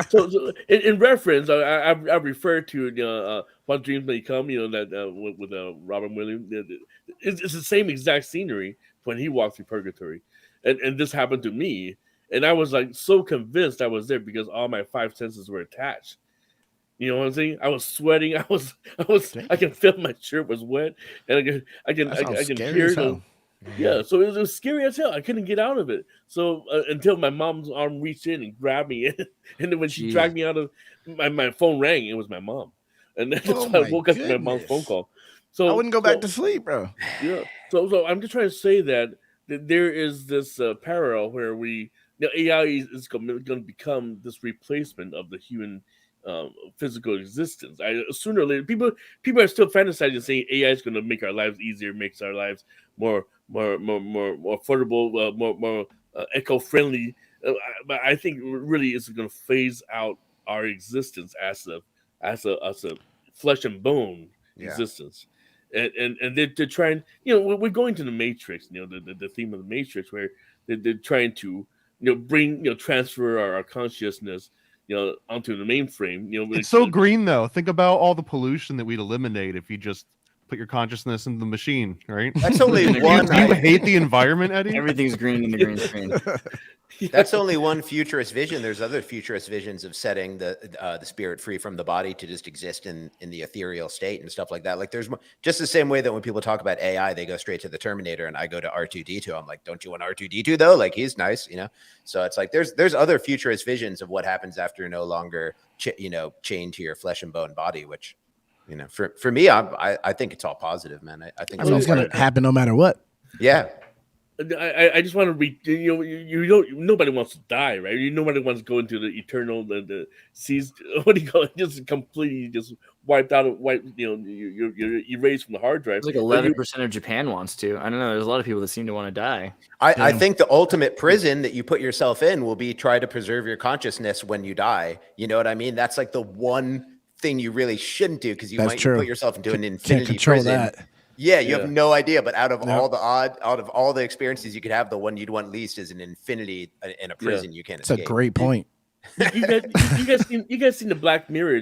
so in reference, I refer to What Dreams May Come. You know that with Robin Williams. It's the same exact scenery when he walked through purgatory, and this happened to me, and I was like so convinced I was there because all my 5 senses were attached. You know what I'm saying? I was sweating. I can feel my shirt was wet, and I can hear them. Yeah, so it was scary as hell. I couldn't get out of it. So until my mom's arm reached in and grabbed me, and then when she dragged me out of my phone rang. It was my mom, and then I woke up to my mom's phone call. So I wouldn't go back to sleep, bro. Yeah. So I'm just trying to say that there is this parallel where AI is going to become this replacement of the human physical existence. Sooner or later, people are still fantasizing, saying AI is going to make our lives easier, makes our lives more affordable, more eco-friendly. But I think really it's going to phase out our existence as a flesh and bone existence. And they're trying. You know, we're going to the Matrix. You know, the theme of the Matrix, where they're trying to bring transfer our consciousness onto the mainframe. It's so green though. Think about all the pollution that we'd eliminate if you just put your consciousness in the machine, right? That's only one. Do you hate the environment, Eddie? Everything's green in the green screen. That's only one futurist vision. There's other futurist visions of setting the spirit free from the body to just exist in the ethereal state and stuff like that. Like, there's just the same way that when people talk about AI, they go straight to the Terminator, and I go to R2D2. I'm like, don't you want R2D2 though? Like, he's nice, So it's like there's other futurist visions of what happens after you're no longer chained to your flesh and bone body, which for me, I think it's all positive, man. I think it's going to happen no matter what. Yeah. I just want to read. Nobody wants to die, right? Nobody wants to go into the eternal, the seas. What do you call it? Just completely just wiped out. You're erased from the hard drive. It's like 11% of Japan wants to. I don't know. There's a lot of people that seem to want to die. I think the ultimate prison that you put yourself in will be try to preserve your consciousness when you die. You know what I mean? That's like the one thing you really shouldn't do, because you might put yourself into an infinity prison. That. Yeah, you have no idea. But out of Yep. out of all the experiences you could have, the one you'd want least is an infinity in a prison you can't It's escape. a great point. You guys seen the Black Mirror,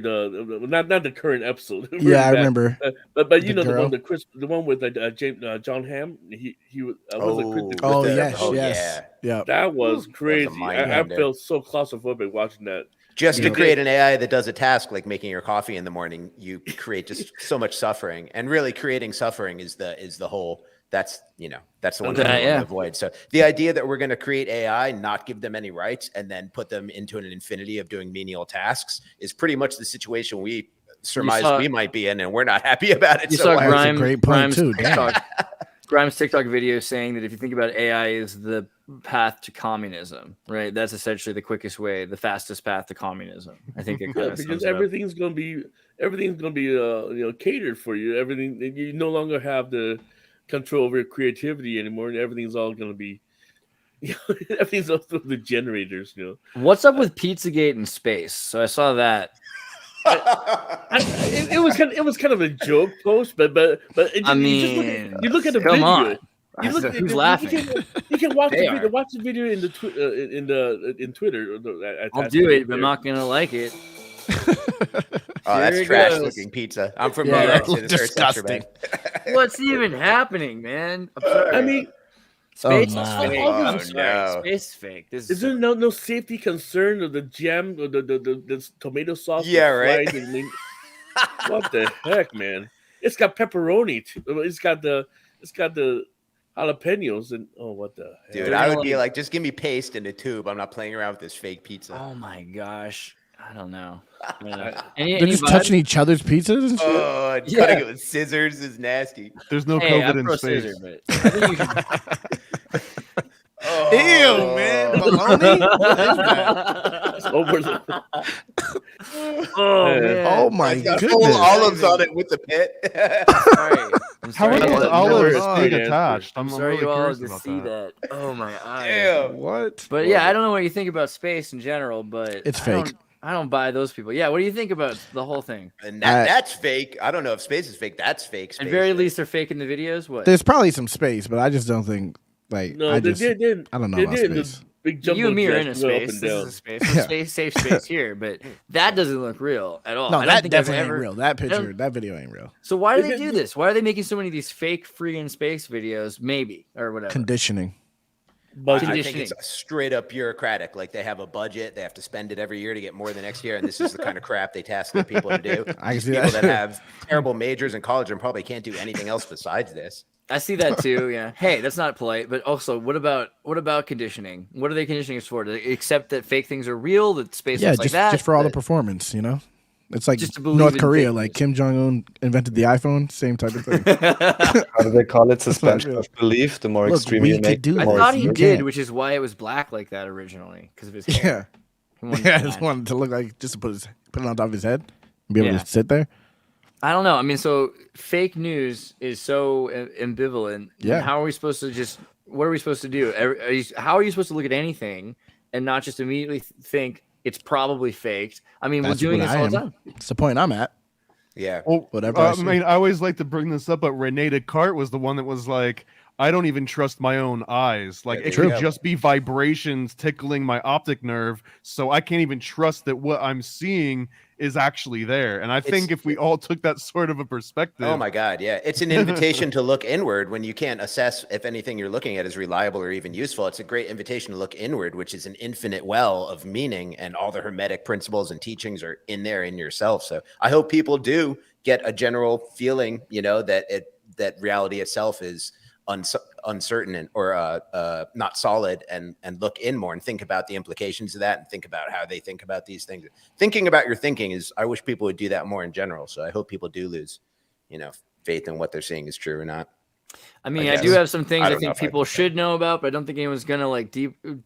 not the current episode. Yeah, I remember. But you know girl. the one with John Hamm. He was Oh the- yes, oh, yes, yeah. that was crazy. mind I bender. felt so claustrophobic watching that. Just to Yeah. create an AI that does a task like making your coffee in the morning, you create just so much suffering. And really, creating suffering is the whole. That's the one that I want to avoid. So the idea that we're going to create AI, not give them any rights, and then put them into an infinity of doing menial tasks is pretty much the situation we surmise we might be in, and we're not happy about it. You So saw why- Grimes TikTok video saying that if you think about AI is the path to communism, right? That's essentially the quickest way, the fastest path to communism. I think it kind of because everything's gonna be catered for you. Everything, you no longer have the control over your creativity anymore, and everything's all gonna be everything's all through the generators. What's up with Pizzagate in space? So I saw that. It was kind of a joke post, but you look at the come video. on. Who's laughing? You can watch the They video. are. Watch the video in Twitter. I'll do it, but I'm not gonna like it. Oh, that's Here it trash goes. looking pizza. I'm from New York. So this hurts extra disgusting. bad. What's even happening, man? I'm sorry. I mean, space Oh, is no. fake. Oh, I'm no. sorry. Space is fake. This is there no safety concern of the jam or the tomato sauce? Yeah, that right. flies and what the heck, man? It's got pepperoni. It's got the jalapenos and what the heck? Dude, I would be like, just give me paste in a tube. I'm not playing around with this fake pizza. Oh my gosh. I don't know. They're just touching each other's pizzas and shit. Oh, and cutting it with scissors is nasty. There's no Hey, COVID I'm in pro space. scissor, but I think you should- Ew, man. Baloney? What is that? Oh man. Oh my It's got goodness. full olives on it with the pit. Sorry. I'm How are sorry. those never olives explained being it. attached? I'm Sorry really you all curious to about see that. that. Oh my eyes. Damn. What? But yeah, I don't know what you think about space in general, but It's I fake. I don't buy those people. Yeah, what do you think about the whole thing? And that's fake. I don't know if space is fake. That's fake. At Space very is. least, they're faking the videos. What? There's probably some space, but I just don't think No, I they just did. I don't know They about did. space. The big jumbo You and me are in a jets go up space. and This down. is a space. We're space, safe space here, but that doesn't look real at all. No, I don't that think I've definitely ain't ever- real. That I don't- picture, that video ain't real. So why do they do this? Why are they making so many of these fake freaking space videos? Maybe or whatever. Conditioning. But I think it's straight up bureaucratic. Like they have a budget, they have to spend it every year to get more the next year, and this is the kind of crap they task their people to do. I can see People that. that have terrible majors in college and probably can't do anything else besides this. I see that too. Yeah. Hey, that's not polite. But also, what about conditioning? What are they conditioning us for? To accept that fake things are real? That space Yeah, looks like just that? just for all the that- performance, you know. It's like Just to believe North in Korea, fake like news. Kim Jong Un invented the iPhone, same type of thing. How do they call it? Suspension of belief. The more Look, extreme we you could make, do the I more thought it's he true. did, can't. which is why it was black like that originally because of his Yeah, hair. He wanted yeah. I to just match. wanted to look like just to put it on top of his head and be able Yeah. to sit there. I don't know. I mean, so fake news is so ambivalent. Yeah. How are we supposed to just? What are we supposed to do? How are you supposed to look at anything and not just immediately think it's probably faked? I mean, That's we're doing what this I all am. the time. It's the point I'm at. Yeah. Well, Whatever I I see. mean, I always like to bring this up, but Rene Descartes was the one that was like, I don't even trust my own eyes. Like, Yeah, it there you could go. just be vibrations tickling my optic nerve, so I can't even trust that what I'm seeing is actually there. And I think if we all took that sort of a perspective, Oh my God, yeah. It's an invitation to look inward when you can't assess if anything you're looking at is reliable or even useful. It's a great invitation to look inward, which is an infinite well of meaning, and all the hermetic principles and teachings are in there in yourself. So I hope people do get a general feeling, that reality itself is uncertain and or not solid, and look in more and think about the implications of that and think about how they think about these things. Thinking about your thinking is, I wish people would do that more in general. So I hope people do lose, faith in what they're seing is true or not. I mean, I I do guess. have some things I I, don't know think if I people think that. should know about, but I don't think anyone's gonna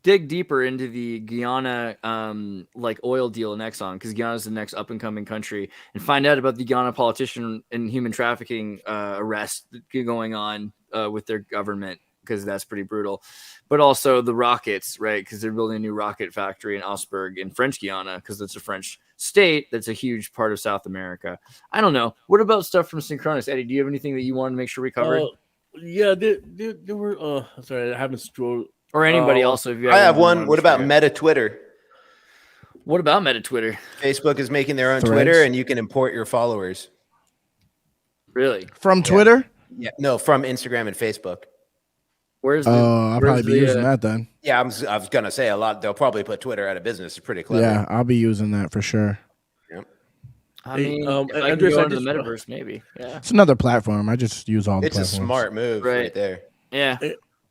dig deeper into the Guyana oil deal in Exxon, because Guyana's the next up and coming country, and find out about the Guyana politician and human trafficking arrest going on with their government. because that's pretty brutal. But also the rockets, right? Because they're building a new rocket factory in Augsburg in French Guiana, because it's a French state that's a huge part of South America. I don't know. What about stuff from Synchronous? Eddie, do you have anything that you want to make sure we covered? Yeah, there were. Sorry, I haven't scrolled. Or anybody else? If you I have one. What about Meta Twitter? What about Meta Twitter? Facebook is making their own Threads? Twitter, and you can import your followers. Really? From Twitter? Yeah, no, from Instagram and Facebook. Where's the? I'll probably be using that then. Yeah, I was gonna say a lot. They'll probably put Twitter out of business. It's pretty clever. Yeah, I'll be using that for sure. Yep. I mean, if I can Andreas, go into the metaverse, maybe. Yeah. It's another platform. I just use all the It's a platforms. smart move right there. Yeah.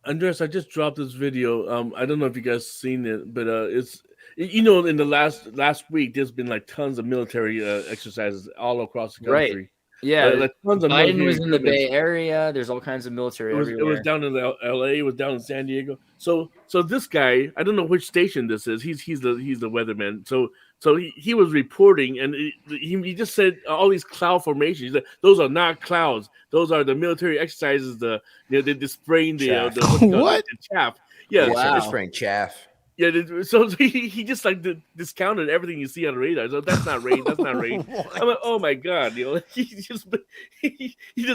Andreas, I just dropped this video. I don't know if you guys seen it, but it's in the last week there's been like tons of military exercises all across the country. Right. Yeah, like tons of Biden was military in the Bay equipment. Area. There's all kinds of military It everywhere. was down in L.A. It was down in San Diego. So this guy, I don't know which station this is. He's the weatherman. So he was reporting, and he just said all these cloud formations. He said, those are not clouds. Those are the military exercises. They're spraying Chaff. What? The chaff. Yeah, So they're spraying chaff. yeah. So he just like discounted everything you see on the radar. So that's not rain. That's not rain. I'm like, oh my god, he doesn't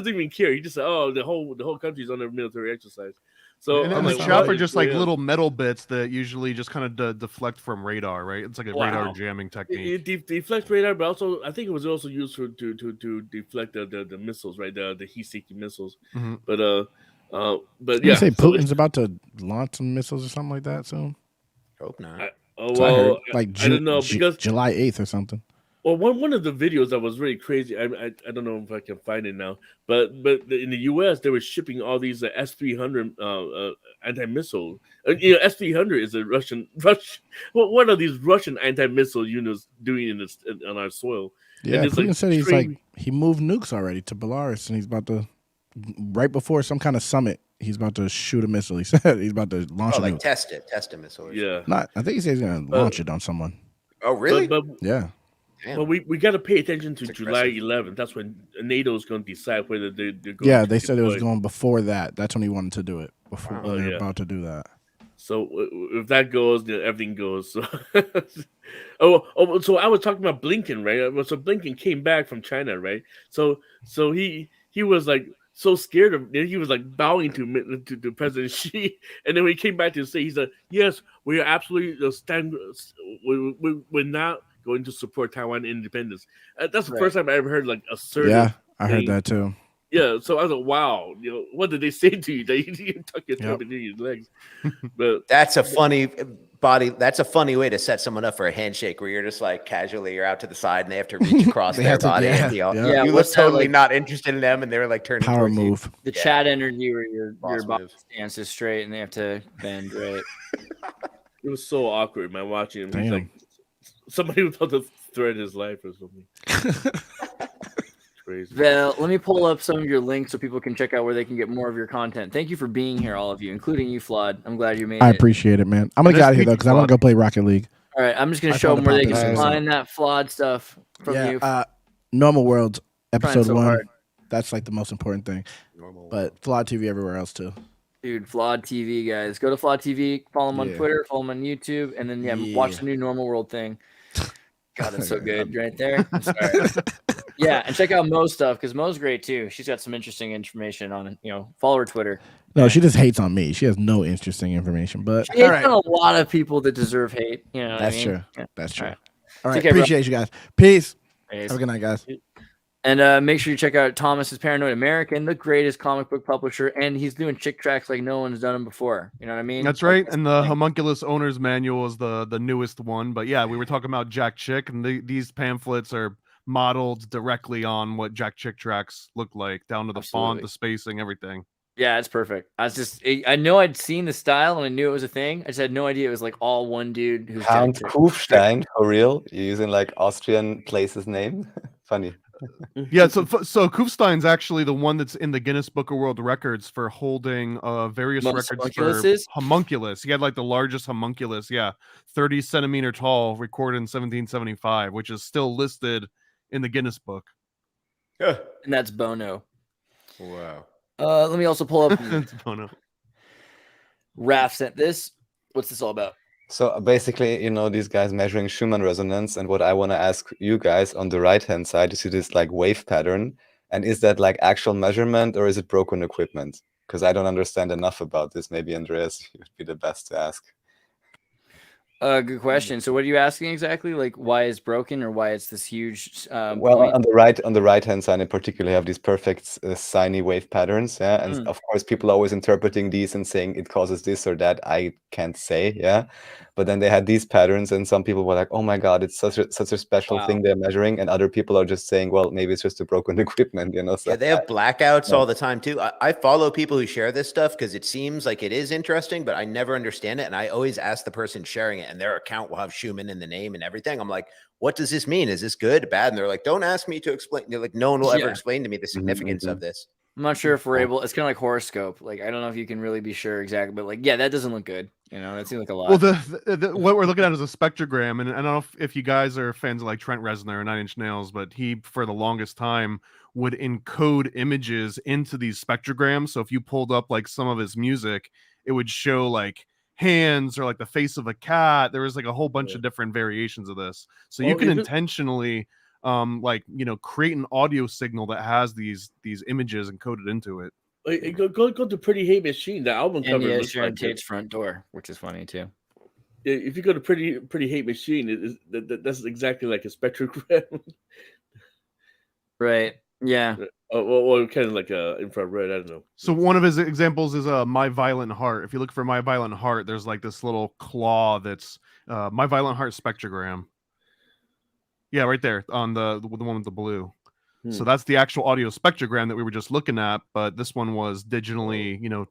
even care. He just said, oh, the whole country's under military exercise. So And I'm the like, chaff what are just is like going on? little metal bits that usually just kind of deflect from radar, right? It's like a radar jamming technique. It deflects radar, but also I think it was also used to deflect the missiles, right? The heat-seeking missiles. Mhm. But You yeah. say so Putin's about to launch some missiles or something like that soon? Hope not. So I heard, like I don't know because July 8th or something. well, one of the videos that was really crazy. I don't know if I can find it now, but in the U.S. they were shipping all these S-300 anti-missile. S-300 is a Russian. What are these Russian anti-missile units doing on our soil? Yeah, And it's Putin like said he's train- like he moved nukes already to Belarus, and he's about to right before some kind of summit. He's about to shoot a missile. He said he's about to launch Oh, a like nuke. test a missile. Yeah. Not, I think he says he's gonna launch it on someone. Oh, really? But Yeah. Damn. well, we got to pay attention to It's July aggressive. 11th. That's when NATO is going to decide whether they're going. Yeah, to they said it was deploy. going before that. That's when he wanted to do it. Before Wow. when they're Yeah. about to do that. So if that goes, then everything goes. So, so I was talking about Blinken, right? So Blinken came back from China, right? So he was like so scared of. He was like bowing to President Xi, and then when he came back to say, he said, "Yes, we are absolutely we're not going to support Taiwan independence." That's the first time I ever heard like assertive. Yeah, I heard thing. that too. Yeah, so I was like, "Wow, what did they say to you? That you tuck your thumb between your legs?" But That's a funny That's a funny way to set someone up for a handshake, where you're just like casually, you're out to the side, and they have to reach across their body. yeah, and yeah. Yeah, you look what's that, totally like- not interested in them, and they're like turning Power towards you. move. The Yeah. chat energy where your Boss body moves. stance is straight and they have to bend right. it was so awkward, man, watching him. He's Damn. like, somebody was about to threaten his life or something. Crazy. Val, let me pull up some of your links so people can check out where they can get more of your content. Thank you for being here, all of you, including you, Flawed. I'm glad you made I it. appreciate it, man. I'm gonna Nice get out of to here meet though you, because I want to go play Rocket League. All right, I'm just going I to show found them the where they pop-ins can also. find that Flawed stuff from you. Normal World episode so 1. hard. That's like the most important thing. Normal. But Flawed TV everywhere else too. Dude, Flawed TV, guys. Go to Flawed TV, follow them on Yeah. Twitter, follow them on YouTube, and then watch Yeah. the new Normal World thing. God, that's so good right there. I'm sorry. Yeah, and check out Mo's stuff because Mo's great too. She's got some interesting information on, follow her Twitter. No, she just hates on me. She has no interesting information. But She all hates right, on a lot of people that deserve hate. You know what that's I mean? true. Yeah. That's true. All right. All right, Take care, bro. appreciate you guys. Peace. Anyways. Have a good night, guys. And make sure you check out Thomas's Paranoid American, the greatest comic book publisher, and he's doing chick tracks like no one's done them before. You know what I mean? That's right. And the Homunculus Owner's Manual is the newest one. But yeah, we were talking about Jack Chick, and these pamphlets are modeled directly on what Jack Chick tracks look like, down to the font, Absolutely. the spacing, everything. Yeah, it's perfect. I know I'd seen the style and I knew it was a thing. I just had no idea it was like all one dude who's Count Jack Chick. Kufstein, for real? You're using like Austrian place's name? Funny. Yeah, so Kufstein's actually the one that's in the Guinness Book of World Records for holding various Most records for homunculuses? homunculus. He had like the largest homunculus, 30 centimeter tall, recorded in 1775, which is still listed in the Guinness Book. And that's Bono. Wow. Let me also pull up. It's Bono. Raph sent this. What's this all about? So basically, you know, these guys measuring Schumann resonance, and what I want to ask you guys on the right-hand side, you see this like wave pattern, and is that like actual measurement or is it broken equipment? Because I don't understand enough about this. Maybe Andreas, you would be the best to ask. Good question. So what are you asking exactly? Like why it's broken or why it's this huge Well, point? on the right hand side in particular, you have these perfect sine wave patterns, yeah, and of course people are always interpreting these and saying it causes this or that. I can't say, yeah, but then they had these patterns, and some people were like, "Oh my God, it's such a special thing they're measuring," and other people are just saying, "Well, maybe it's just a broken equipment," you know. So yeah, they have blackouts all the time too. I follow people who share this stuff because it seems like it is interesting, but I never understand it, and I always ask the person sharing it, and their account will have Schumann in the name and everything. I'm like, what does this mean? Is this good, bad? And they're like, don't ask me to explain. They're like, no one will ever explain to me the significance of this. I'm not sure if we're able. It's kind of like horoscope. Like I don't know if you can really be sure exactly, but like yeah, that doesn't look good. You know, that seems like a lot. Well, what we're looking at is a spectrogram, and I don't know if you guys are fans of like Trent Reznor or Nine Inch Nails, but he for the longest time would encode images into these spectrograms. So if you pulled up like some of his music, it would show like hands or like the face of a cat. There was like a whole bunch of different variations of this. So you can intentionally like, you know, create an audio signal that has these images encoded into it. Go to Pretty Hate Machine. The album cover looks like Tate's front door, which is funny too. If you go to Pretty Hate Machine, that's exactly like a spectrogram. Right. Yeah. Well, kind of like a infrared. I don't know. So one of his examples is My Violent Heart. If you look for My Violent Heart, there's like this little claw that's My Violent Heart spectrogram. Yeah, right there on the one with the blue. So that's the actual audio spectrogram that we were just looking at, but this one was digitally, you know,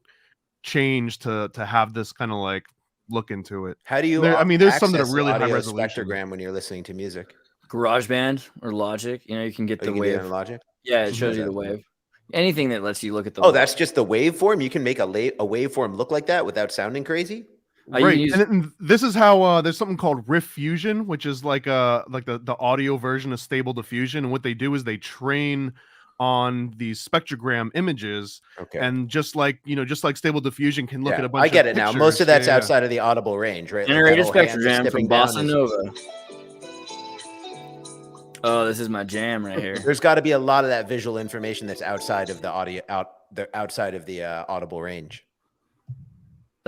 changed to have this kind of like look into it. How do you? I mean, there's some that are really high audio resolution. spectrogram when you're listening to music. GarageBand or Logic, you know, you can get the wave. Logic. Yeah, it shows you the wave. Anything that lets you look at the. Oh, that's just the waveform. You can make a waveform look like that without sounding crazy. Right, and this is how there's something called riff fusion, which is like the audio version of Stable Diffusion. And what they do is they train on these spectrogram images, and just like Stable Diffusion can look at a bunch. I get of it now. pictures. Most of that's outside of the audible range, right? Generated spectrogram from Bossa Nova. Oh, this is my jam right here. There's got to be a lot of that visual information that's outside of the outside of the audible range.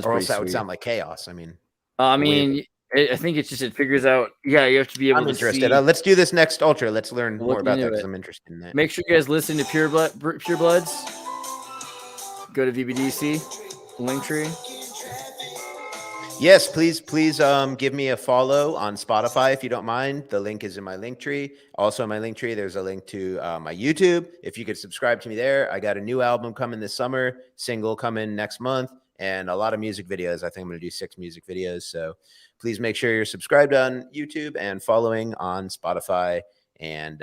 Or else that would sound like chaos. I mean, I think it's just it figures out. Yeah, you have to be able. I'm to interested. See. Let's do this next ultra. Let's learn more about that because I'm interested in that. Make sure you guys listen to Pure Bloods. Go to VBDC Linktree. Yes, please give me a follow on Spotify if you don't mind. The link is in my link tree. Also in my link tree, there's a link to my YouTube. If you could subscribe to me there. I got a new album coming this summer, single coming next month, and a lot of music videos. I think I'm going to do 6 music videos. So please make sure you're subscribed on YouTube and following on Spotify. And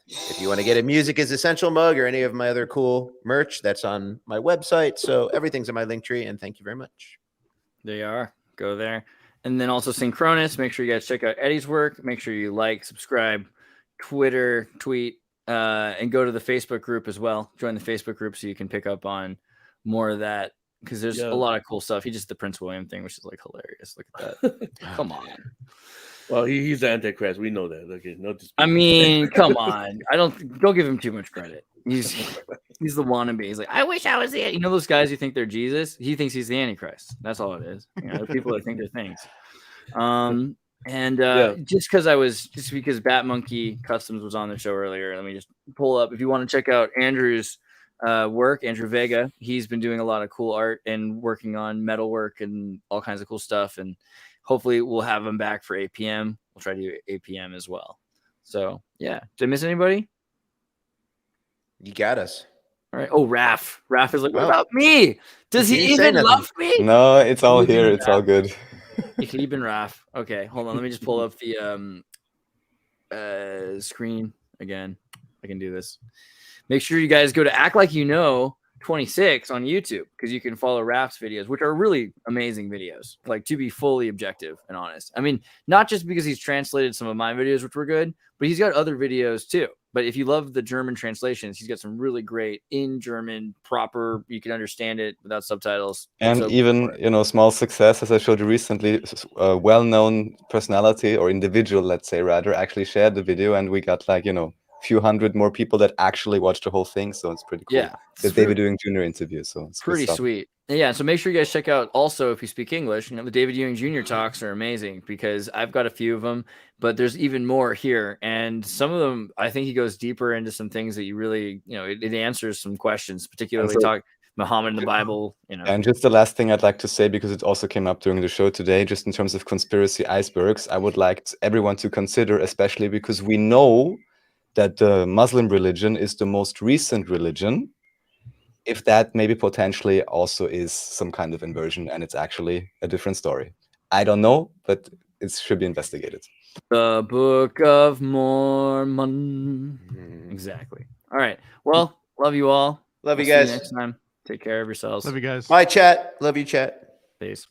if you want to get a Music is Essential mug or any of my other cool merch, that's on my website. So everything's in my link tree. And thank you very much. There you are. Go there. And then also Synchronous. Make sure you guys check out Eddie's work. Make sure you like, subscribe, Twitter, tweet, and go to the Facebook group as well. Join the Facebook group so you can pick up on more of that. Because there's a lot of cool stuff. He just the Prince William thing, which is like hilarious. Look at that. Come on. Well, he's the Antichrist. We know that. Okay, no dispute. I mean, come on. Don't give him too much credit. He's the wannabe. He's like, I wish I was the. You know those guys who think they're Jesus? He thinks he's the Antichrist. That's all it is. You know, the people that think they're things. Just because Bat Monkey Customs was on the show earlier, let me just pull up. If you want to check out Andrew's work, Andrew Vega, he's been doing a lot of cool art and working on metal work and all kinds of cool stuff, and hopefully we'll have him back for APM. We'll try to do APM as well. So yeah, did I miss anybody? You got us. All right. Oh, Raph is like, what about me? Does he even love me? No, it's all here. It's all good. Ichlieb and Raph. Okay, hold on, let me just pull up the screen again. I can do this. Make sure you guys go to Act Like You Know 26 on YouTube, because you can follow Raph's videos, which are really amazing videos, like, to be fully objective and honest. I mean, not just because he's translated some of my videos, which were good, but he's got other videos too. But if you love the German translations, he's got some really great in German, proper, you can understand it without subtitles. And So even, you know, small success, as I showed you recently, a well-known personality or individual, let's say, rather, actually shared the video, and we got, like, you know, few hundred more people that actually watched the whole thing. So it's pretty cool. Yeah, Because David doing junior interviews. So it's good pretty stuff. sweet. Yeah, so make sure you guys check out also, if you speak English, you know, the David Ewing Jr. talks are amazing, because I've got a few of them, but there's even more here. And some of them, I think he goes deeper into some things that you really, you know, it answers some questions, particularly talk Muhammad in the Bible, you know. And just the last thing I'd like to say, because it also came up during the show today, just in terms of conspiracy icebergs, I would like everyone to consider, especially because we know that the Muslim religion is the most recent religion, if that maybe potentially also is some kind of inversion and it's actually a different story. I don't know, but it should be investigated. The Book of Mormon. Exactly. All right. Well, love you all. Love you We'll see guys. next time. Take care of yourselves. Love you guys. Bye, chat. Love you, chat. Peace.